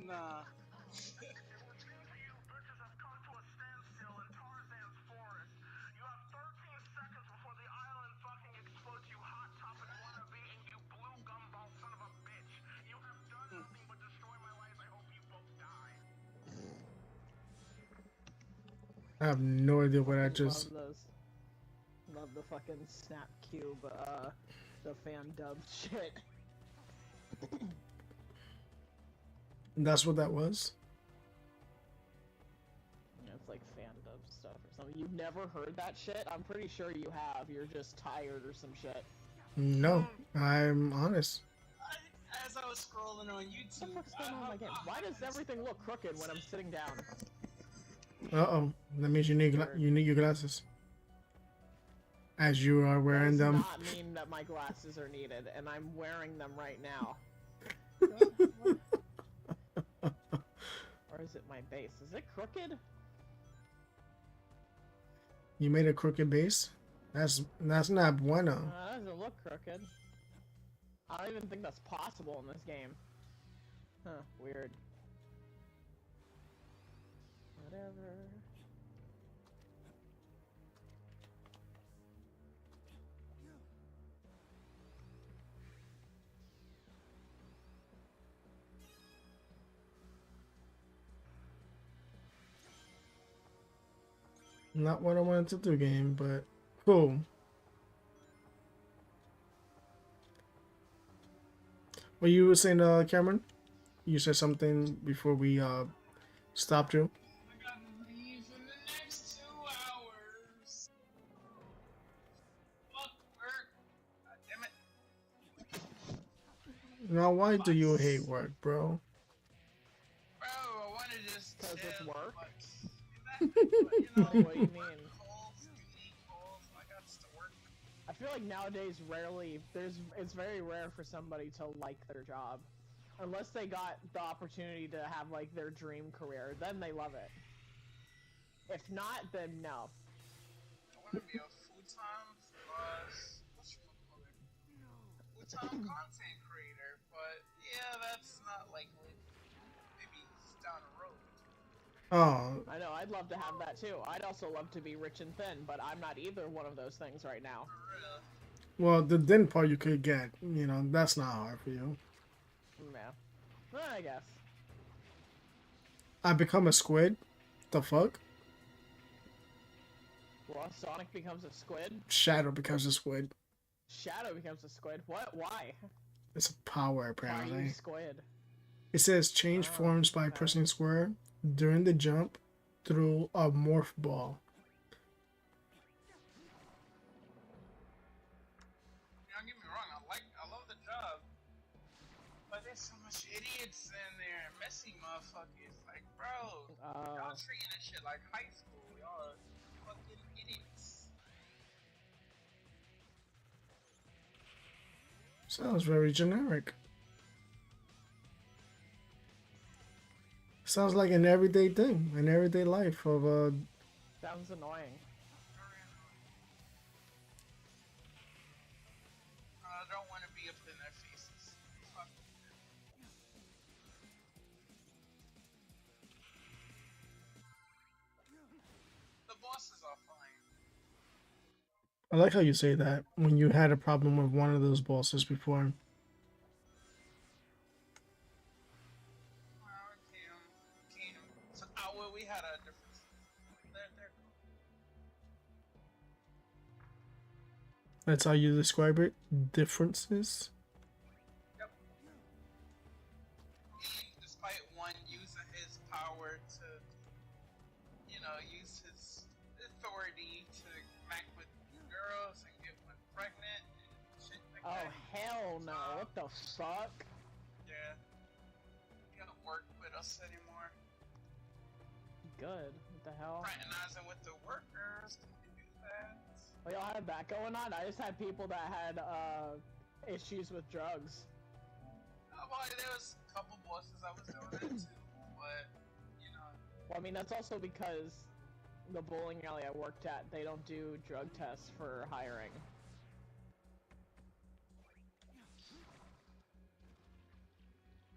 Nah. I have no idea what I just... Love those. Love the fucking Snap Cube, the fan dub shit. That's what that was? Yeah, it's like fan dub stuff or something. You've never heard that shit? I'm pretty sure you have. You're just tired or some shit. No, I'm honest. As I was scrolling on YouTube, What the fuck's going on with my game? Why does everything look crooked when I'm sitting down? Uh-oh. That means you need your glasses. As you are wearing That them. does not mean that my glasses are needed, and I'm wearing them right now. Or is it my base? Is it crooked? You made a crooked base? That's not bueno. That doesn't look crooked. I don't even think that's possible in this game. Huh, weird. Whatever. Not what I wanted to do, game, but cool. What you were saying, Cameron? You said something before we stopped you. I gotta leave in the next 2 hours. Fuck work. God damn it. Now, why do you hate work, bro? Bro, I wanted to just 'Cause it's chill, work? but you know, Like, what do you mean? work calls, duty calls, I got to work. I feel like nowadays it's very rare for somebody to like their job. Unless they got the opportunity to have like their dream career, then they love it. If not, then no. I want to be a full-time, full-time content creator, but yeah, that's not likely. Maybe down the road. Oh, I know, I'd love to have that too. I'd also love to be rich and thin, but I'm not either one of those things right now. For real. well, the then part you could get. You know, that's not hard for you. Yeah. Well, I guess. I become a squid. The fuck? Well, Sonic becomes a squid. Shadow becomes a squid. Shadow becomes a squid. What? Why? It's a power, Why are apparently. you squid? It says change Oh, forms by okay. pressing square during the jump through a morph ball. Don't get me wrong, I love the job, but there's so much idiots in there, messy motherfuckers. Like, bro, y'all treating this shit like high school. Y'all are fucking idiots. Sounds very generic. Sounds like an everyday thing, an everyday life of Sounds annoying. I don't want to be up in their faces. Fuck. The bosses are fine. I like how you say that when you had a problem with one of those bosses before. Well, Kingdom. So, well, we had a difference. They're cool. That's how you describe it? Differences? Yep. Despite one using his power to, use his authority to mac with girls and get one pregnant and shit like Oh, that. hell no. What the fuck? Yeah. He don't work with us anymore. Good. What the hell? Fraternizing with the workers. Can you do that? Oh, y'all had that going on? I just had people that had, issues with drugs. Well, there was a couple bosses I was doing that too, but, Well, I mean, that's also because the bowling alley I worked at, they don't do drug tests for hiring.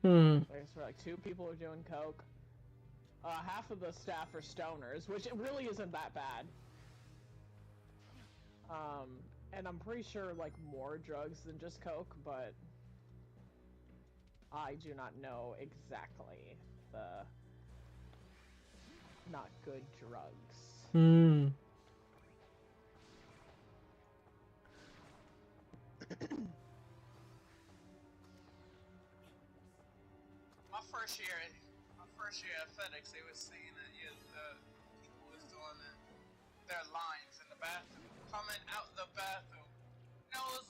There's like 2 people are doing coke. Half of the staff are stoners, which it really isn't that bad. And I'm pretty sure like more drugs than just coke, but I do not know exactly the not good drugs. My first year at FedEx, they were saying that the people was doing their lines in the bathroom, coming out the bathroom, nose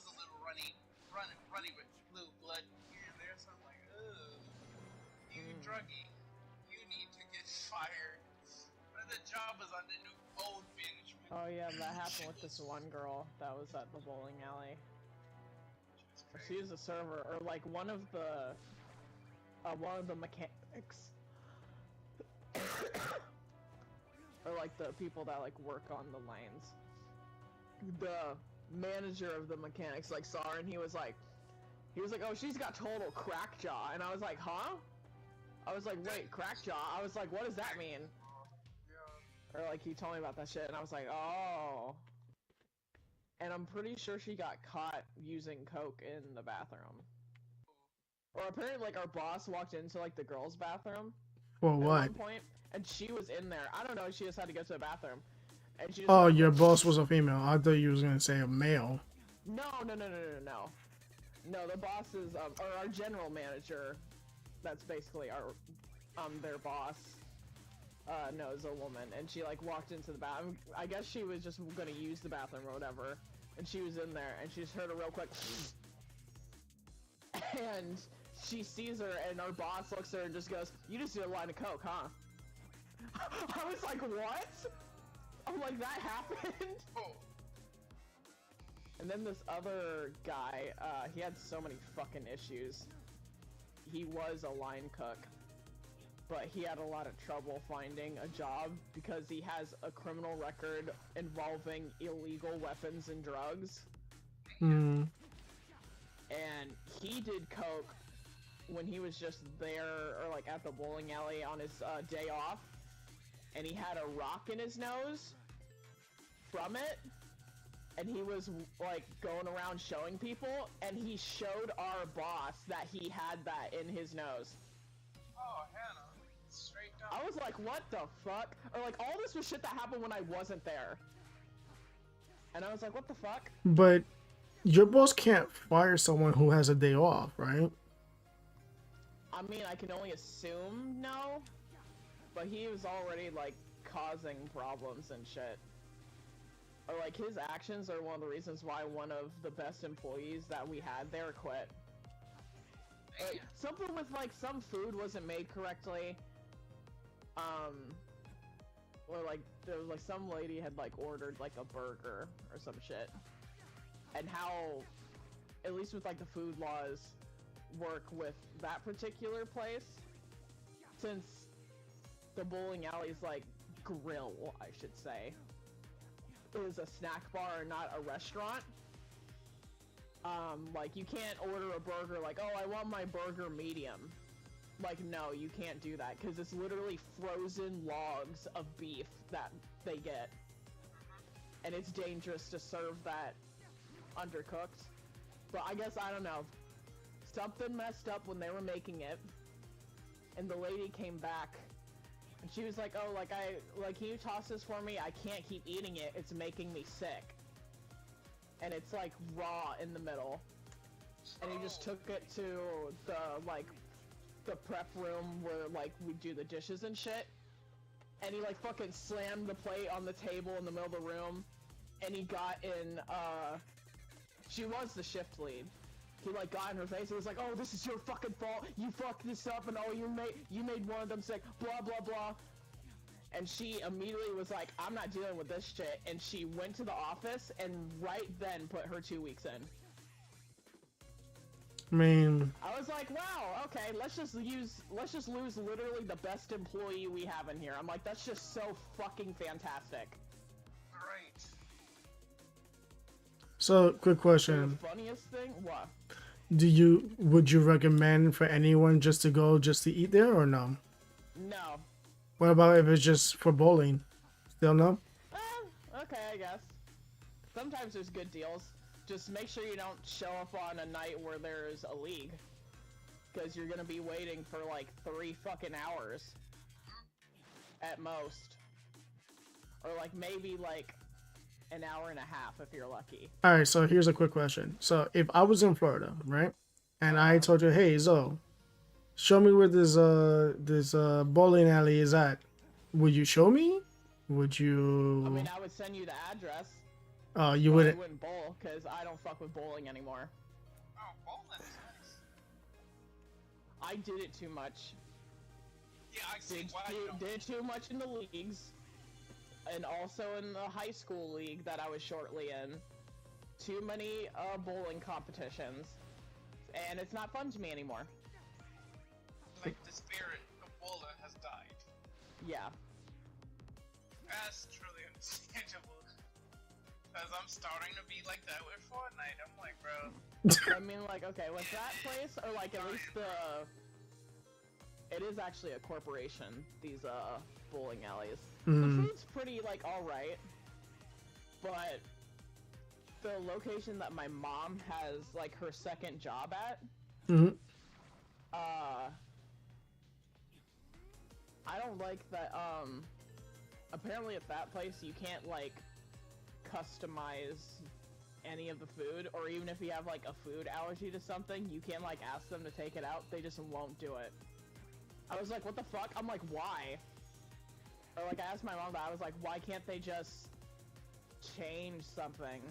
a little runny with blue blood here and there. So I'm like, ugh, you druggie, you need to get fired. But the job is under new old management. Oh yeah, that happened with this one girl that was at the bowling alley. She was a server, or like one of the mechanics, or like the people that like work on the lanes. The manager of the mechanics like saw her and he was like, oh, she's got total crack jaw, and I was like, huh? I was like, wait, crackjaw? I was like, what does that mean? Yeah. Or like, he told me about that shit, and I was like, oh. And I'm pretty sure she got caught using coke in the bathroom. Or apparently, like, our boss walked into, like, the girls' bathroom For at what? one point, and she was in there. I don't know, she just had to go to the bathroom. And she just Oh, got, your like, boss was a female. I thought you was gonna say a male. No. No, the boss is, or our general manager, that's basically our, their boss, knows a woman, and she, like, walked into the bathroom. I guess she was just gonna use the bathroom or whatever, and she was in there, and she just heard a real quick, and she sees her, and our boss looks at her and just goes, "You just did a line of coke, huh?" I was like, what? I'm like, that happened? Oh, And then this other guy, he had so many fucking issues. He was a line cook, but he had a lot of trouble finding a job because he has a criminal record involving illegal weapons and drugs. Hmm. And he did coke when he was just there, or like at the bowling alley on his day off, and he had a rock in his nose from it. And he was, like, going around showing people, and he showed our boss that he had that in his nose. oh, Hannah, straight up. I was like, what the fuck? Or, like, all this was shit that happened when I wasn't there. And I was like, what the fuck? But your boss can't fire someone who has a day off, right? I mean, I can only assume no, but he was already, like, causing problems and shit. Or, like, his actions are one of the reasons why one of the best employees that we had there quit. Like, something with, like, some food wasn't made correctly. Or, like, there was, like, some lady had, like, ordered, like, a burger or some shit. And how, at least with, like, the food laws work with that particular place, since the bowling alley's, like, grill, I should say, is a snack bar, not a restaurant. Like, you can't order a burger like, oh, I want my burger medium. Like, no, you can't do that, because it's literally frozen logs of beef that they get. And it's dangerous to serve that undercooked. But I guess, I don't know, something messed up when they were making it, and the lady came back, and she was like, oh, can you toss this for me? I can't keep eating it. It's making me sick. And it's, like, raw in the middle. And he just took it to the prep room where, like, we do the dishes and shit. And he, like, fucking slammed the plate on the table in the middle of the room. And he got in, she was the shift lead. He, like, got in her face and was like, oh, this is your fucking fault, you fucked this up, and oh, you made one of them sick, blah, blah, blah. And she immediately was like, I'm not dealing with this shit, and she went to the office and right then put her 2 weeks in. I mean, I was like, wow, okay, let's just lose literally the best employee we have in here. I'm like, that's just so fucking fantastic. Right. so quick The question. funniest thing? What? Would you recommend for anyone just to go just to eat there or no? No. What about if it's just for bowling? Still no? Okay, I guess. Sometimes there's good deals. Just make sure you don't show up on a night where there's a league. Because you're gonna be waiting for like 3 fucking hours. At most. Or like maybe like an hour and a half if you're lucky. Alright, so here's a quick question. So if I was in Florida, right? And I told you, hey, Zoe, show me where this bowling alley is at. Would you show me? Would you... I mean, I would send you the address. Oh, you but wouldn't... I wouldn't bowl, because I don't fuck with bowling anymore. Oh, bowling is nice. I did it too much. Yeah, I see why you don't. Did too much in the leagues. And also in the high school league that I was shortly in. Too many bowling competitions. And it's not fun to me anymore. Like, the spirit of bowling has died. Yeah. That's truly understandable. Because I'm starting to be like that with Fortnite. I'm like, bro. I mean, like, okay, with that place, or like at least it is actually a corporation. These bowling alleys. Mm. The food's pretty like all right, but the location that my mom has like her second job at, Hmm. I don't like that. Apparently at that place you can't like customize any of the food, or even if you have like a food allergy to something, you can't like ask them to take it out. They just won't do it. I was like, what the fuck? I'm like, why? Or like I asked my mom that. I was like, why can't they just change something?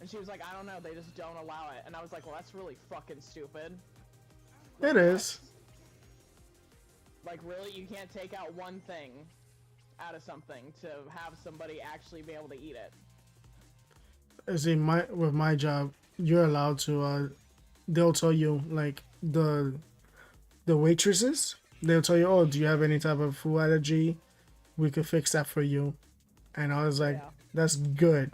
And she was like, I don't know, they just don't allow it. And I was like, well, that's really fucking stupid. It is. Like, really? You can't take out one thing out of something to have somebody actually be able to eat it? See, with my job, you're allowed to. They'll tell you like the waitresses. They'll tell you, oh, do you have any type of food allergy? We could fix that for you. And I was like, Yeah. that's good.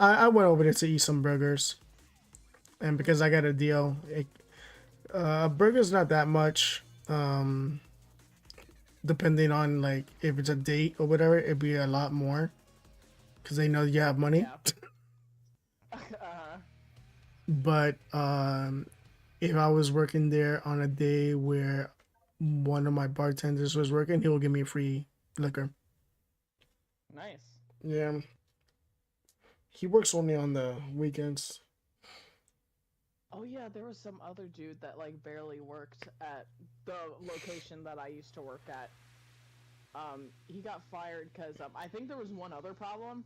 I went over there to eat some burgers, and because I got a deal, a burger's not that much. Depending on like if it's a date or whatever, it'd be a lot more because they know you have money. Yeah. But if I was working there on a day where one of my bartenders was working, he will give me free liquor. Nice. Yeah. He works only on the weekends. Oh yeah, there was some other dude that like barely worked at the location that I used to work at. He got fired because I think there was one other problem,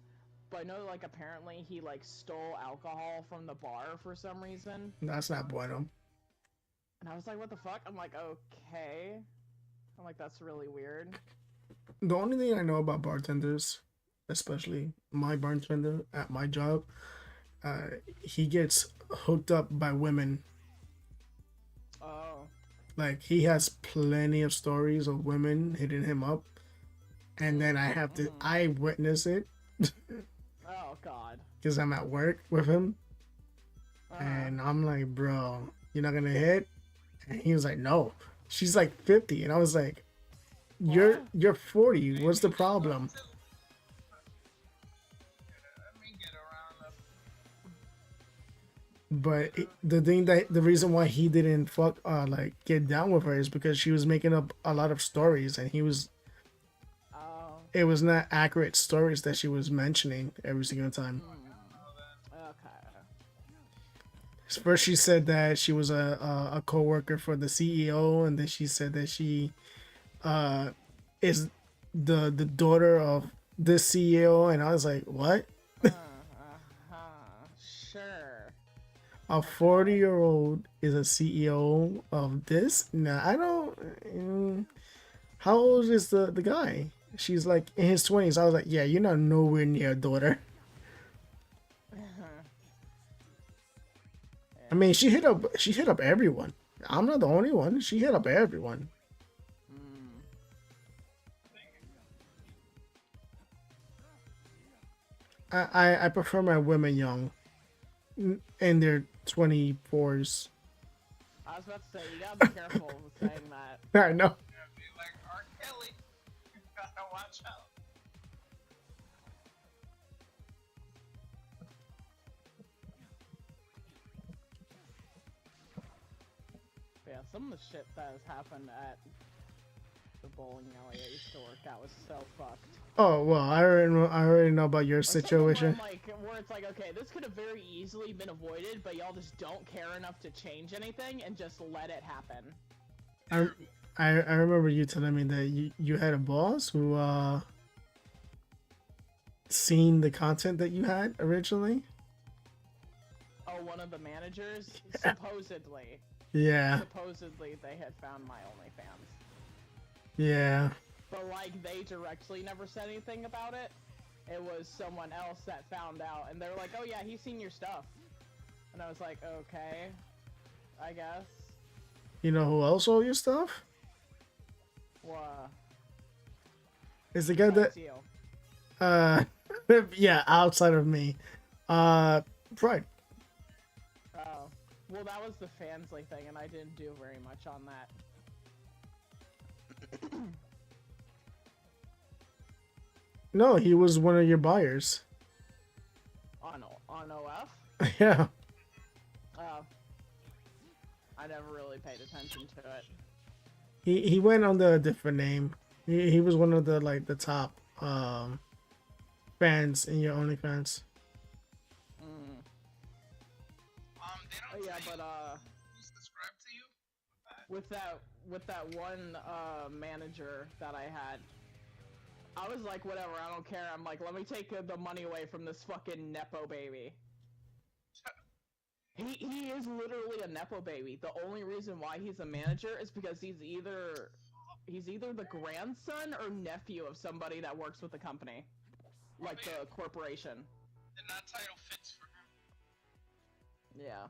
but I know like apparently he like stole alcohol from the bar for some reason. That's not bueno. And I was like, what the fuck? I'm like, okay. I'm like, that's really weird. The only thing I know about bartenders, especially my bartender at my job, he gets hooked up by women. Oh. Like he has plenty of stories of women hitting him up, and then I witness it Oh god. because I'm at work with him, Uh-huh. and I'm like, bro, you're not gonna hit? And he was like, no. She's like 50, and I was like, you're 40. What's the problem? Let me get around But the reason why he didn't get down with her is because she was making up a lot of stories, and Oh. it was not accurate stories that she was mentioning every single time. Okay. First, she said that she was a co-worker for the CEO, and then she said that she is the daughter of this CEO, and I was like, what? Sure. A 40-year-old is a CEO of this? Nah, I don't. How old is the guy? She's like in his 20s. I was like, yeah, you're not nowhere near a daughter. I mean, she hit up everyone. I'm not the only one. She hit up everyone. I prefer my women young, in their 24s. I was about to say, you gotta be careful with saying that. I know. Be like R. Kelly. You gotta watch out. Yeah, some of the shit that has happened at the bowling alley I used to work at was so fucked. Oh well, I already know about your Or something situation. where it's like, okay, this could have very easily been avoided, but y'all just don't care enough to change anything and just let it happen. I remember you telling me that you had a boss who seen the content that you had originally. Oh, one of the managers? Supposedly. Yeah, Supposedly they had found my OnlyFans. yeah. But like, they directly never said anything about it. It was someone else that found out, and they were like, oh yeah, he's seen your stuff. And I was like, okay, I guess. You know who else saw your stuff? Well, It's the guy that you. yeah, outside of me. Pride. Oh. Well, that was the Fansly thing, and I didn't do very much on that. No, he was one of your buyers. On OF? Yeah. I never really paid attention to it. He went under a different name. He was one of the like the top fans in your OnlyFans. Mm. They Oh, don't yeah, tell but you who subscribed to you? with that one manager that I had, I was like, whatever, I don't care. I'm like, let me take the money away from this fucking nepo baby. He is literally a nepo baby. The only reason why he's a manager is because he's either the grandson or nephew of somebody that works with the company, like the corporation. And that title fits for him. Yeah.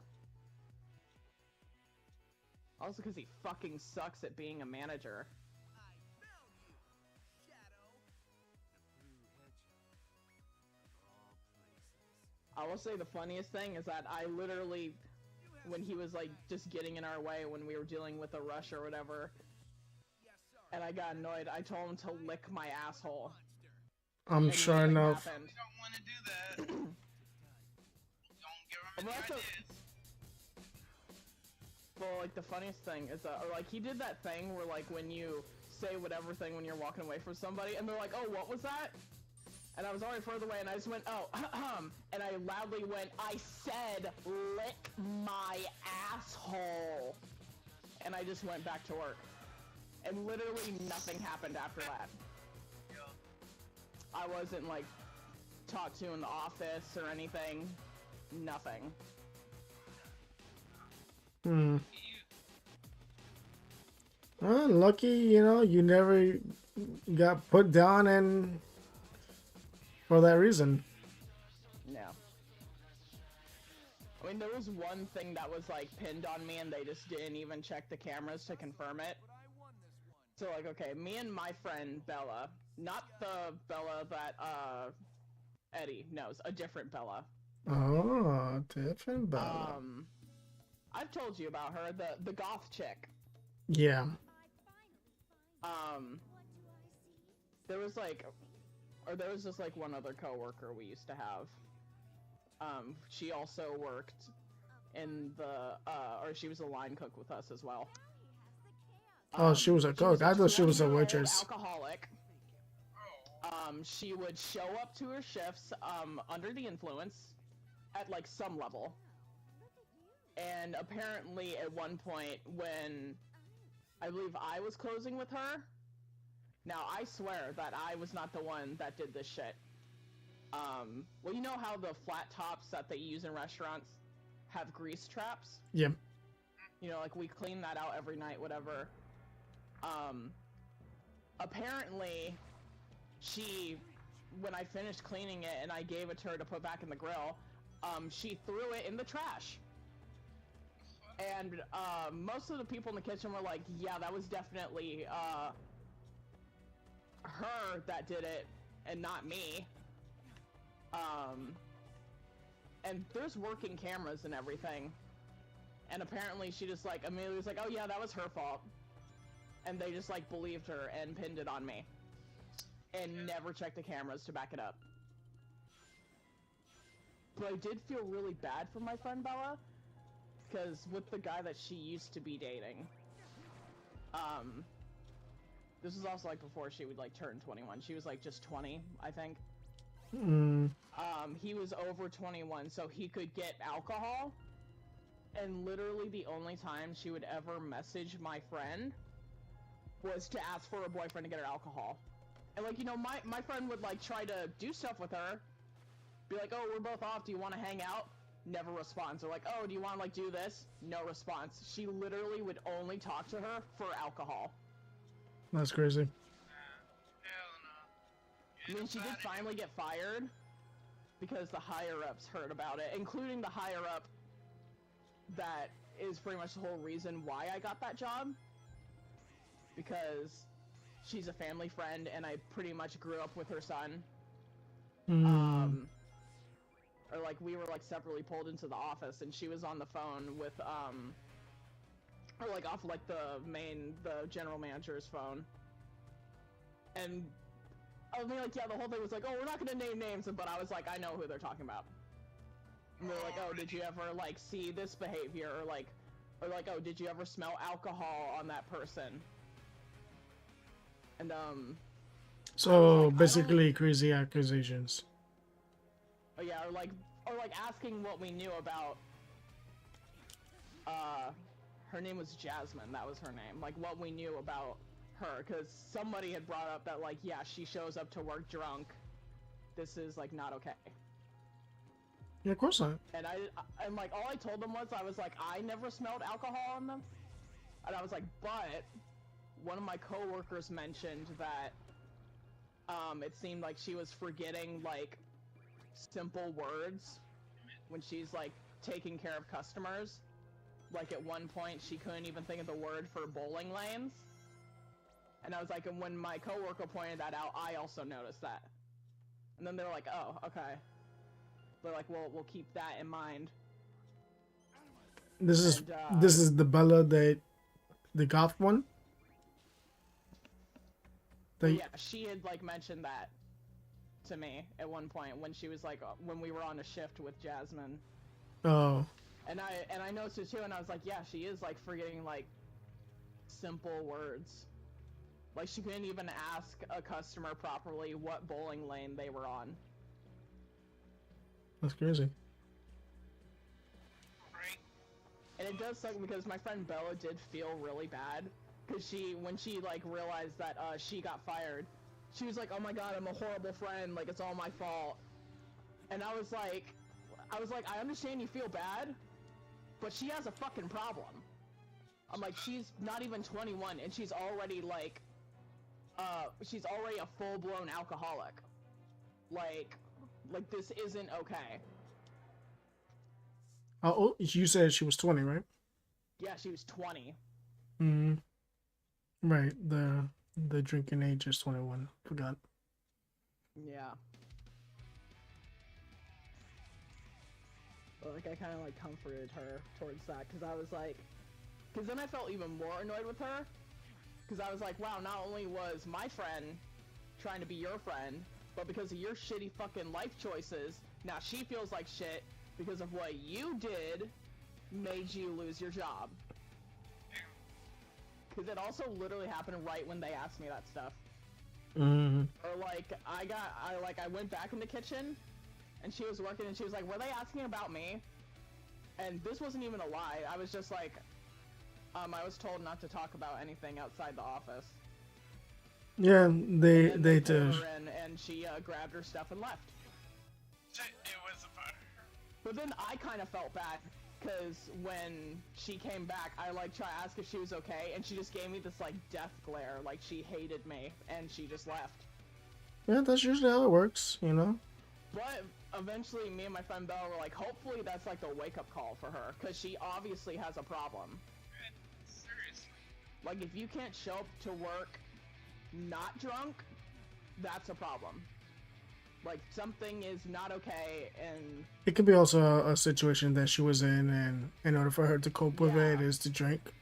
Also because he fucking sucks at being a manager. I will say the funniest thing is that I literally, when he was like just getting in our way when we were dealing with a rush or whatever, and I got annoyed, I told him to lick my asshole. I'm And sure nothing enough. happened. You don't want to do that. Don't give him any Well, that's ideas. Well, like the funniest thing is that, or like he did that thing where like when you say whatever thing when you're walking away from somebody, and they're like, "Oh, what was that?" And I was already further away, and I just went, "Oh, and I loudly went, "I said, lick my asshole," and I just went back to work, and literally nothing happened after that. Yeah. I wasn't like talked to in the office or anything. Nothing. Hmm. Well, lucky, you never got put down and for that reason. No. I mean, there was one thing that was like pinned on me and they just didn't even check the cameras to confirm it. So like, okay, me and my friend Bella, not the Bella that Eddie knows, a different Bella. Oh, different Bella. I've told you about her, the goth chick. Yeah. There was just like one other coworker we used to have. She also worked in the or she was a line cook with us as well. Oh, she was a cook. I thought she was a 20-year-old waitress. alcoholic. She would show up to her shifts under the influence at like some level. And apparently at one point when I believe I was closing with her, now I swear that I was not the one that did this shit. Well, you know how the flat tops that they use in restaurants have grease traps? Yeah. You know, like we clean that out every night, whatever. Apparently when I finished cleaning it and I gave it to her to put back in the grill, she threw it in the trash. And most of the people in the kitchen were like, yeah, that was definitely her that did it and not me. And there's working cameras and everything. And apparently she just like immediately was like, oh yeah, that was her fault. And they just like believed her and pinned it on me. And never checked the cameras to back it up. But I did feel really bad for my friend Bella. Because with the guy that she used to be dating, this was also like before she would like turn 21. She was like just 20, I think. He was over 21, so he could get alcohol. And literally the only time she would ever message my friend was to ask for a boyfriend to get her alcohol. And like, my friend would like try to do stuff with her. Be like, oh, we're both off, do you want to hang out? Never responds. Or like, oh, do you want to like do this? No response. She literally would only talk to her for alcohol. That's crazy. Hell no. I mean, she did finally get fired because the higher-ups heard about it, including the higher-up that is pretty much the whole reason why I got that job. Because she's a family friend and I pretty much grew up with her son. Or like we were like separately pulled into the office and she was on the phone with or like off like the general manager's phone And I mean, like, yeah, the whole thing was like, oh, we're not gonna name names, but I was like, I know who they're talking about. And they're like, oh, did you ever, like, see this behavior, or like, oh, did you ever smell alcohol on that person? And, So like, I basically, crazy accusations. oh yeah, or like asking what we knew about, her name was Jasmine, that was her name, like, what we knew about her, because somebody had brought up that, like, yeah, she shows up to work drunk, this is, like, not okay. Yeah, of course not. And and like, all I told them was, I was like, I never smelled alcohol on them, and I was like, but one of my coworkers mentioned that, it seemed like she was forgetting, like, simple words when she's, like, taking care of customers. Like, at one point, she couldn't even think of the word for bowling lanes. And I was like, and when my coworker pointed that out, I also noticed that. And then they were like, oh, okay. They're like, well, we'll keep that in mind. This is And, this is the Bella that the goth one. The, yeah, she had, like, mentioned that to me at one point when she was, like, when we were on a shift with Jasmine. Oh, And I noticed it too, and I was like, yeah, she is, like, forgetting, like, simple words. Like, she couldn't even ask a customer properly what bowling lane they were on. that's crazy. Right? And it does suck because my friend Bella did feel really bad. Because when she, like, realized that, she got fired, she was like, oh my god, I'm a horrible friend, like, it's all my fault. And I was like, I understand you feel bad, but she has a fucking problem. I'm like, she's not even 21, and she's already, like, she's already a full-blown alcoholic. Like, this isn't okay. Oh, you said she was 20, right? Yeah, she was 20. Mm. Right. The drinking age is 21. Forgot. Yeah. But, like, I kind of, like, comforted her towards that, because I was like... Because then I felt even more annoyed with her, because I was like, wow, not only was my friend trying to be your friend, but because of your shitty fucking life choices, now she feels like shit because of what you did made you lose your job. Because it also literally happened right when they asked me that stuff. Mm. Or, like, I went back in the kitchen, and she was working, and she was like, were they asking about me? And this wasn't even a lie. I was just like, I was told not to talk about anything outside the office. Yeah, they And they pulled did. her in, and she grabbed her stuff and left. It was about her. But then I kind of felt bad, because when she came back, I, like, tried to ask if she was okay, and she just gave me this, like, death glare, like she hated me, and she just left. Yeah, that's usually how it works, you know. But eventually, me and my friend Bella were like, hopefully that's, like, the wake-up call for her, because she obviously has a problem. Seriously. Like, if you can't show up to work not drunk, that's a problem. Like, something is not okay, and... It could be also a situation that she was in, and in order for her to cope with Yeah. it is to drink.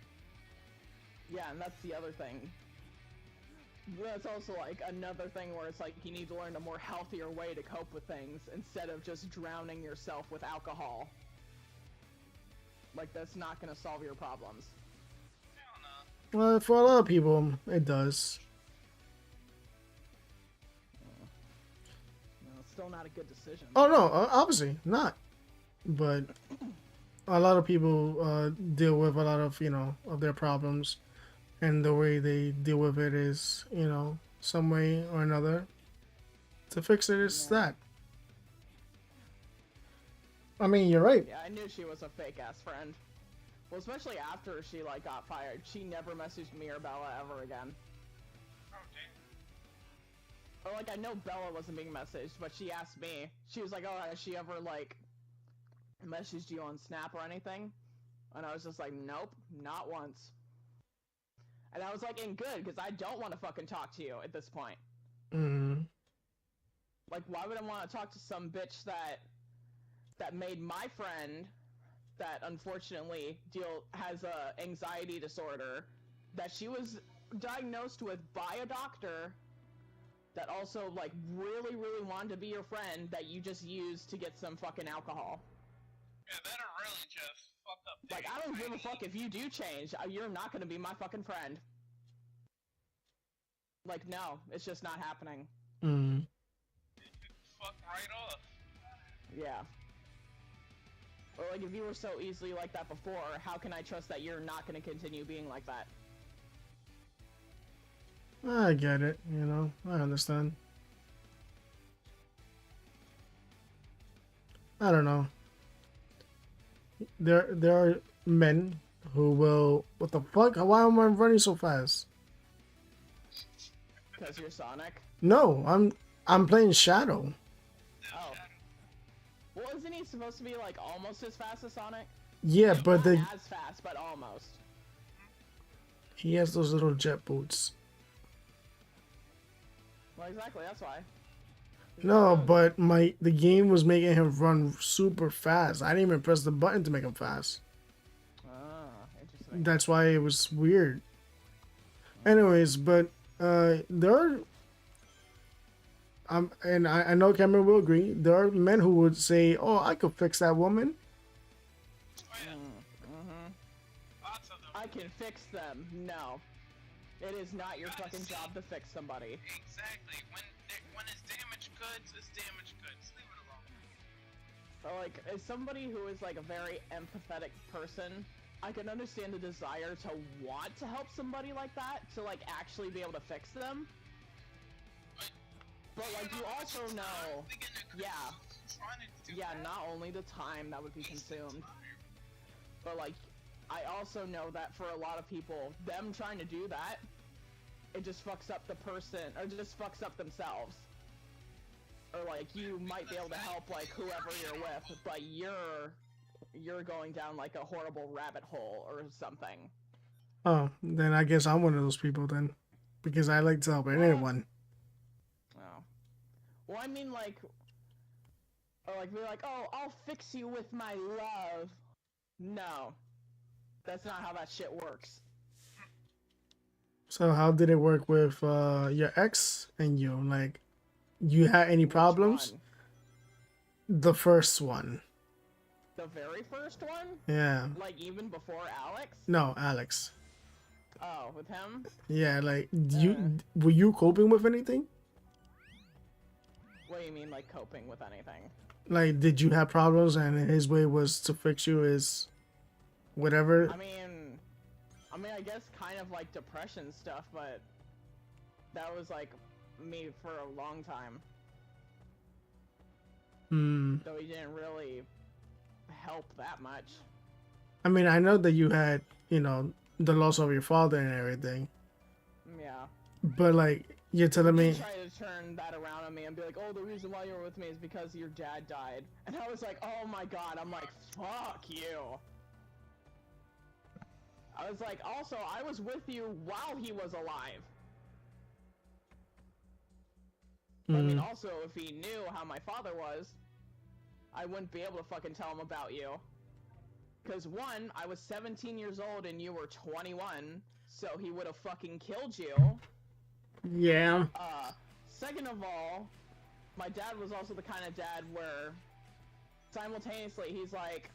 Yeah, and that's the other thing. That's also, like, another thing where it's like, you need to learn a more healthier way to cope with things, instead of just drowning yourself with alcohol. Like, that's not gonna solve your problems. Hell no. Well, for a lot of people, it does. No, it's still not a good decision. Oh no, obviously not. But a lot of people deal with a lot of, you know, of their problems, and the way they deal with it is, you know, some way or another. To fix it is Yeah. that. I mean, you're right. Yeah, I knew she was a fake-ass friend. Well, especially after she, like, got fired. She never messaged me or Bella ever again. Oh, damn. Or, like, I know Bella wasn't being messaged, but she asked me. She was like, oh, has she ever, like, messaged you on Snap or anything? And I was just like, nope, not once. And I was like, and good, because I don't want to fucking talk to you at this point. Mm. Like, why would I want to talk to some bitch that made my friend, that unfortunately has a anxiety disorder, that she was diagnosed with by a doctor, that also like really, really wanted to be your friend that you just used to get some fucking alcohol. Yeah, that'll really just fuck up. Like, I don't give a fuck if you do change. You're not gonna be my fucking friend. Like, no, it's just not happening. Mm. Fuck right off. Yeah. Or like, if you were so easily like that before, how can I trust that you're not gonna continue being like that? I get it, you know, I understand. I don't know. There are men who will. What the fuck? Why am I running so fast? Because you're Sonic? No, I'm playing Shadow. Oh. Well, isn't he supposed to be like almost as fast as Sonic? Yeah, but Not as fast, but almost. he has those little jet boots. Well, exactly, that's why. No, but the game was making him run super fast. I didn't even press the button to make him fast. Ah, interesting. That's why it was weird. Anyways, but there are and I know Cameron will agree. There are men who would say, "Oh, I could fix that woman." Lots of them. I can fix them. No. It is not your fucking job to fix somebody. Exactly. When it's damaged goods, it's damaged goods. Leave it alone. But like, as somebody who is like a very empathetic person, I can understand the desire to want to help somebody like that, to like actually be able to fix them. But like, you also know, yeah, not only the time that would be consumed, but like, I also know that for a lot of people, them trying to do that, it just fucks up the person, or just fucks up themselves. Or like, you might be able to help like whoever you're with, but you're going down like a horrible rabbit hole or something. Oh, then I guess I'm one of those people then, because I like to help anyone. Oh. Well, I mean like, or like be like, oh, I'll fix you with my love. No. That's not how that shit works. So how did it work with your ex and you? Like, you had any problems? One? The first one. The very first one? Yeah. Like even before Alex? No, Alex. Oh, with him? Yeah, like were you coping with anything? What do you mean, like coping with anything? Like, did you have problems and his way was to fix you is whatever? I mean, I guess kind of like depression stuff, but that was like me for a long time. Though he didn't really help that much. I mean, I know that you had, you know, the loss of your father and everything. Yeah. But like, you're telling me. He tried to turn that around on me and be like, oh, the reason why you were with me is because your dad died. And I was like, oh my god, I'm like, fuck you. I was like, also, I was with you while he was alive. I mean, also, if he knew how my father was, I wouldn't be able to fucking tell him about you. Because one, I was 17 years old and you were 21, so he would have fucking killed you. Yeah. Second of all, my dad was also the kind of dad where simultaneously he's like,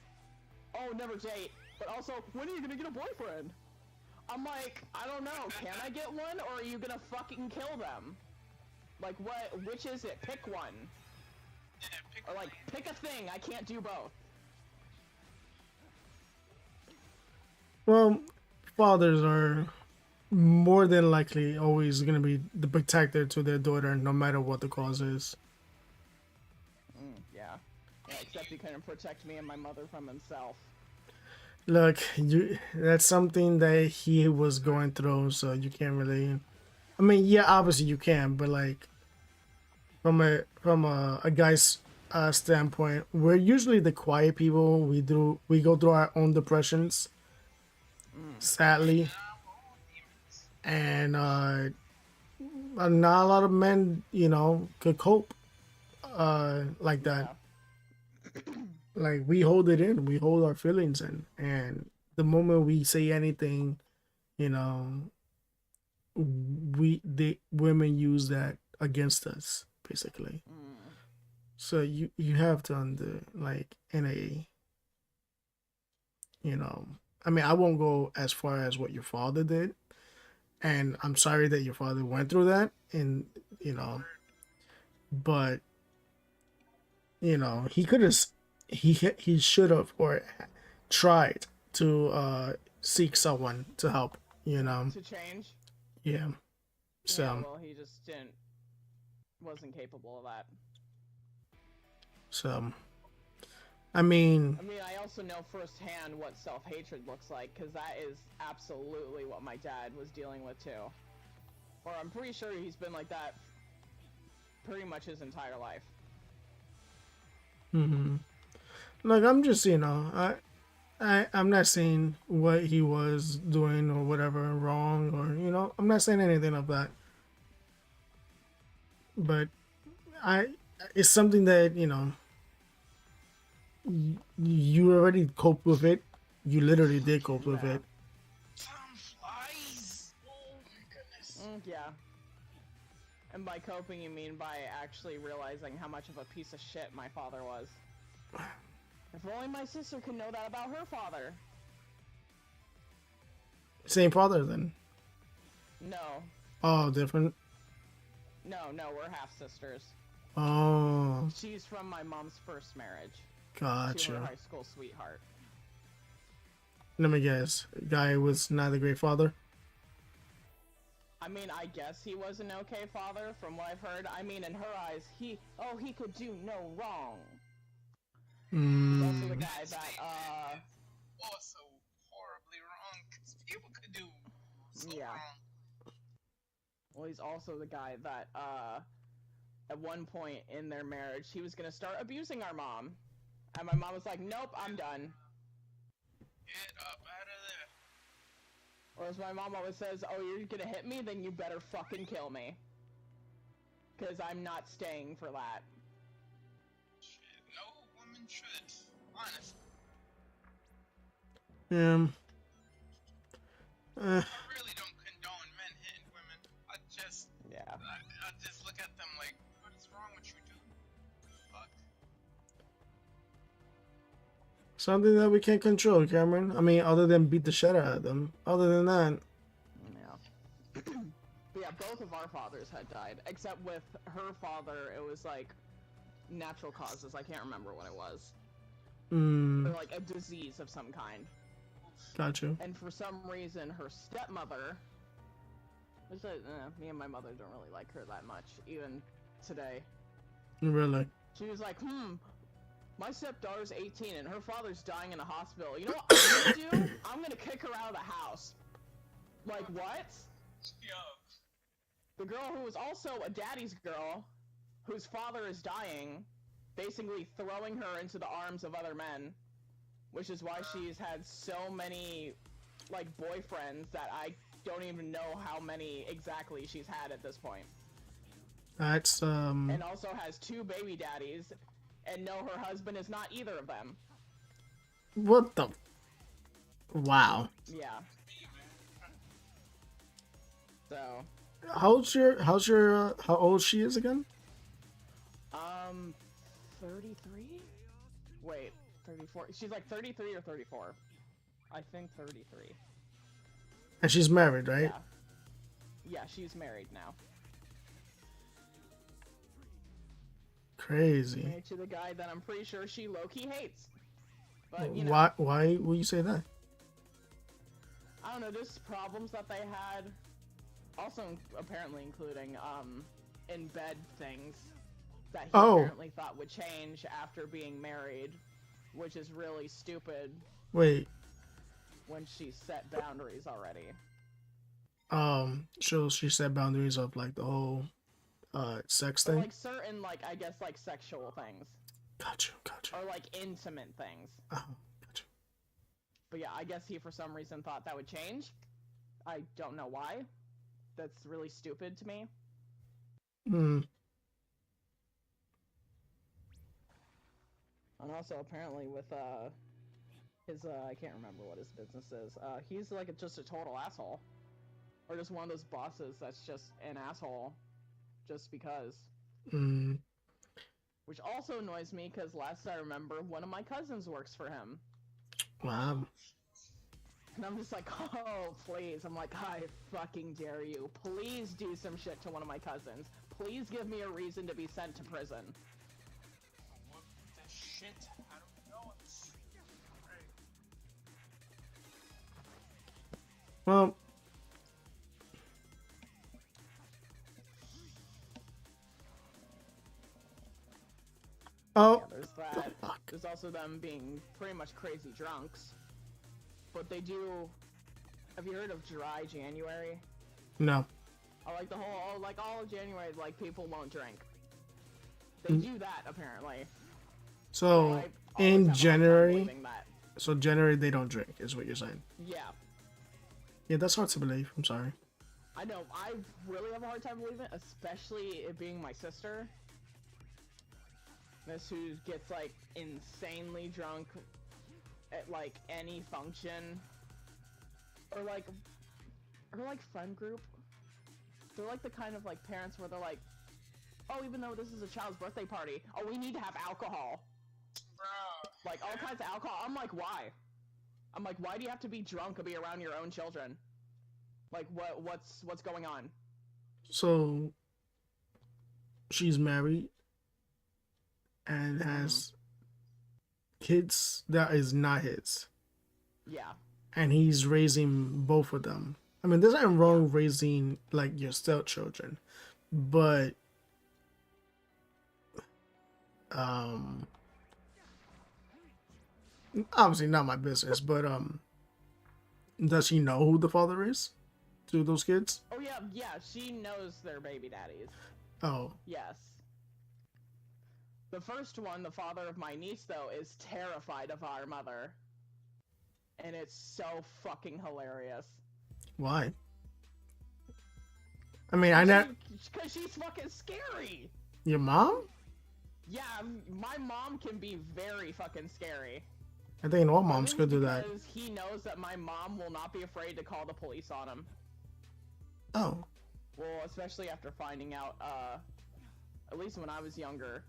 oh, never date, but also, when are you gonna get a boyfriend? I'm like, I don't know, can I get one, or are you gonna fucking kill them? Like, which is it? Pick one. Yeah, Or like, pick a thing, I can't do both. Well, fathers are more than likely always going to be the protector to their daughter, no matter what the cause is. Yeah, except he couldn't protect me and my mother from himself. Look, that's something that he was going through, so you can't really. I mean, yeah, obviously you can, but like, from a guy's standpoint, we're usually the quiet people. We go through our own depressions, sadly, and not a lot of men, you know, could cope like that. Like, we hold it in, we hold our feelings in, and the moment we say anything, you know, the women use that against us, basically. Mm. So you have to under like in a, you know, I mean, I won't go as far as what your father did, and I'm sorry that your father went through that, and you know, but he could have, he should have or tried to seek someone to help, To change? yeah. So Yeah, well, he just wasn't capable of that. so I mean, I mean, I also know firsthand what self-hatred looks like, because that is absolutely what my dad was dealing with too. Or I'm pretty sure he's been like that pretty much his entire life. like I'm just, I'm not saying what he was doing or whatever wrong, or I'm not saying anything of that, but I it's something that you already coped with it. You literally did cope with Yeah. it. Time flies. Oh my goodness. Yeah. And by coping, you mean by actually realizing how much of a piece of shit my father was. If only my sister could know that about her father. Same father then? No. Oh, different. No, we're half-sisters. Oh, She's from my mom's first marriage. To her gotcha. high school sweetheart. Let me guess. Guy was not a great father. I mean, I guess he was an okay father, from what I've heard. I mean, in her eyes, he could do no wrong. He's also the guy that, Also horribly wrong, because people could do so Yeah. wrong. well, he's also the guy that, at one point in their marriage, he was gonna start abusing our mom. And my mom was like, nope, I'm done. Get up out of there. Or as my mom always says, oh, you're gonna hit me? Then you better fucking kill me. Because I'm not staying for that. Shit, no woman should. Honestly. Yeah. I really don't condone men hitting women. I just Yeah. look at them like, what is wrong with you, dude? Fuck. Something that we can't control, Cameron. I mean, other than beat the shit out of them. Other than that, Yeah. But yeah, both of our fathers had died. Except with her father, it was like natural causes. I can't remember what it was. Or like a disease of some kind. got you. And for some reason, her stepmother, which me and my mother don't really like her that much, even today. Really? She was like, my stepdaughter's 18 and her father's dying in a hospital. You know what I'm gonna do? I'm gonna kick her out of the house. Like, what? Yo. The girl who was also a daddy's girl, whose father is dying, basically throwing her into the arms of other men. Which is why she's had so many, like, boyfriends that I don't even know how many exactly she's had at this point. That's And also has 2 baby daddies, and no, her husband is not either of them. what the? Wow. Yeah. So, How old she is again? 33? Wait, 34? She's like 33 or 34. I think 33. And she's married, right? Yeah. Yeah, she's married now. Crazy. Married to the guy that I'm pretty sure she low-key hates. But, you know, Why will you say that? I don't know, just problems that they had. Also, apparently including, in bed things that he apparently thought would change after being married, which is really stupid Wait. when she set boundaries already. So she set boundaries of like the whole sex Or, thing. like, certain, like, I guess, like, sexual things. Got you. Or, like, intimate things. Oh, got you. But yeah, I guess he for some reason thought that would change. I don't know why. That's really stupid to me. And also, apparently, with, his, I can't remember what his business is. He's, like, just a total asshole. Or just one of those bosses that's just an asshole. just because. Mm, Which also annoys me because last I remember, one of my cousins works for him. wow. And I'm just like, oh, please. I'm like, I fucking dare you. Please do some shit to one of my cousins. Please give me a reason to be sent to prison. What the shit? I don't know. Right. Well, oh, Yeah, there's that. fuck. There's also them being pretty much crazy drunks. But they do... Have you heard of Dry January? No. Or like the whole, like all of January, like people won't drink. They Mm. do that apparently. So I always have a hard in time January, believing that. so January they don't drink, is what you're saying. Yeah, Yeah, that's hard to believe. I'm sorry. I know. I really have a hard time believing it, especially it being my sister. This who gets like insanely drunk at like any function, or like her like friend group. They're like the kind of like parents where they're like, oh, even though this is a child's birthday party, oh, we need to have alcohol. Bro. Like all kinds of alcohol. I'm like, why? I'm like, why do you have to be drunk to be around your own children? Like, what's going on? So she's married and has kids that is not his, Yeah. and he's raising both of them. I mean, there's nothing wrong raising like your stepchildren, but obviously not my business. But does she know who the father is to those kids? Oh yeah, yeah. She knows their baby daddies. Oh, Yes. The first one, the father of my niece, though, is terrified of our mother. And it's so fucking hilarious. why? I mean, I know Because she's fucking scary! your mom. Yeah, my mom can be very fucking scary. I think all I moms think could do that. Because he knows that my mom will not be afraid to call the police on him. Oh, Well, especially after finding out, at least when I was younger,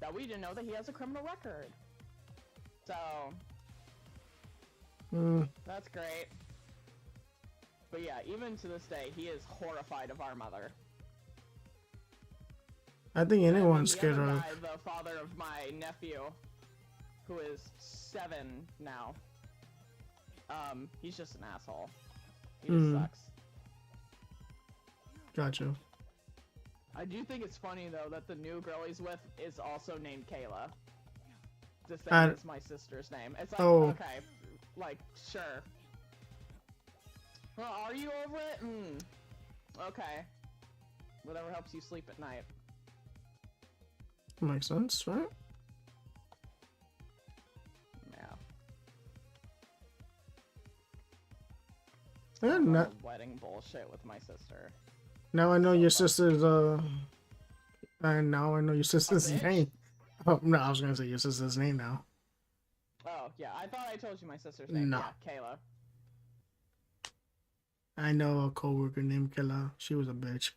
that we didn't know that he has a criminal record. So, that's great. But yeah, even to this day, he is horrified of our mother. I think And anyone's the scared other of. guy, the father of my nephew, who is 7 now, he's just an asshole. He just sucks. Gotcha. I do think it's funny though that the new girl he's with is also named Kayla. The same I- as my sister's name. It's like, Oh. okay, like, sure. Well, are you over it? Okay. Whatever helps you sleep at night. Makes sense, right? Yeah. Yeah, no, Wedding bullshit with my sister. now I know your sister's and now I know your sister's bitch? name. Oh no, I was gonna say your sister's name now. Oh, yeah, I thought I told you my sister's name. No. Yeah, Kayla. I know a coworker named Killa. She was a bitch.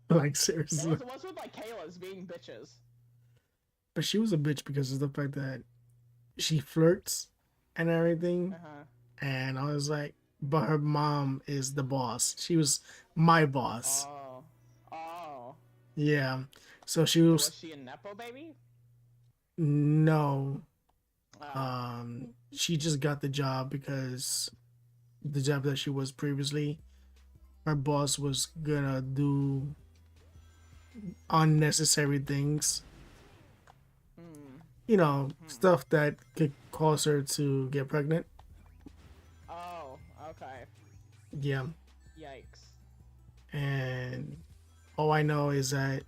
Like seriously. What's with like Kayla's being bitches? But she was a bitch because of the fact that she flirts and everything. Uh-huh. And I was like, but her mom is the boss. She was my boss. Oh. Oh. Yeah. So she Was was she a Nepo baby? no. Oh. She just got the job because the job that she was previously, her boss was gonna do unnecessary things. You know, stuff that could cause her to get pregnant. Oh, okay. Yeah. Yikes. And all I know is that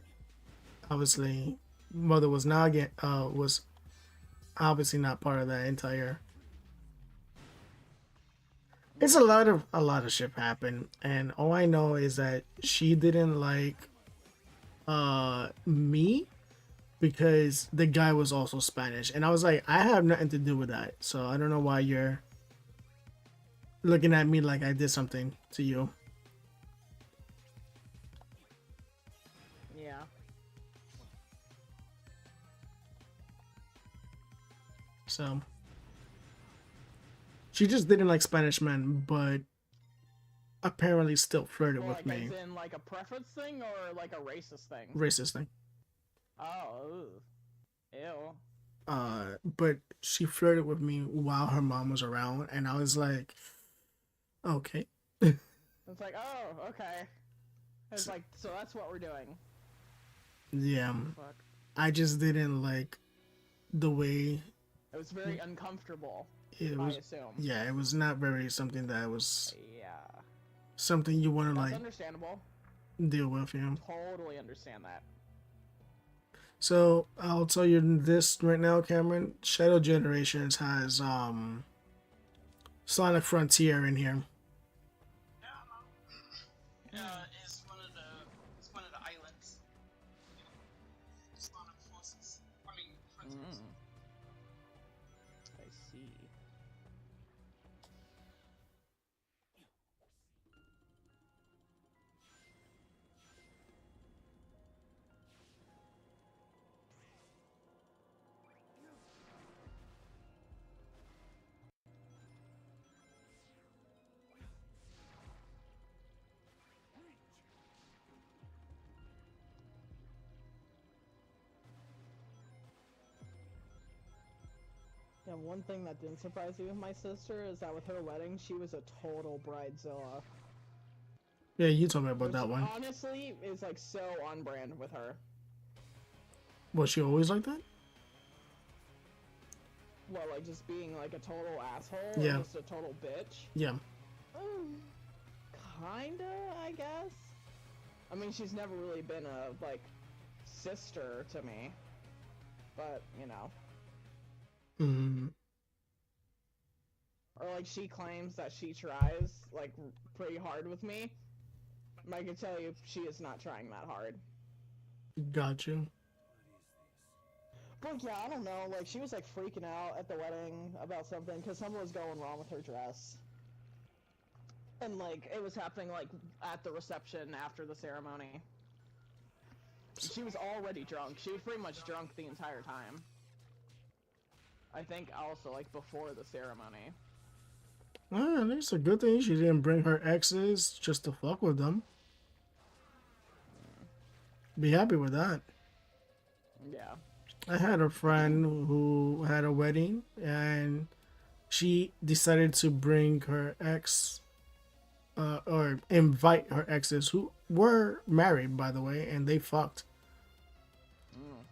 obviously mother was not was obviously not part of that entire. It's a lot of shit happened, and all I know is that she didn't like me because the guy was also Spanish, and I was like, I have nothing to do with that, so I don't know why you're looking at me like I did something to you. So she just didn't like Spanish men, but apparently still flirted Or, with like, me. as in, like, a preference thing or, like, a racist thing? Racist thing. Oh, ew. But she flirted with me while her mom was around, and I was like, okay. It's like, oh, okay. It's like, so that's what we're doing. Yeah, Fuck. I just didn't like the way It was very uncomfortable, it I was. assume. Yeah, it was not very something that was Yeah. something you want to That's like understandable. deal with, you know. Totally understand that. So I'll tell you this right now, Cameron. Shadow Generations has Sonic Frontier in here. It's one of the islands. Sonic Forces. I mean, Frontiers. I see. Yeah, one thing that didn't surprise me with my sister is that with her wedding, she was a total bridezilla. Yeah, you told me about Which that one. honestly is like so on brand with her. Was she always like that? Well, like just being like a total asshole Yeah. or just a total bitch. Yeah. Kinda, I guess. I mean, she's never really been a like sister to me, but you know. Mm. Or like she claims that she tries like pretty hard with me. I can tell you, she is not trying that hard. Got you. But yeah, I don't know. Like she was like freaking out at the wedding about something because something was going wrong with her dress. And like it was happening like at the reception after the ceremony. She was already drunk. She was pretty much drunk the entire time. I think also like before the ceremony. Ah, that's a good thing she didn't bring her exes just to fuck with them. Be happy with that. Yeah. I had a friend who had a wedding and she decided to bring her ex or invite her exes who were married, by the way, and they fucked.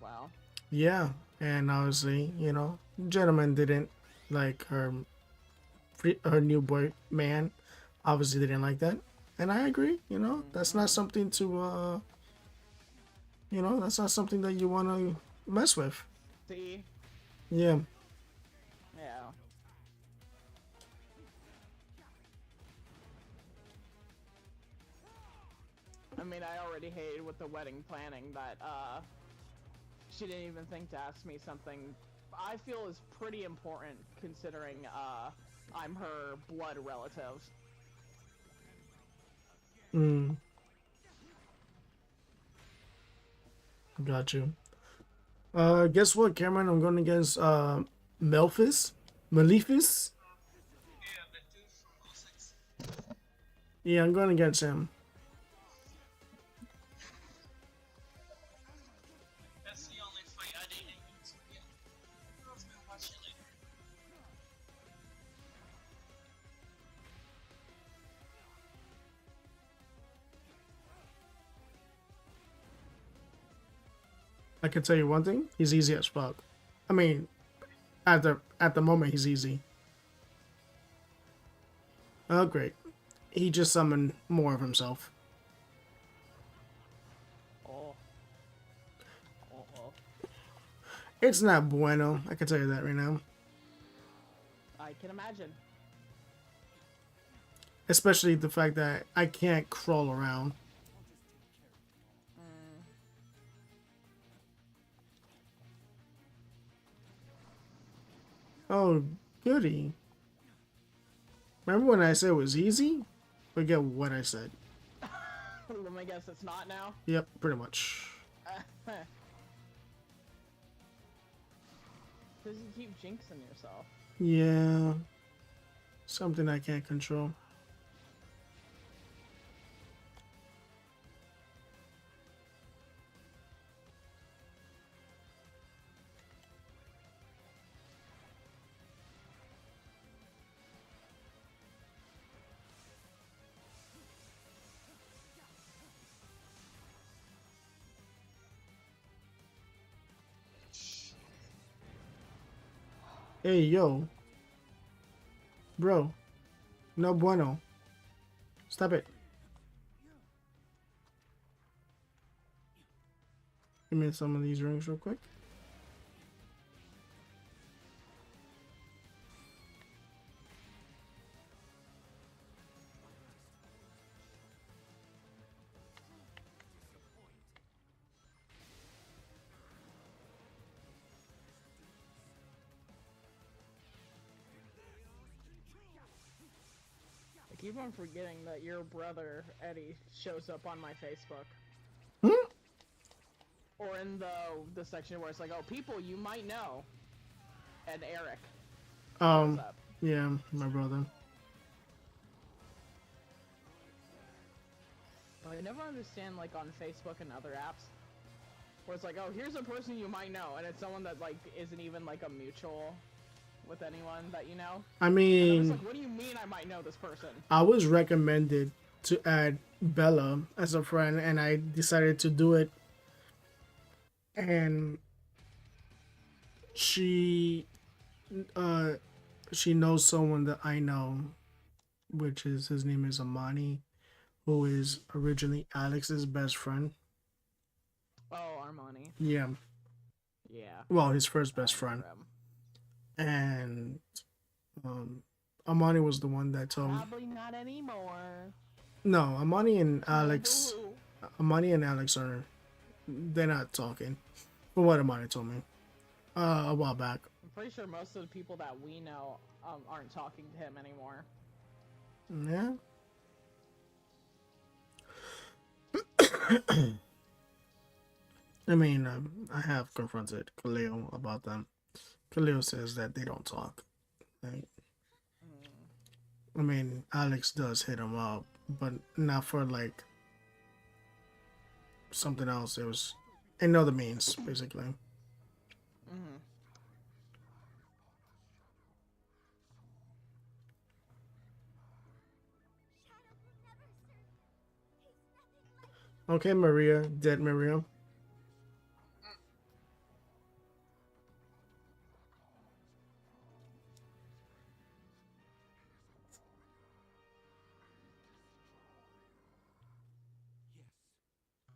Wow. Yeah, and obviously, you know, gentleman didn't like her new boy man. Obviously, didn't like that, and I agree. You know, that's not something to you know, that's not something that you want to mess with. See? Yeah. Yeah. I mean, I already hated with the wedding planning that, she didn't even think to ask me something I feel is pretty important considering, I'm her blood relative. Mm. Got you. Guess what, Cameron? I'm going against Maleficus. Yeah, the dude from 06. Yeah, I'm going against him. That's the only fight I didn't use. Yeah. I was gonna watch it later. I can tell you one thing: he's easy as fuck. I mean, at the moment, he's easy. Oh, great. He just summoned more of himself. Oh. It's not bueno. I can tell you that right now. I can imagine. Especially the fact that I can't crawl around. Oh, goody. Remember when I said it was easy? Forget what I said. Let me guess it's not now? Yep, pretty much. Because you keep jinxing yourself. Yeah. Something I can't control. Hey, yo. Bro. No bueno. Stop it. Give me some of these rings real quick. I keep on forgetting that your brother, Eddie, shows up on my Facebook. Hmm? Or in the section where it's like, oh, people you might know. And Eric shows up. Yeah, my brother. I never understand, like, on Facebook and other apps, where it's like, oh, here's a person you might know, and it's someone that, like, isn't even, like, a mutual with anyone that you know. I And I'm mean, just like, what do you mean I might know this person? I was recommended to add Bella as a friend, and I decided to do it. And she knows someone that I know, which is his name is Amani, who is originally Alex's best friend. Oh, Armani. Yeah, Yeah. well, his first best friend. And Amani was the one that told me. Probably not anymore. No, Amani and Alex. Boo-hoo. Amani and Alex they're not talking. From what Amani told me a while back. I'm pretty sure most of the people that we know aren't talking to him anymore. Yeah. I mean, I have confronted Khalil about them. Khalil says that they don't talk. Like, I mean, Alex does hit him up, but not for like something else. It was in other means, basically. Mm-hmm. Okay, Maria, dead Maria.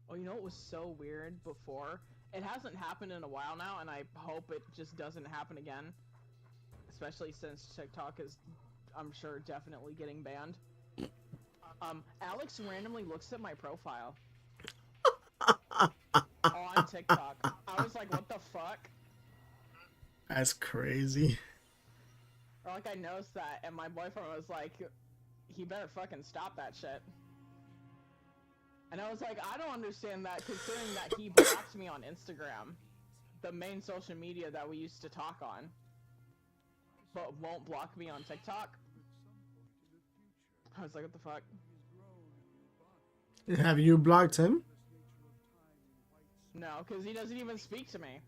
Oh, you know what was so weird before? It hasn't happened in a while now, and I hope it just doesn't happen again. Especially since TikTok is, I'm sure, definitely getting banned. Alex randomly looks at my profile. On TikTok. I was like, what the fuck? That's crazy. Or like I noticed that, and my boyfriend was like, he better fucking stop that shit. And I was like, I don't understand that, considering that he blocked me on Instagram, the main social media that we used to talk on, but won't block me on TikTok. I was like, what the fuck? Have you blocked him? No, because he doesn't even speak to me.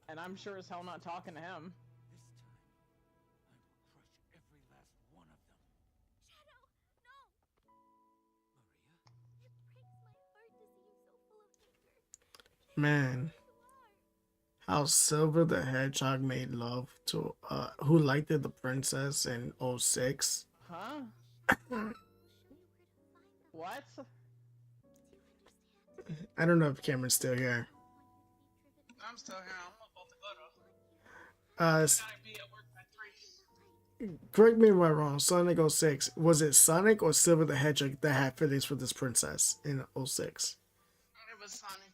And I'm sure as hell not talking to him. This time, I will crush every last one of them. Shadow, no! Maria? It breaks my heart to see you so full of anger. Man, how Silver the Hedgehog made love to who liked it, the princess in 06. Huh? What? I don't know if Cameron's still here. I'm still here. I'm about to go though. Gotta Gotta be at work by 3. correct me if I'm wrong. Sonic 06. Was it Sonic or Silver the Hedgehog that had feelings for this princess in 06? It was Sonic.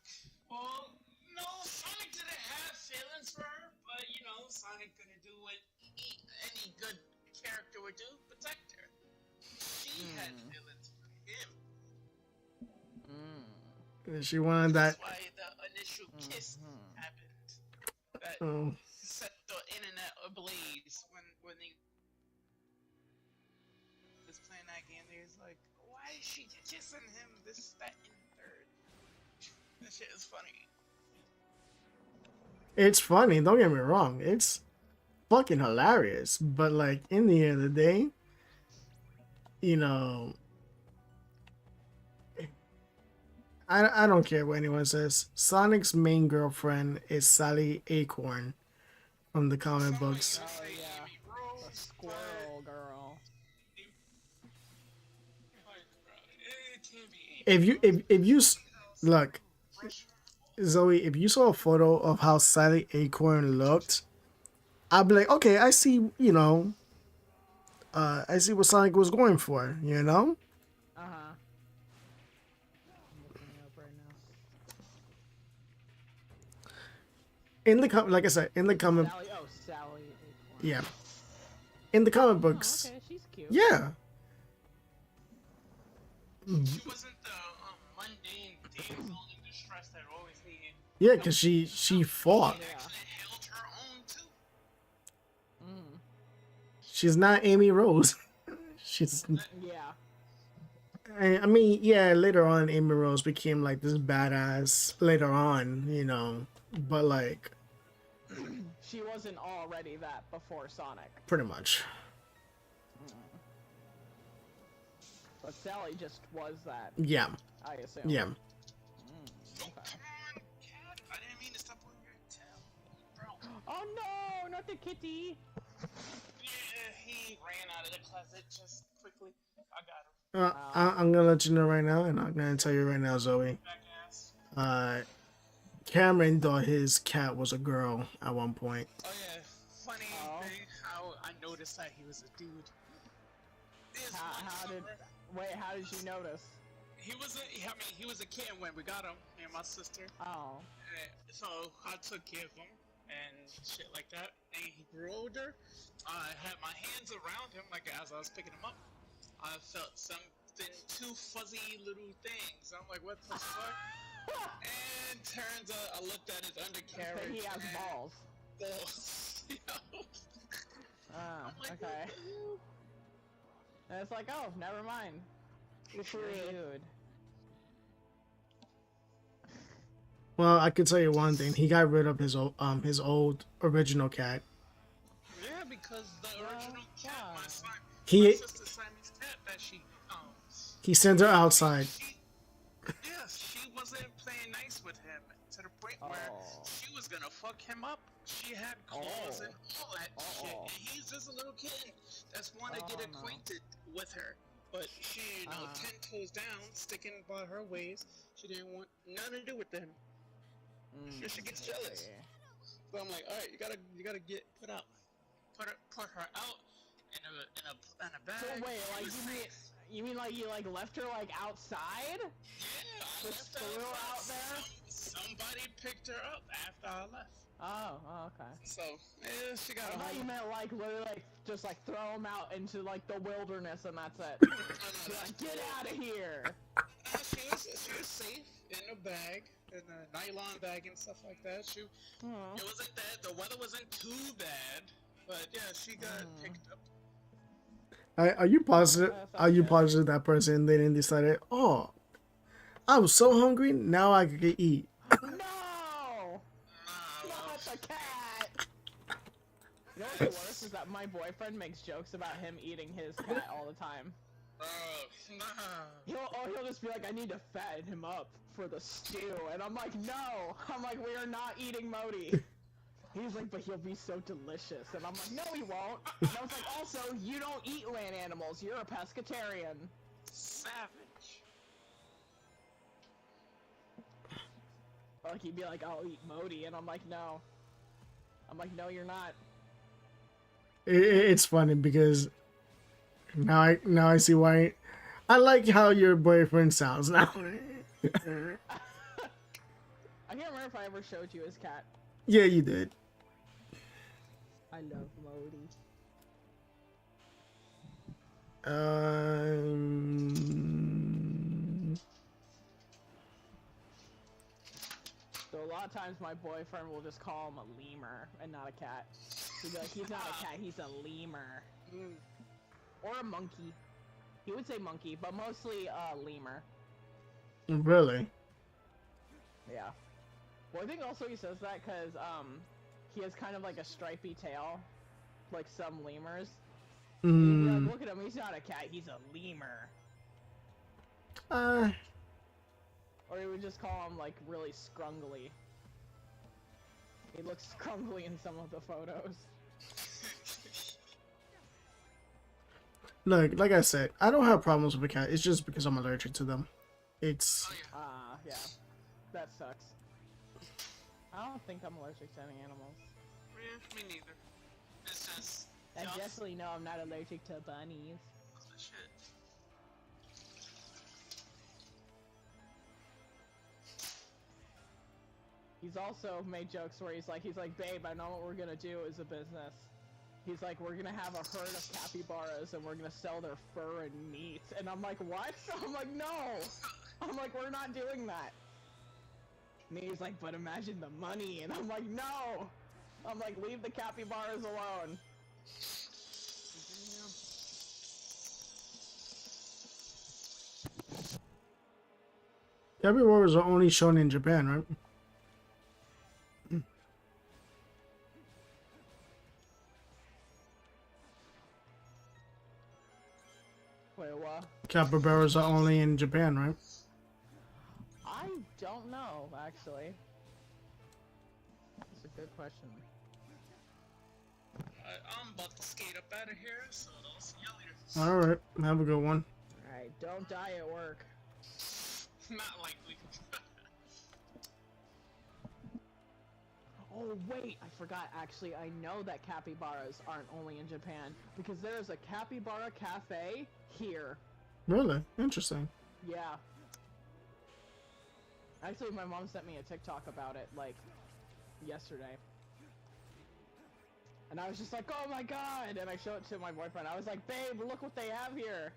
Well, no, Sonic didn't have feelings for her, but you know, Sonic couldn't do what any good character would do, protect her. She had feelings for him. She wanted that. That's why the initial kiss happened. Oh. set the internet ablaze when he was playing that game. They was like, why is she kissing him? This, that, and the third. That shit is funny. It's funny, don't get me wrong. It's fucking hilarious. But like in the end of the day, you know, I don't care what anyone says. Sonic's main girlfriend is Sally Acorn from the comic books. Oh yeah, the squirrel girl. It can't be If you look, Zoe, if you saw a photo of how Sally Acorn looked, I'd be like, okay, I see, you know, I see what Sonic was going for, you know? Uh huh. I'm looking it up right now. In the like I said, in the comic, Sally. Oh, Sally. Acorn. yeah, in the comic Oh, books, okay, she's cute. yeah, She wasn't the mundane damsel in distress that always needed. yeah, because she fought. She actually held her own too. Mm. She's not Amy Rose. She's, Yeah. I mean, yeah, later on, Amy Rose became like this badass later on, you know, but like, She wasn't already that before Sonic. pretty much, But Sally just was that, yeah, I assume. yeah. Mm, Oh, okay. come on, cat. I didn't mean to step on your tail. Bro. Oh no, not the kitty! Yeah, he ran out of the closet just quickly. I got him. I'm gonna let you know right now, and I'm gonna tell you right now, Zoe. Back ass. Cameron thought his cat was a girl at one point. Oh yeah, funny Oh. thing how I noticed that he was a dude. This one How did... summer, Wait, how did you notice? he was a, I mean, he was a kid when we got him, me and my sister. Oh. So I took care of him and shit like that. And he grew older. I had my hands around him, like as I was picking him up. I felt something two fuzzy little things. I'm like, what the fuck? And turns out I looked at his But undercarriage. he has and balls. balls. Yo. Oh, I'm like, okay. what the hell? And it's like, oh, never mind. Dude. Well, I could tell you one thing. He got rid of his old original cat. Yeah, because the original cat, my yeah. son, He- my sister Simon's cat that He sent her outside. She wasn't playing nice with him to the point where Oh. she was gonna fuck him up. She had claws Oh. and all that shit, Uh-oh. and he's just a little kid that's wanted to Oh, get no. acquainted with her. But she, you know, 10 toes down, sticking by her ways. She didn't want nothing to do with him. She gets jealous. Okay. So I'm like, all right, you gotta get put out, put her out in a bag. So wait, like She was safe. you mean like you like left her like outside? Yeah, I Just left her threw her outside. out there? Somebody picked her up after I left. Oh, okay. So, yeah, she got I a thought you home. meant like literally like just like throw him out into like the wilderness and that's it. Be like, get out of here. She was safe in a bag, in a nylon bag and stuff like that. Oh. It wasn't that, the weather wasn't too bad, but yeah, she got picked up. Are you positive? That's Are you okay. positive that person didn't decided? Oh, I was so hungry. Now I could eat. No! Nah, Not the cat! You know what's the worst is that my boyfriend makes jokes about him eating his cat all the time. bro, nah. He'll just be like, I need to fatten him up for the stew, and I'm like, no! I'm like, we are not eating Modi. He's like, but he'll be so delicious, and I'm like, no he won't! And I was like, also, you don't eat land animals, you're a pescatarian. Savage. Like, he'd be like, I'll eat Modi, and I'm like, no. I'm like, no you're not. It's funny because now I see why. I like how your boyfriend sounds now. I can't remember if I ever showed you his cat. Yeah, you did. I love Modi. Um, So a lot of times my boyfriend will just call him a lemur and not a cat. He'd be like, he's not a cat, he's a lemur. Mm. Or a monkey. He would say monkey, but mostly lemur. Really? Yeah. Well, I think also he says that because he has kind of like a stripy tail, like some lemurs. He'd be like, look at him, he's not a cat, he's a lemur. Or he would just call him like really scrungly. He looks scrungly in some of the photos. Look, like I said, I don't have problems with a cat. It's just because I'm allergic to them. It's Oh yeah. Yeah. That sucks. I don't think I'm allergic to any animals. Yeah, me neither. It's just. I y'all- definitely know I'm not allergic to bunnies. Oh, shit. He's also made jokes where he's like, babe, I know what we're gonna do as a business. He's like, we're gonna have a herd of capybaras and we're gonna sell their fur and meat. And I'm like, what? I'm like, no! I'm like, we're not doing that. And he's like, but imagine the money. And I'm like, no! I'm like, leave the capybaras alone. capybaras are only shown in Japan, right? Wait, what? Capybaras are only in Japan, right? I don't know, actually. That's a good question. I'm about to skate up out of here, so I'll see y'all later. Alright, have a good one. Alright, don't die at work. Not likely. Oh wait, I forgot actually, I know that capybaras aren't only in Japan, because there is a capybara cafe here. Really? Interesting. Yeah. Actually, my mom sent me a TikTok about it, like, yesterday. And I was just like, oh my god! And I showed it to my boyfriend. I was like, babe, look what they have here!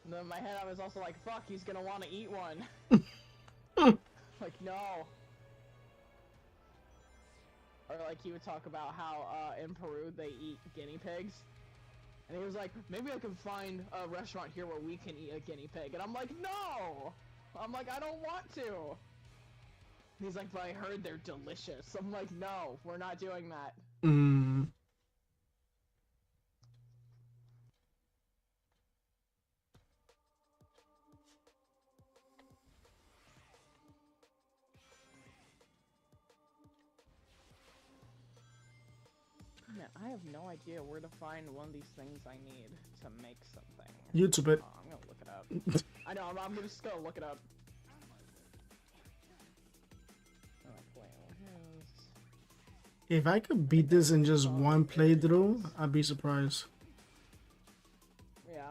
And then in my head, I was also like, fuck, he's gonna want to eat one. Like, no. Or like he would talk about how in Peru they eat guinea pigs. And he was like, maybe I can find a restaurant here where we can eat a guinea pig. And I'm like, no! I'm like, I don't want to! And he's like, but I heard they're delicious. I'm like, no, we're not doing that. Mm. Man, I have no idea where to find one of these things I need to make something. YouTube it. Oh, I'm gonna look it up. I know, I'm just gonna look it up. If I could beat this in just one playthrough, I'd be surprised. Yeah.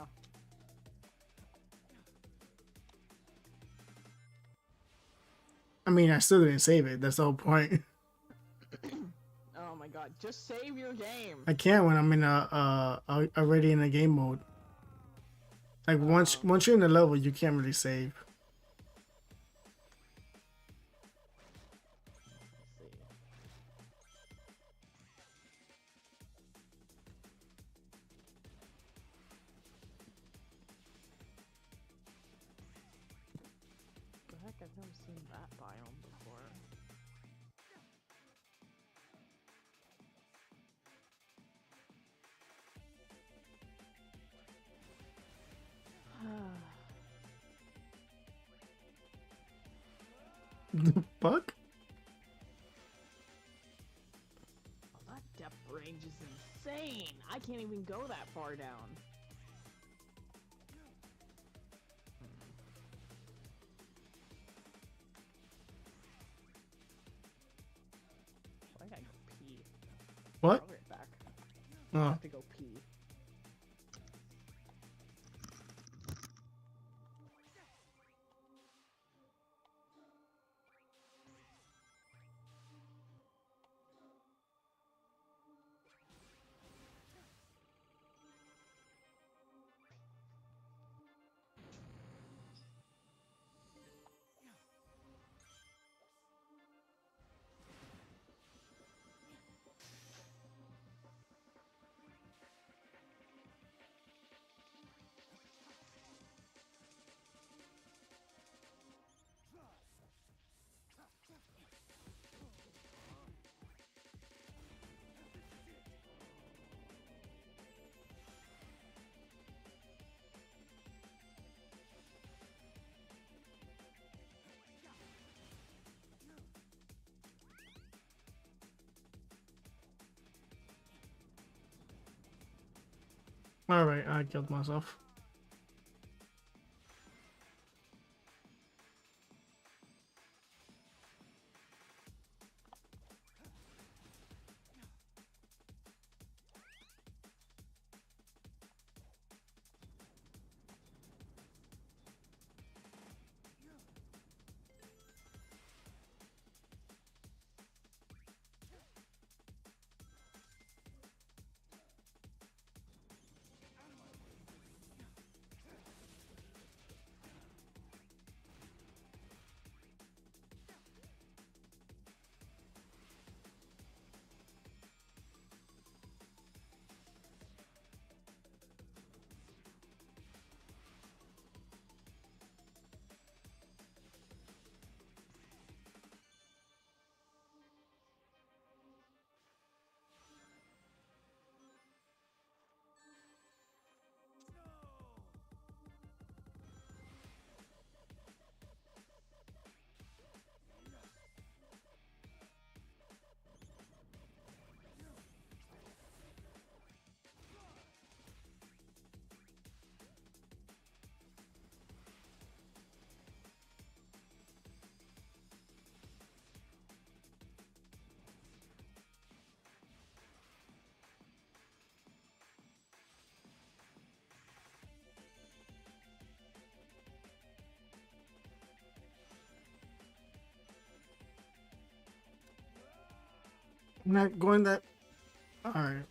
I mean, I still didn't save it. That's the whole point. Oh my god, just save your game. I can't when I'm in already in a game mode. Like once you're in the level, you can't really save. Let's see. The heck, I've never seen that biome before. The fuck? Oh, that depth range is insane! I can't even go that far down. I gotta go pee. What? I'll be right back. I Oh, have to go pee. Alright, I killed myself. I'm not going that. Alright.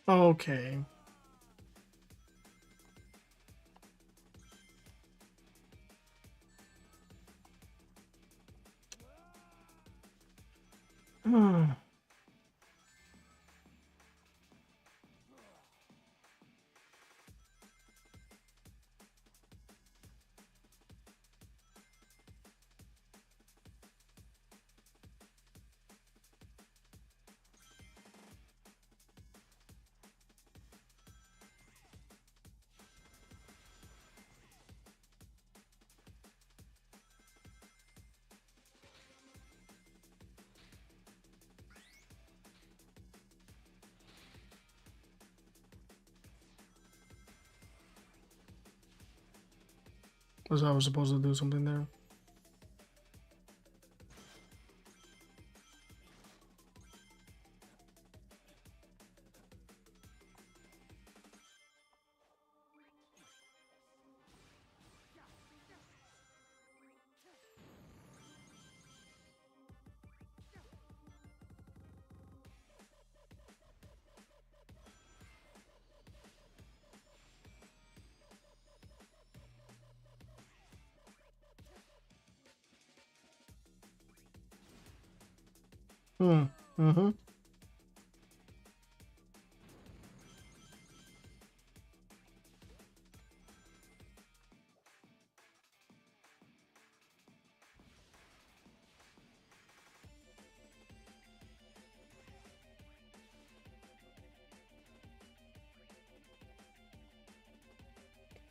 Okay. Hmm. Was I was supposed to do something there? Hmm. Mm-hmm.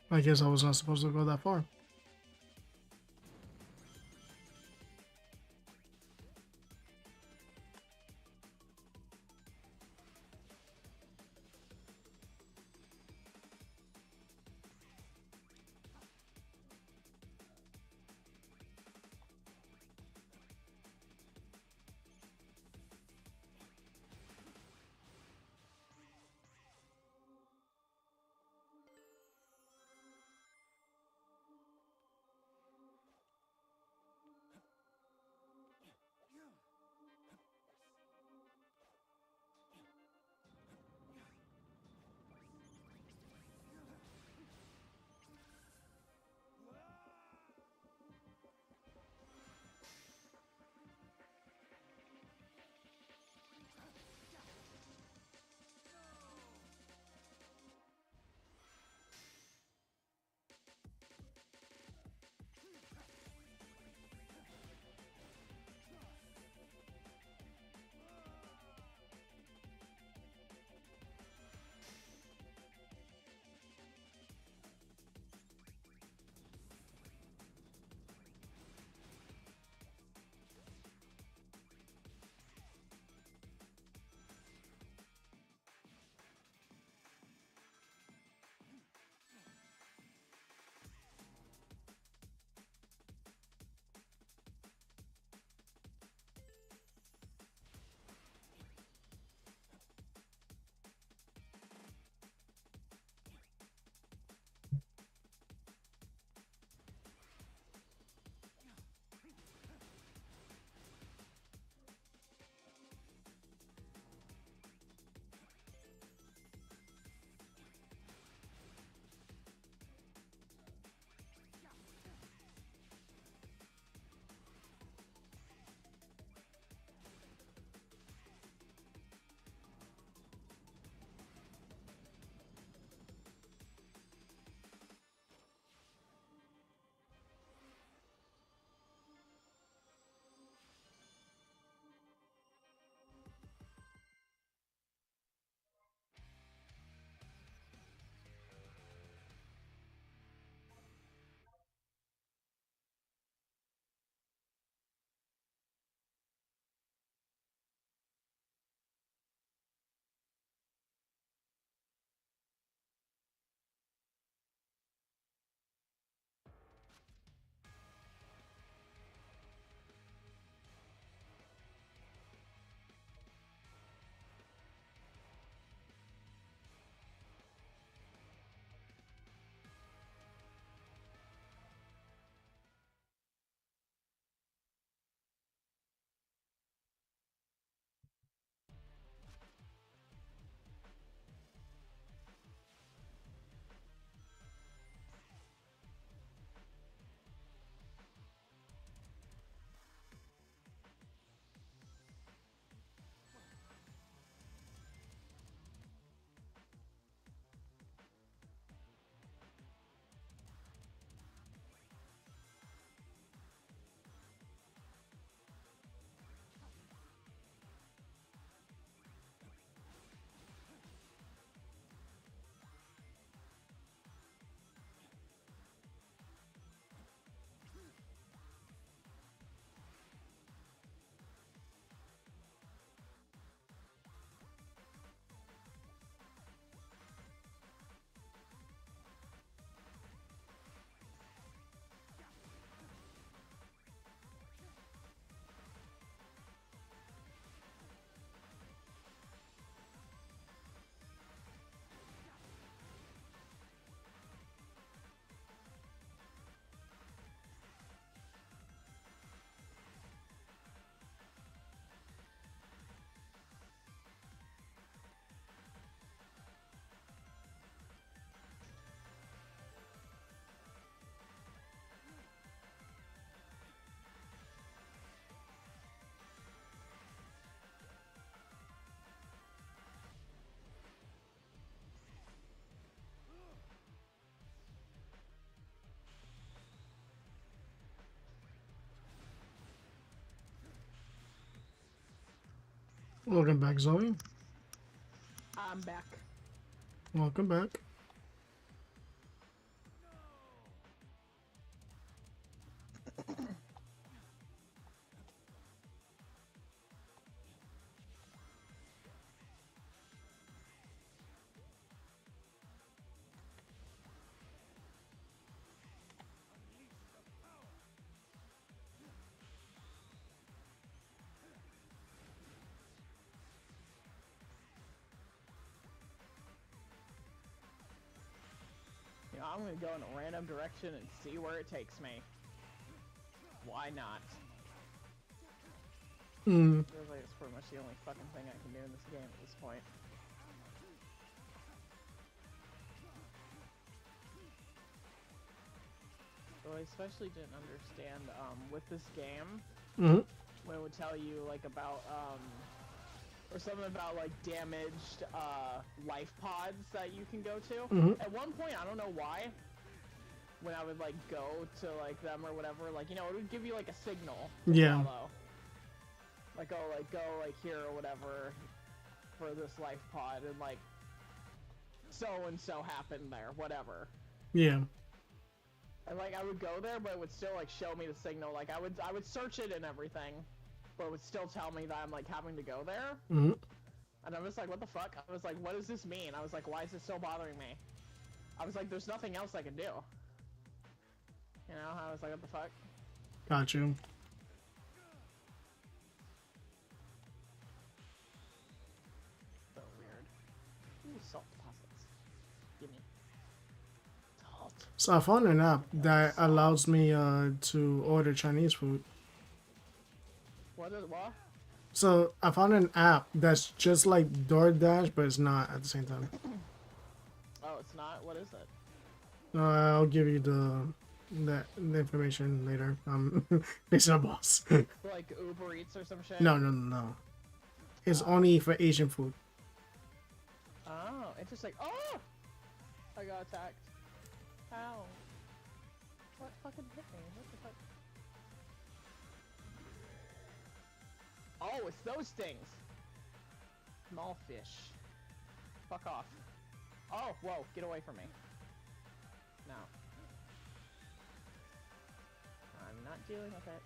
I guess I was not supposed to go that far. Welcome back, Zoe. I'm back. Welcome back. You know, I'm gonna go in a random direction and see where it takes me. Why not? Mm. Feels like it's pretty much the only fucking thing I can do in this game at this point. So I especially didn't understand with this game Mm-hmm. when it would tell you like about or something about like damaged life pods that you can go to. Mhm. At one point, I don't know why, when I would like go to like them or whatever, like, you know, it would give you like a signal to Yeah. follow. Like, oh, like go like here or whatever for this life pod, and like so and so happened there, whatever. Yeah. And like I would go there, but it would still like show me the signal. Like I would search it and everything, but it would still tell me that I'm like having to go there. Mm-hmm. And I was like, what the fuck? I was like, what does this mean? I was like, why is this still bothering me? I was like, there's nothing else I can do. You know, I was like, what the fuck? Got you. So weird. Ooh, salt deposits. Gimme. Salt. So I found an app that allows me to order Chinese food. What is what? So I found an app that's just like DoorDash, but it's not at the same time. Oh, it's not? What is it? I'll give you the information later. Based on boss. Like Uber Eats or some shit? No. It's only for Asian food. Oh, interesting. Oh! I got attacked. Ow. What fucking hit me? What the fuck? Oh, it's those things! Small fish. Fuck off. Oh, whoa, get away from me. No. I'm not dealing with it.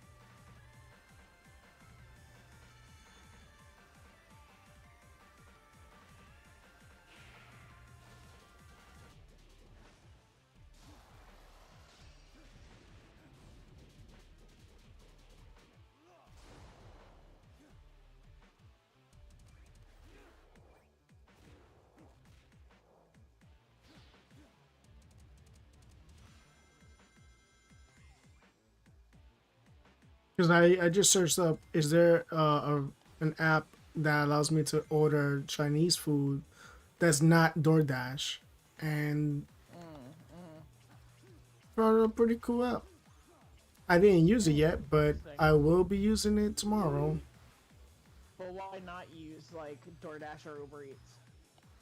Because I just searched up, is there an app that allows me to order Chinese food that's not DoorDash? And found a pretty cool app. I didn't use it yet, but I will be using it tomorrow. But why not use, like, DoorDash or Uber Eats?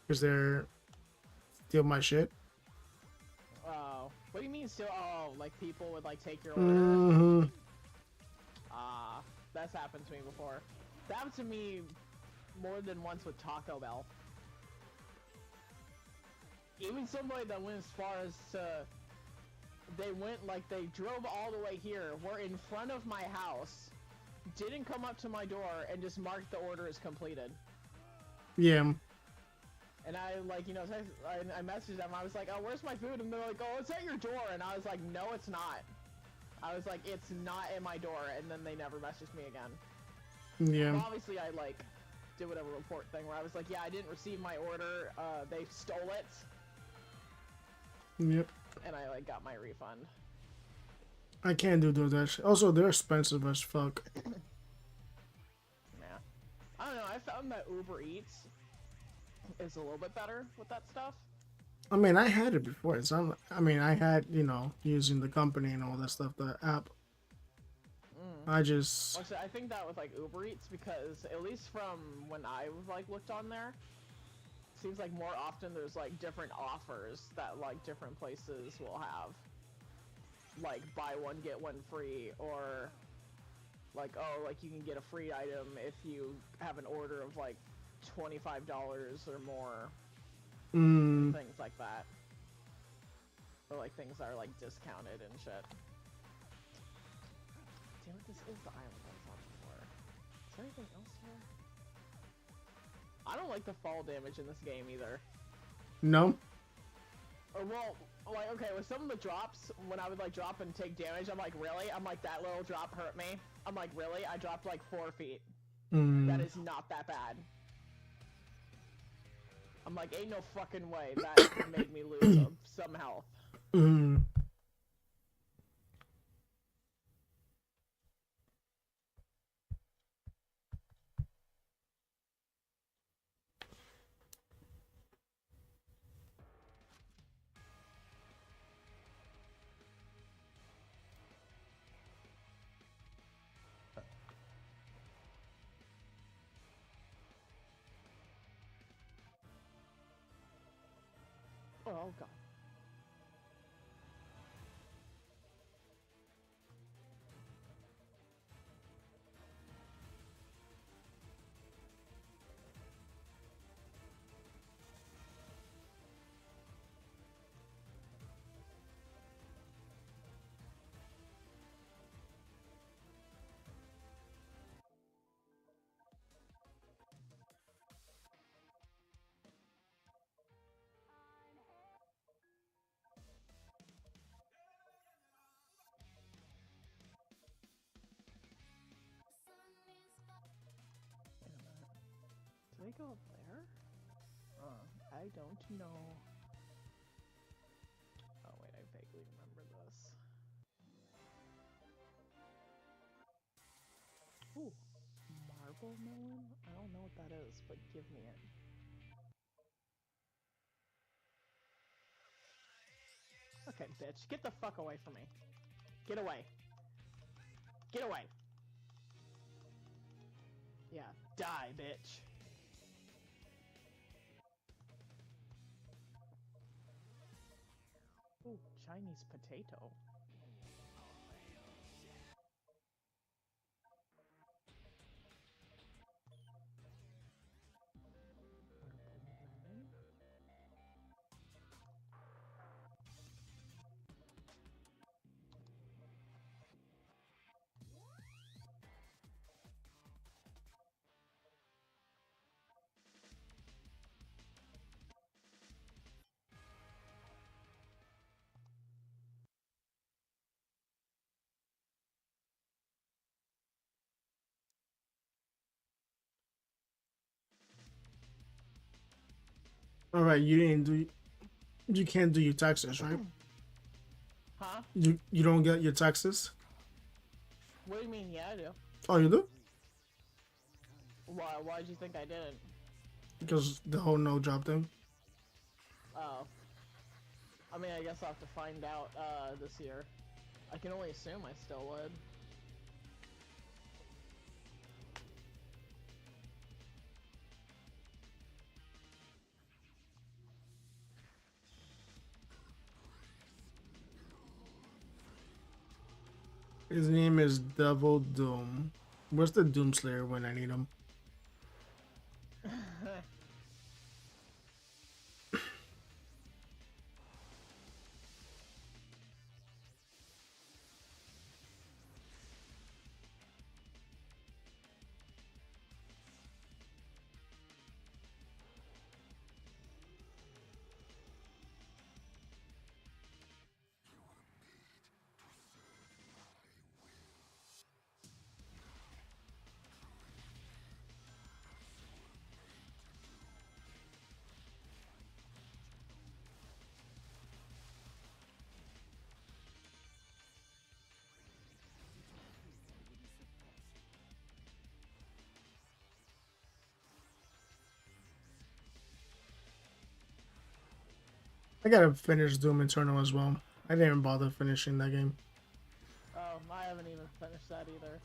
Because they're steal my shit. Oh. What do you mean still? Oh, like people would, like, take your order? Mm-hmm. That's happened to me before. That happened to me more than once with Taco Bell. Even somebody that went as far as to... They went, like, they drove all the way here, were in front of my house, didn't come up to my door, and just marked the order as completed. Yeah. And I, like, you know, I messaged them, I was like, oh, where's my food? And they're like, oh, it's at your door. And I was like, no, it's not. I was like, it's not at my door. And then they never messaged me again. Yeah. Well, obviously, I, like, did whatever report thing where I was like, yeah, I didn't receive my order. They stole it. Yep. And I, like, got my refund. I can't do DoorDash. Also, they're expensive as fuck. Yeah. I don't know, I found that Uber Eats is a little bit better with that stuff. I mean, I had it before. It's not, I mean, I had, you know, using the company and all that stuff, the app. I just... Actually, I think that with, like, Uber Eats, because at least from when I, like, looked on there, it seems like more often there's, like, different offers that, like, different places will have. Like, buy one, get one free, or like, oh, like you can get a free item if you have an order of like $25 or more, Mm. things like that, or like things that are like discounted and shit. Damn it, this is the island I was on before. Is there anything else here? I don't like the fall damage in this game either. No. Or well, like okay, with some of the drops, when I would like drop and take damage, I'm like, really? I'm like, that little drop hurt me. I'm like, really? I dropped like 4 feet. Mm. That is not that bad. I'm like, ain't no fucking way that could make me lose some health. Mm. Oh god. Wait a minute. Do they go up there? I don't know. Oh wait, I vaguely remember this. Ooh, marble melon? I don't know what that is, but give me it. Okay, bitch, get the fuck away from me. Get away. Get away. Yeah, die, bitch. Ooh, Chinese potato. All right, you didn't do. You can't do your taxes, right? Huh? You don't get your taxes. What do you mean? Yeah, I do. Oh, you do? Why? Why'd you think I didn't? Because the whole no job thing. Oh. I mean, I guess I'll have to find out, this year. I can only assume I still would. His name is Devil Doom. Where's the Doomslayer when I need him? I gotta finish Doom Eternal as well. I didn't bother finishing that game. Oh, I haven't even finished that either.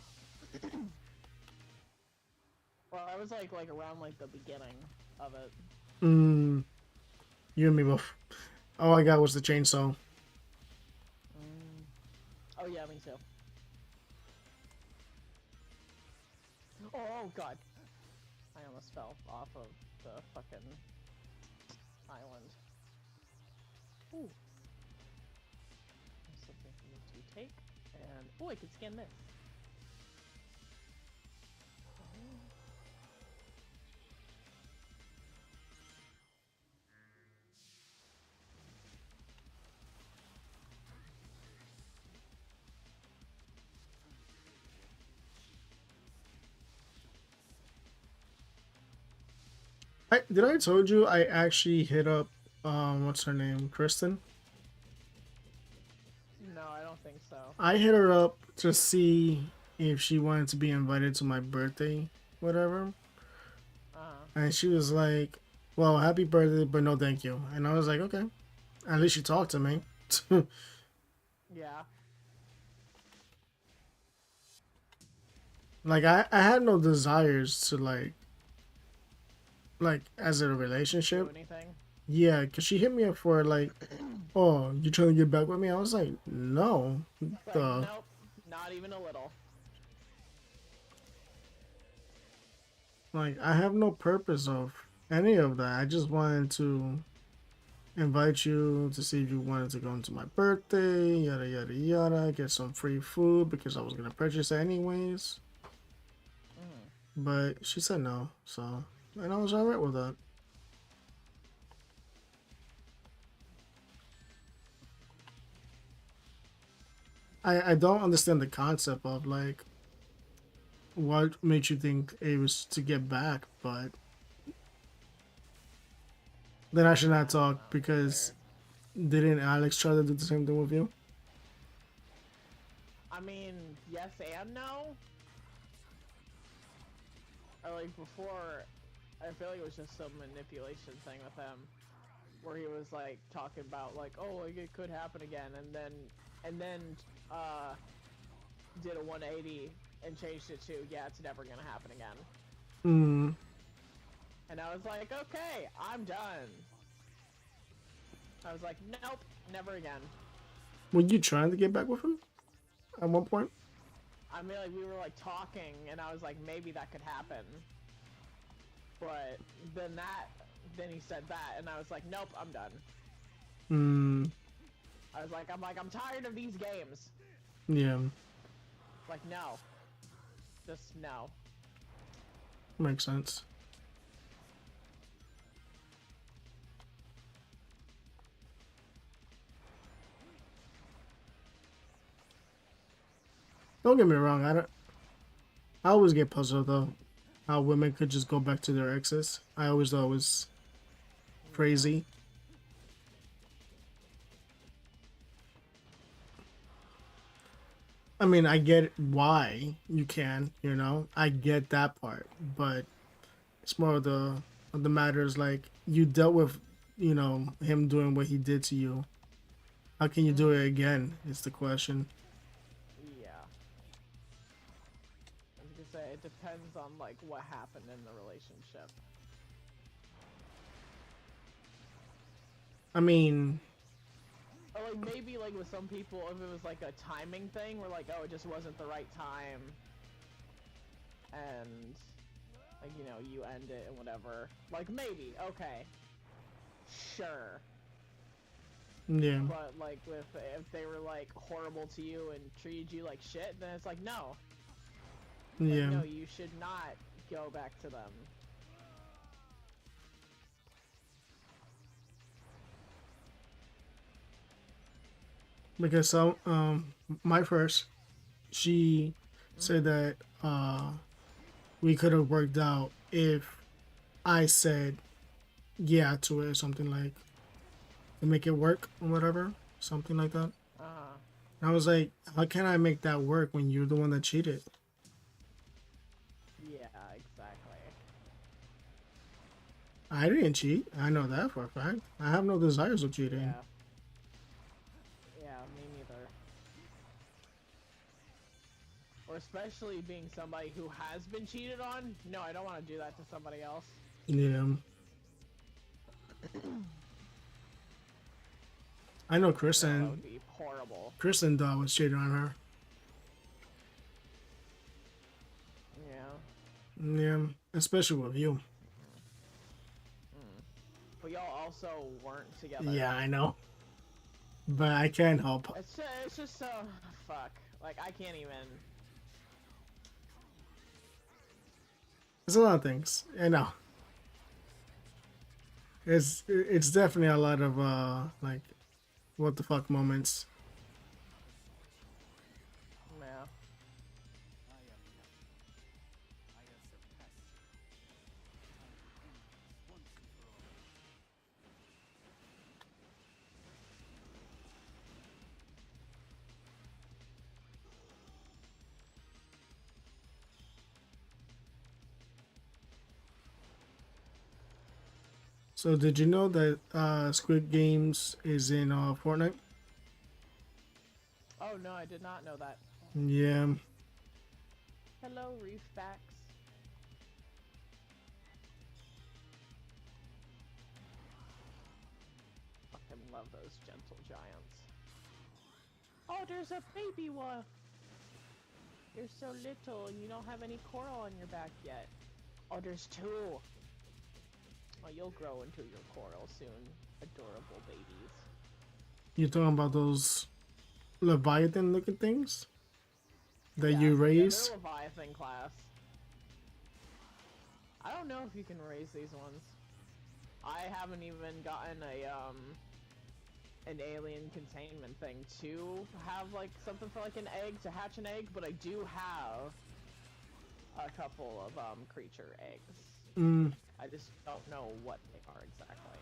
Well, I was like around like the beginning of it. You and me both. All I got was the chainsaw. Oh yeah, me too. Oh god. I almost fell off of the fucking island. Ooh. There's something for me to take. And oh, I can scan this. Did I told you I actually hit up what's her name? Kristen? No, I don't think so. I hit her up to see if she wanted to be invited to my birthday, whatever. And she was like, well, happy birthday, but no thank you. And I was like, okay. At least you talked to me. Yeah. Like I had no desires to like as a Do relationship. anything? Yeah, because she hit me up for like, oh, you trying to get back with me? I was like, no. Like, The nope. Not even a little. like I have no purpose of any of that. I just wanted to invite you to see if you wanted to go into my birthday, yada yada yada, get some free food because I was gonna purchase it anyways. But she said no, so and I was alright with that. I don't understand the concept of like what made you think it was to get back, but then I should not talk because didn't Alex try to do the same thing with you? I mean, yes and no. Or like before, I feel like it was just some manipulation thing with him, where he was like talking about like, oh, like it could happen again, and then did a 180 and changed it to, yeah, it's never gonna happen again. Hmm. And I was like, okay, I'm done. I was like, nope, never again. Were you trying to get back with him at one point? I mean, like, we were, like, talking, and I was like, maybe that could happen. But then he said that, and I was like, nope, I'm done. Hmm. I'm tired of these games. Yeah. Like, no. Just no. Makes sense. Don't get me wrong, I always get puzzled though how women could just go back to their exes. I always thought it was crazy. I mean, I get why you can, you know. I get that part, but it's more of the matters like you dealt with, you know, him doing what he did to you. How can you do it again? Is the question. Yeah. I was gonna say, it depends on, like, what happened in the relationship. I mean, Or, like, maybe, like, with some people, if it was, like, a timing thing, where, like, oh, it just wasn't the right time, and, like, you know, you end it and whatever. Like, maybe, okay. Sure. yeah, But, like, if they were, like, horrible to you and treated you like shit, then it's like, no. Like, yeah. no, you should not go back to them. Because so, my first, she said that we could have worked out if I said yeah to it or something like to make it work or whatever, something like that. And I was like, how can I make that work when you're the one that cheated? Yeah, exactly. I didn't cheat. I know that for a fact. I have no desires of cheating. Yeah. Yeah, me neither. Or especially being somebody who has been cheated on. No, I don't want to do that to somebody else. Yeah. I know That Kristen. would be horrible. Kristen thought I was cheating on her. Yeah. Yeah, especially with you. But y'all also weren't together. Yeah, I know. But I can't help. It's just so fuck. Like I can't even. There's a lot of things. I know. It's definitely a lot of like what the fuck moments. Yeah. I am nothing. I have surpassed you. I will end this once and for all. So did you know that Squid Games is in Fortnite? Oh no, I did not know that. Yeah. Hello, Reefbacks. Fucking love those gentle giants. Oh, there's a baby one. You're so little and you don't have any coral on your back yet. Oh, there's two. Oh, you'll grow into your coral soon. Adorable babies. You're talking about those Leviathan looking things that Yeah, you yeah, raise? they're Leviathan class. I don't know if you can raise these ones. I haven't even gotten an alien containment thing to have like something for like an egg to hatch an egg, but I do have a couple of creature eggs. Mm, I just don't know what they are exactly.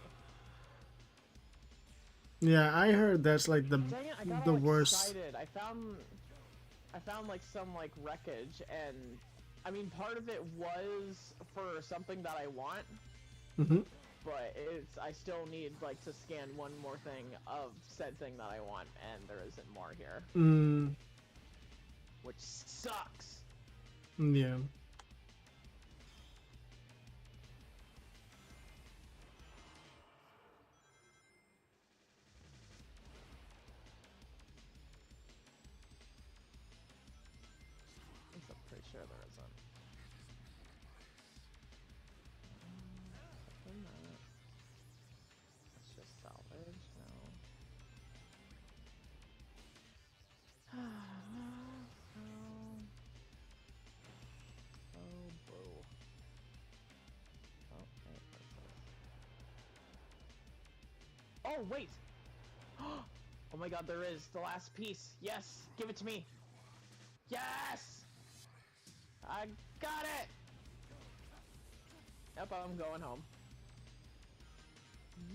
yeah, I heard that's like Dang it, I got the all worst. excited. I found like some like wreckage, and I mean part of it was for something that I want, Hmm. but I still need like to scan one more thing of said thing that I want, and there isn't more here, Mm, which sucks. yeah. I'm pretty sure there isn't. Something that- Let's just salvage. No. No. Oh, boo. Oh, wait, what's this? Oh, wait! Oh my god, there is! The last piece! Yes! Give it to me! Yes! I got it! Yep, I'm going home.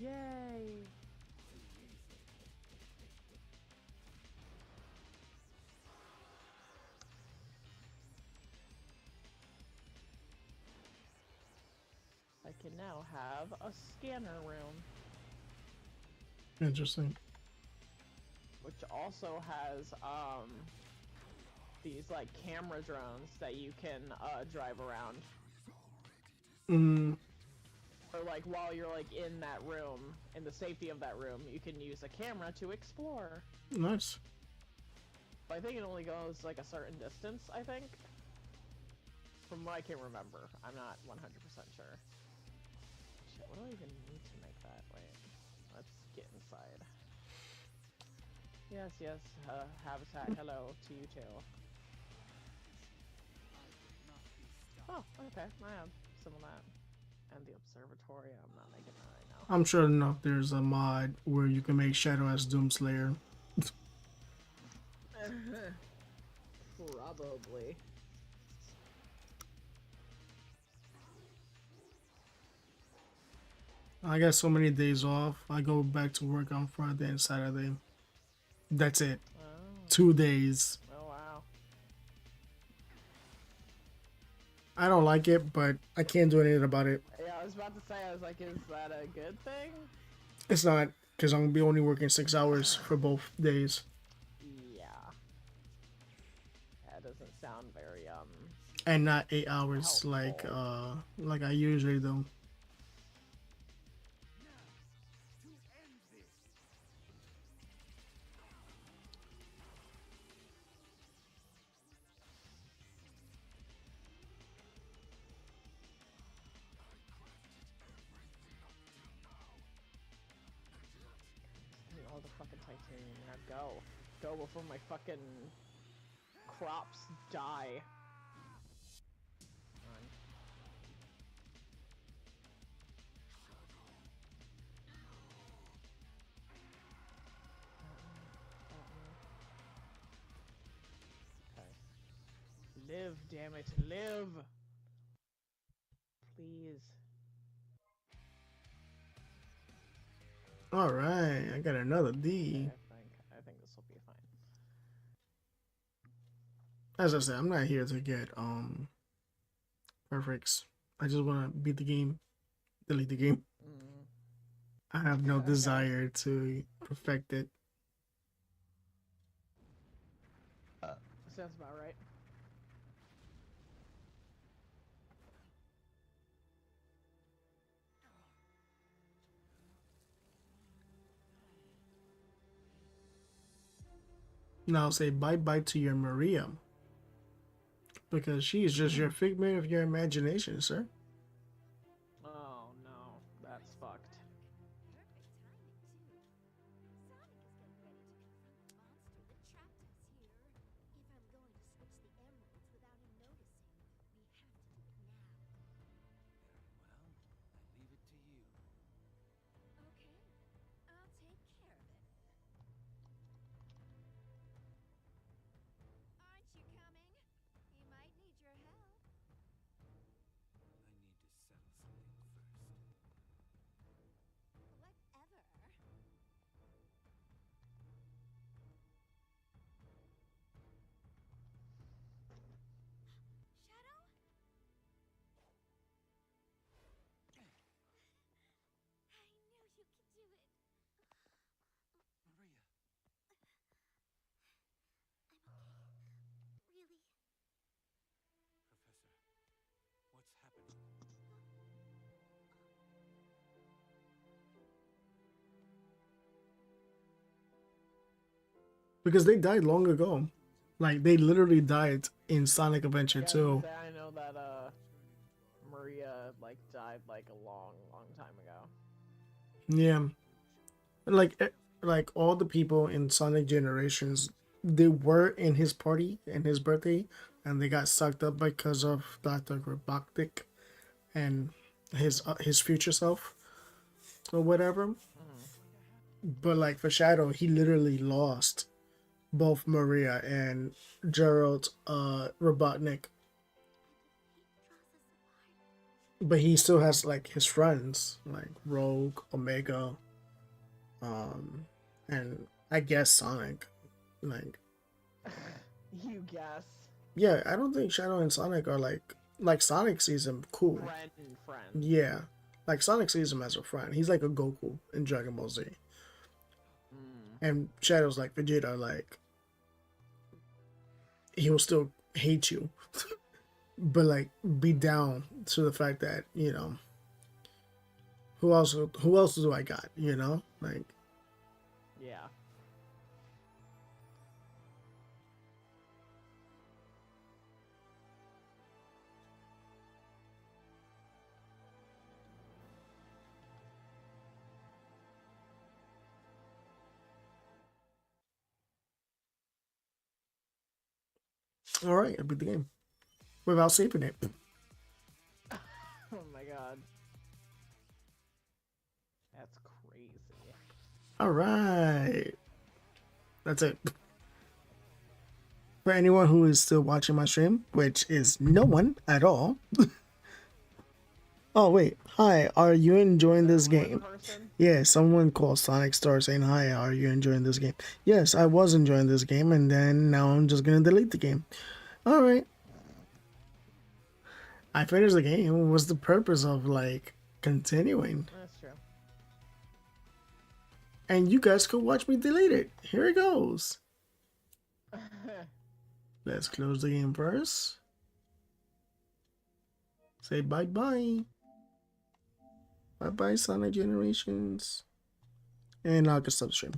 Yay! I can now have a scanner room, Interesting. which also has these like camera drones that you can drive around. Mm, Or like while you're like in that room, in the safety of that room, you can use a camera to explore. nice. But I think it only goes like a certain distance, I think. From what I can remember. I'm not 100% sure. Shit, what do I even need to make that? Wait. Let's get inside. Yes, yes, Habitat, hello to you too. Oh, okay, I have some of that. And the observatory, I'm not making that right now. I'm sure enough there's a mod where you can make Shadow as Doomslayer. Probably. I got so many days off. I go back to work on Friday and Saturday. That's it. Oh, 2 days. oh wow. I don't like it, but I can't do anything about it. Yeah, I was about to say, I was like, is that a good thing? It's not, because I'm gonna be only working 6 hours for both days. Yeah. That doesn't sound very, And not 8 hours Helpful. like I usually do. Titanium, now go. Go before my fucking crops die. Come on. Okay. Live, damn it, live! Please. All right, I got another D. I think this will be fine. As I said, I'm not here to get perfects. I just want to beat the game, delete the game. Mm. I have no Okay. desire to perfect it. Sounds about right. Now say bye-bye to your Maria. Because she is just your figment of your imagination, sir. Oh no, that's fucked. Perfect timing, too. Sonic is getting ready to confront the monster that trapped us here. If I'm going to switch the emeralds without him noticing, we have to do it now. Very well. I leave it to you. Okay, I'll take care of it. Aren't you coming? He might need your help. I need to settle something first. Whatever. Shadow? I knew you could do it. Maria! I'm okay. Really. Professor, what's happening? Because they died long ago. Like, they literally died in Sonic Adventure Yeah, 2. I know that Maria like died like a long time ago. Yeah. Like all the people in Sonic Generations, they were in his party and his birthday, and they got sucked up because of Dr. Robotnik and his future self or whatever. But like for Shadow, he literally lost both Maria and Gerald Robotnik. But he still has like his friends like Rogue, Omega, and I guess Sonic. Like, You guess. yeah, I don't think Shadow and Sonic are like Sonic sees him cool. Friend. Yeah, like Sonic sees him as a friend. He's like a Goku in Dragon Ball Z, and Shadow's like Vegeta. Like, he will still hate you, but like be down to the fact that, you know, who else do I got, you know, like. Yeah. All right, I beat the game without saving it. Oh my god. That's crazy. All right, that's it. For anyone who is still watching my stream, which is no one at all. Oh wait, hi, are you enjoying this game? Person? Yeah, someone called Sonic Star saying, hi, are you enjoying this game? Yes, I was enjoying this game, and then now I'm just gonna delete the game. Alright. I finished the game. What's the purpose of, like, continuing? That's true. And you guys could watch me delete it. Here it goes. Let's close the game first. Say bye-bye. Bye-bye, Sonic Generations. And I'll get stop the stream.